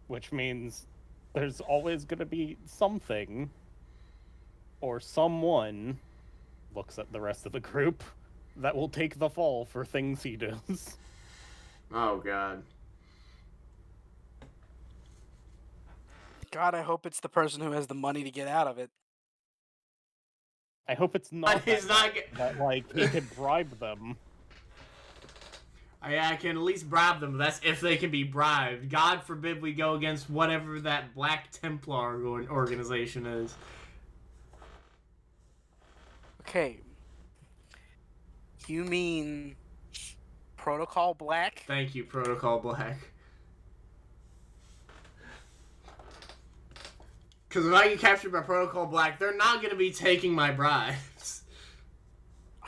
which means there's always gonna be something or someone looks at the rest of the group that will take the fall for things he does. Oh God. God, I hope it's the person who has the money to get out of it. I hope it's not He's not. that like he could bribe them. I can at least bribe them. That's if they can be bribed. God forbid we go against whatever that Black Templar organization is. Okay. You mean Protocol Black? Thank you, Protocol Black. Because if I get captured by Protocol Black, they're not going to be taking my bribes.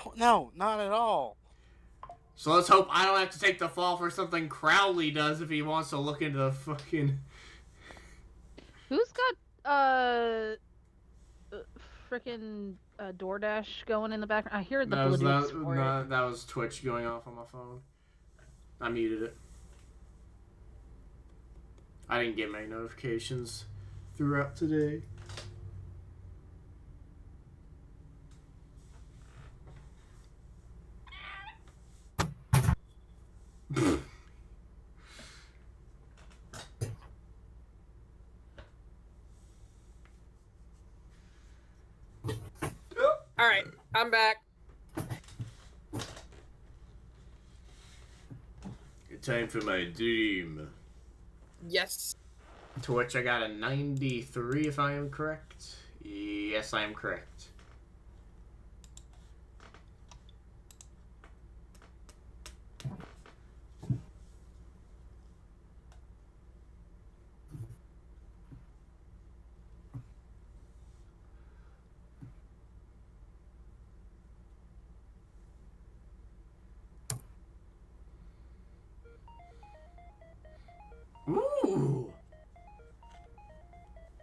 Oh, no, not at all. So let's hope I don't have to take the fall for something Crowley does if he wants to look into the fucking... Who's got frickin' DoorDash going in the background? I hear the Bluetooth for it. That was Twitch going off on my phone. I muted it. I didn't get many notifications throughout today. Alright, I'm back. Time for my dream. Yes. To which I got a 93 if I am correct. Yes, I am correct.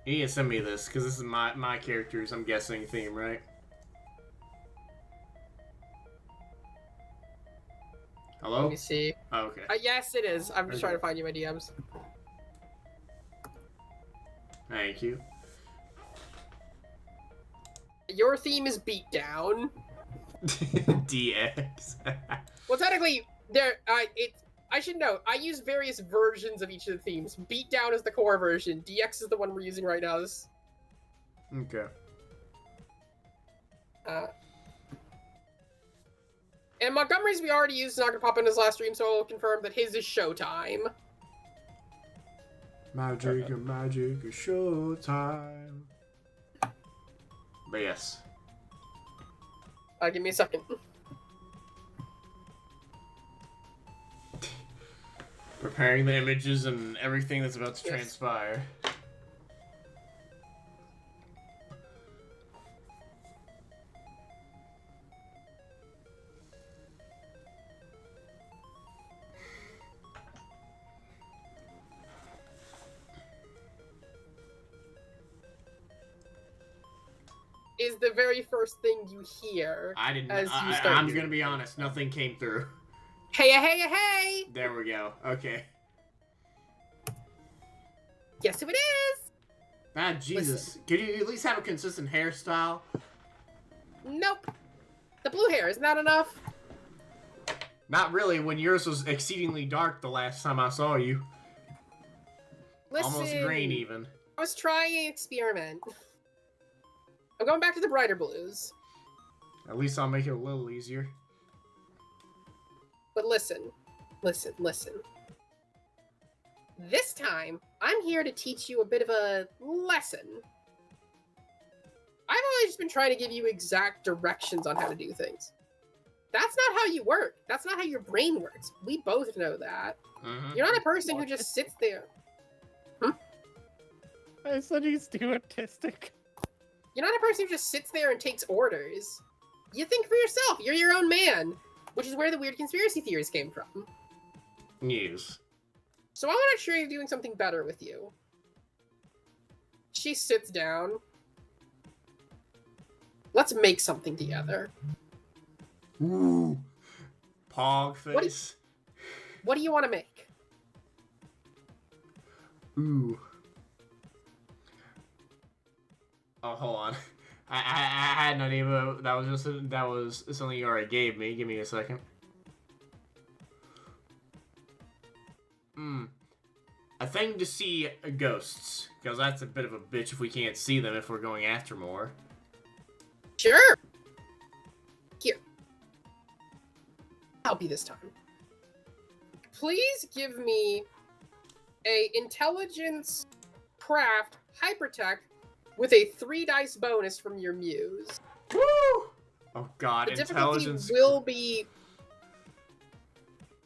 You need to send me this, because this is my character's, I'm guessing, theme, right? Hello? Let me see. Oh, okay. Yes, it is. I'm just Okay. trying to find you my DMs. Thank you. Your theme is Beatdown. DX. Well, technically, I should note, I use various versions of each of the themes. Beatdown is the core version. DX is the one we're using right now. Okay. And Montgomery's we already used, not gonna pop in his last stream, so I'll confirm that his is Showtime. Magic, magic, showtime. But yes. Give me a second. Preparing the images and everything that's about to transpire. Is the very first thing you hear. I didn't. As you start I'm doing gonna be honest. Nothing came through. Hey, hey, hey! There we go. Okay. Guess who it is? Ah, Jesus. Could you at least have a consistent hairstyle? Nope. The blue hair, isn't that enough? Not really. When yours was exceedingly dark the last time I saw you. Listen. Almost green, even. I was trying an experiment. I'm going back to the brighter blues. At least I'll make it a little easier. But listen. Listen, listen. This time, I'm here to teach you a bit of a lesson. I've always just been trying to give you exact directions on how to do things. That's not how you work. That's not how your brain works. We both know that. Mm-hmm. You're not a person who just sits there. I said he's too autistic. You're not a person who just sits there and takes orders. You think for yourself. You're your own man. Which is where the weird conspiracy theories came from. News. So I want to try doing something better with you. She sits down. Let's make something together. Ooh. Pog face. What do you want to make? Ooh. Oh, hold on. I had no idea, but that was something you already gave me. Give me a second. A thing to see ghosts, because that's a bit of a bitch if we can't see them if we're going after more. Sure. Here. Help you this time. Please give me a intelligence craft hypertech with a 3 dice bonus from your muse. Woo! Oh god, The intelligence difficulty will be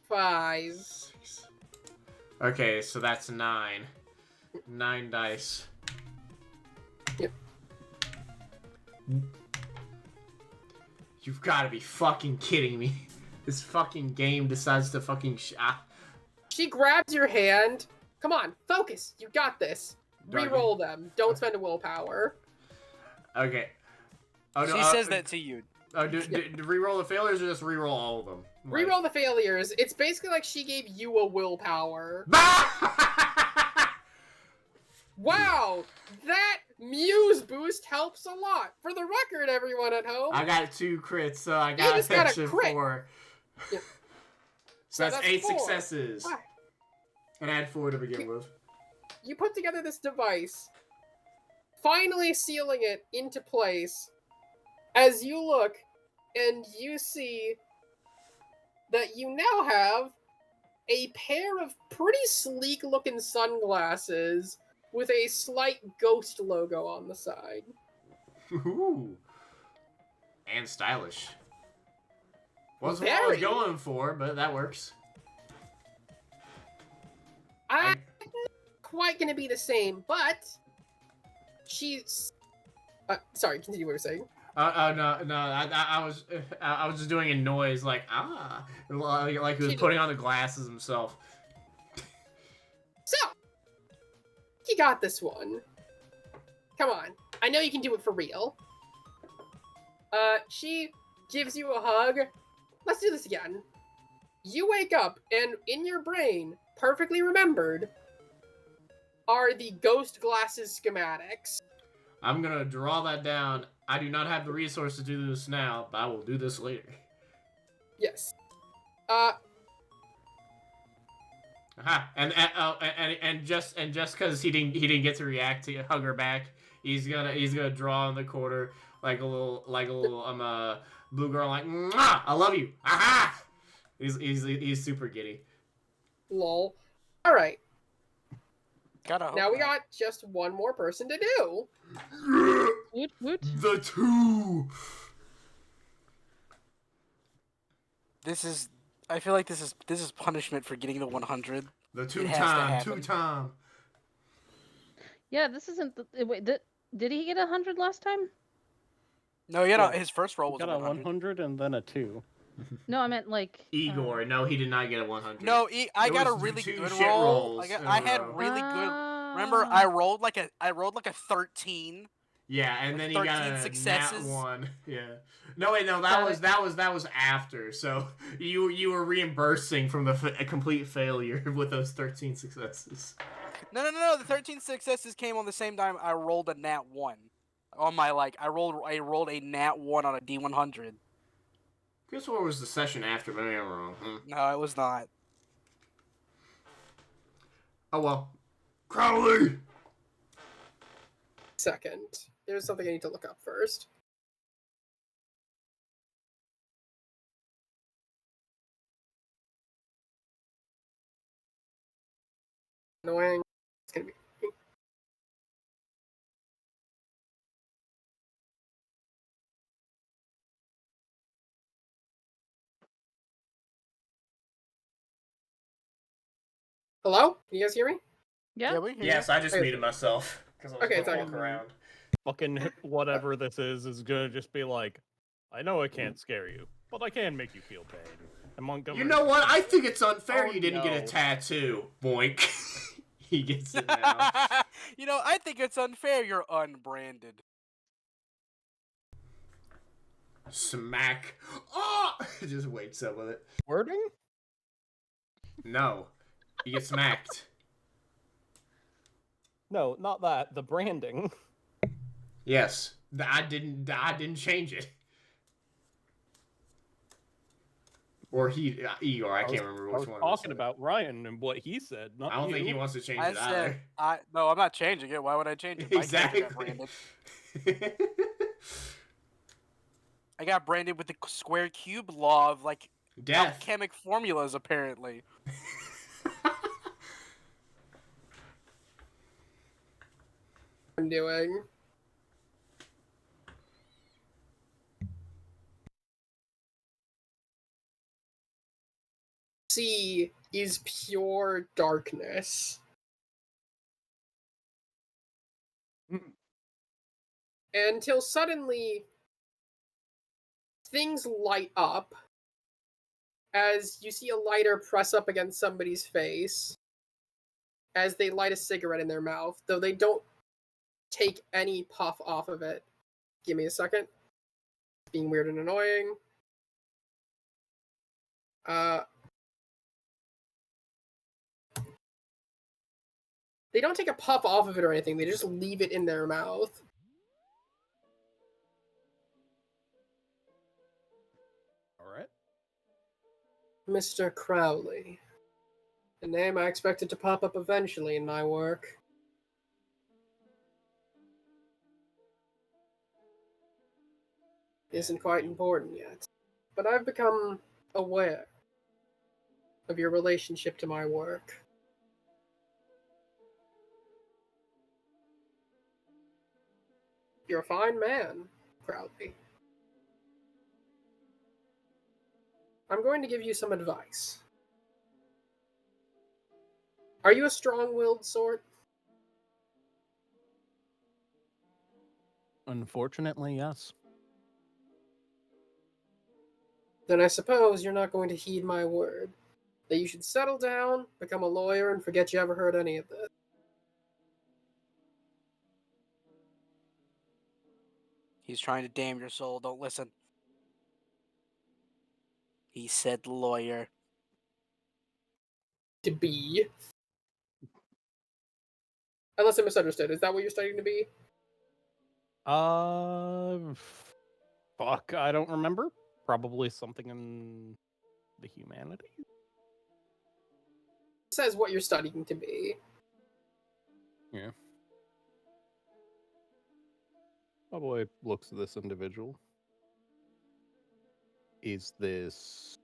5. 6. Okay, so that's 9. 9 dice. Yep. You've got to be fucking kidding me. This fucking game decides to fucking She grabs your hand. Come on, focus. You got this. Reroll them. Don't spend a willpower. Okay. Oh, no, She says that to you. Oh, do reroll the failures or just reroll all of them? Reroll the failures. It's basically like she gave you a willpower. Wow! That muse boost helps a lot. For the record, everyone at home. I got 2 crits, so I got just got a an crit. 4. Yep. So that's 8 4. successes. Wow. And I had 4 to begin with. You put together this device, finally sealing it into place, as you look and you see that you now have a pair of pretty sleek looking sunglasses with a slight ghost logo on the side. Ooh. And stylish. Wasn't what I was Very. going for, but that works. I'm not quite gonna be the same, but she's. Sorry, continue what you're saying. No. I was just doing a noise like like he was putting on the glasses himself. So, you got this one. Come on. I know you can do it for real. She gives you a hug. Let's do this again. You wake up, and in your brain, perfectly remembered, are the ghost glasses schematics. I'm gonna draw that down. I do not have the resources to do this now, but I will do this later. Yes. Aha. And just because he didn't get to react to hug her back, he's gonna draw in the corner like a little blue girl like Mwah! I love you. Aha. He's super giddy. Lol. All right. Gotta hope Now we not. got just one more person to do. Woot woot. The 2. This is. I feel like this is punishment for getting the 100. The It has to happen. 2-time. Yeah, this isn't. Wait, did he get 100 last time? No, yeah, Yeah. his first roll He was got a a 100. 100 and then a 2. No, I meant like Igor, no, he did not get a 100. No, I It got a was really 2 good shit roll. rolls in a I had row. really good. Remember, I rolled like a 13. Yeah, and With then he got 13 a successes. nat 1. Yeah. No, wait, no, Got that was after. So you were reimbursing from the complete failure with those 13 successes. No. The 13 successes came on the same time I rolled a nat 1. On my I rolled a nat 1 on a D100. Guess what was the session after? Maybe I'm wrong. No, it was not. Oh well. Crowley. Second. There's something I need to look up first. Annoying. It's gonna be. Hello? Can you guys hear me? yeah. We hear Yes, you. I just muted myself because I was Okay, going to sorry. walk around. Fucking whatever this is gonna just be like, I know I can't scare you, but I can make you feel pain. And Montgomery. You know what? I think it's unfair Oh, you didn't get a no. tattoo. Boink. He gets it now. You know, I think it's unfair you're unbranded. Smack. Oh! Just wakes up with it. Wording? No. You get smacked. No, not that. The branding. Yes. I didn't change it. Or Igor, I can't remember I which was one. talking about Ryan and what he said, not I don't you. think he wants to change I it said, either. no, I'm not changing it. Why would I change it? I can't Exactly. get branded. I got branded with the square cube law of Death. alchemic formulas, apparently. I'm doing. C is pure darkness. Until suddenly things light up as you see a lighter press up against somebody's face as they light a cigarette in their mouth, though they don't take any puff off of it. Give me a second. It's being weird and annoying. They don't take a puff off of it or anything, they just leave it in their mouth. Alright. Mr. Crowley. A name I expected to pop up eventually in my work. Isn't quite important yet. But I've become aware of your relationship to my work. You're a fine man, Crowley. I'm going to give you some advice. Are you a strong-willed sort? Unfortunately, yes. Then I suppose you're not going to heed my word. That you should settle down, become a lawyer, and forget you ever heard any of this. He's trying to damn your soul. Don't listen. He said lawyer. To be. Unless I misunderstood. Is that what you're studying to be? Fuck, I don't remember. Probably something in the humanities. It says what you're studying to be. Yeah. My boy looks at this individual. Is this...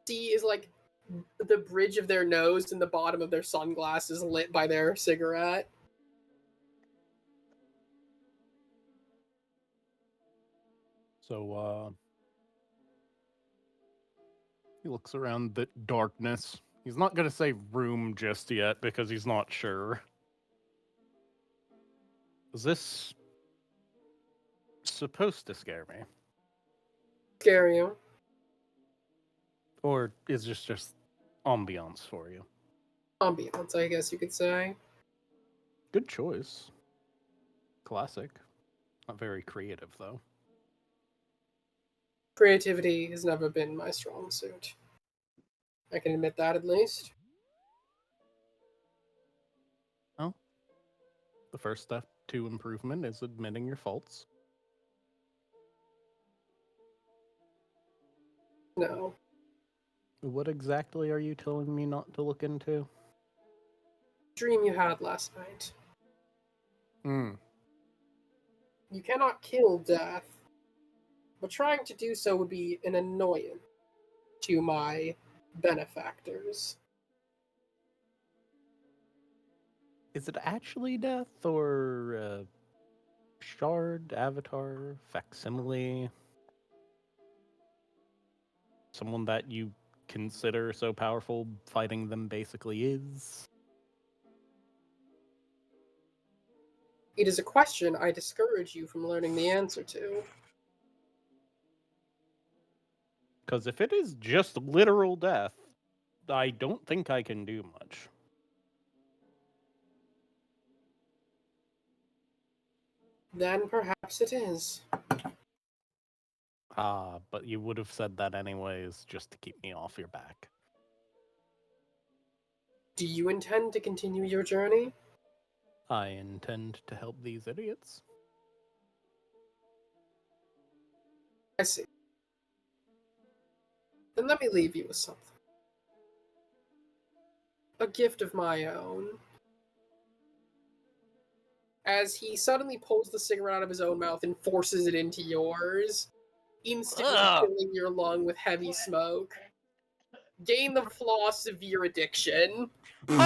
See is like the bridge of their nose and the bottom of their sunglasses lit by their cigarette. So, he looks around the darkness. He's not gonna say room just yet because he's not sure. Is this supposed to scare me? Scare you. Or is this just ambiance for you? Ambiance, I guess you could say. Good choice. Classic. Not very creative, though. Creativity has never been my strong suit. I can admit that at least. Oh. The first step to improvement is admitting your faults. No. What exactly are you telling me not to look into? Dream you had last night. Hmm. You cannot kill death, but trying to do so would be an annoyance to my benefactors. Is it actually death or shard, avatar, facsimile? Someone that you consider so powerful, fighting them basically is? It is a question I discourage you from learning the answer to. Because if it is just literal death, I don't think I can do much. Then perhaps it is. But you would have said that anyways, just to keep me off your back. Do you intend to continue your journey? I intend to help these idiots. I see. Then let me leave you with something. A gift of my own. As he suddenly pulls the cigarette out of his own mouth and forces it into yours, instantly filling your lung with heavy smoke. Gain the flaw severe addiction. Oh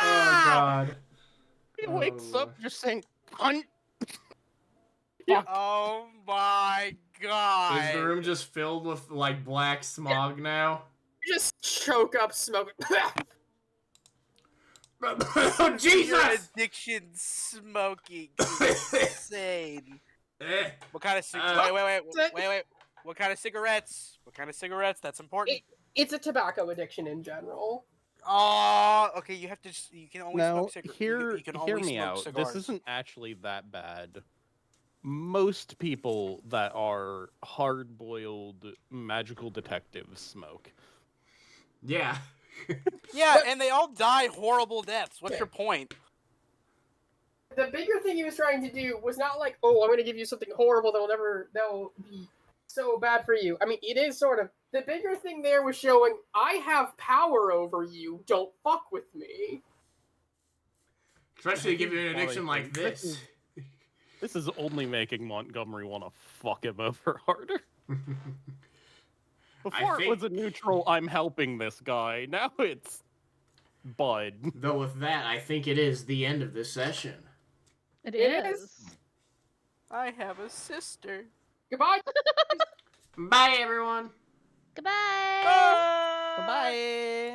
god. He wakes Oh. up just saying, "Cunt." Oh my god. Is the room just filled with like black smog now? You just choke up smoke. Oh Your Jesus! addiction smoking is insane. Eh. What kind of wait. What kind of cigarettes? What kind of cigarettes? That's important. It's a tobacco addiction in general. Oh, okay. You have to. You can only No, smoke cigarettes. hear You can hear only me smoke out. cigars. This isn't actually that bad. Most people that are hard-boiled magical detectives smoke. Yeah. Yeah, and they all die horrible deaths. What's your point? The bigger thing he was trying to do was not like, oh, I'm going to give you something horrible that'll be so bad for you. I mean, it is sort of. The bigger thing there was showing, I have power over you, don't fuck with me. Especially to give you an addiction like this. This is only making Montgomery want to fuck him over harder. Before it was a neutral, I'm helping this guy. Now it's Bud. Though with that, I think it is the end of this session. It is. I have a sister. Goodbye. Bye, everyone. Goodbye. Bye. Bye.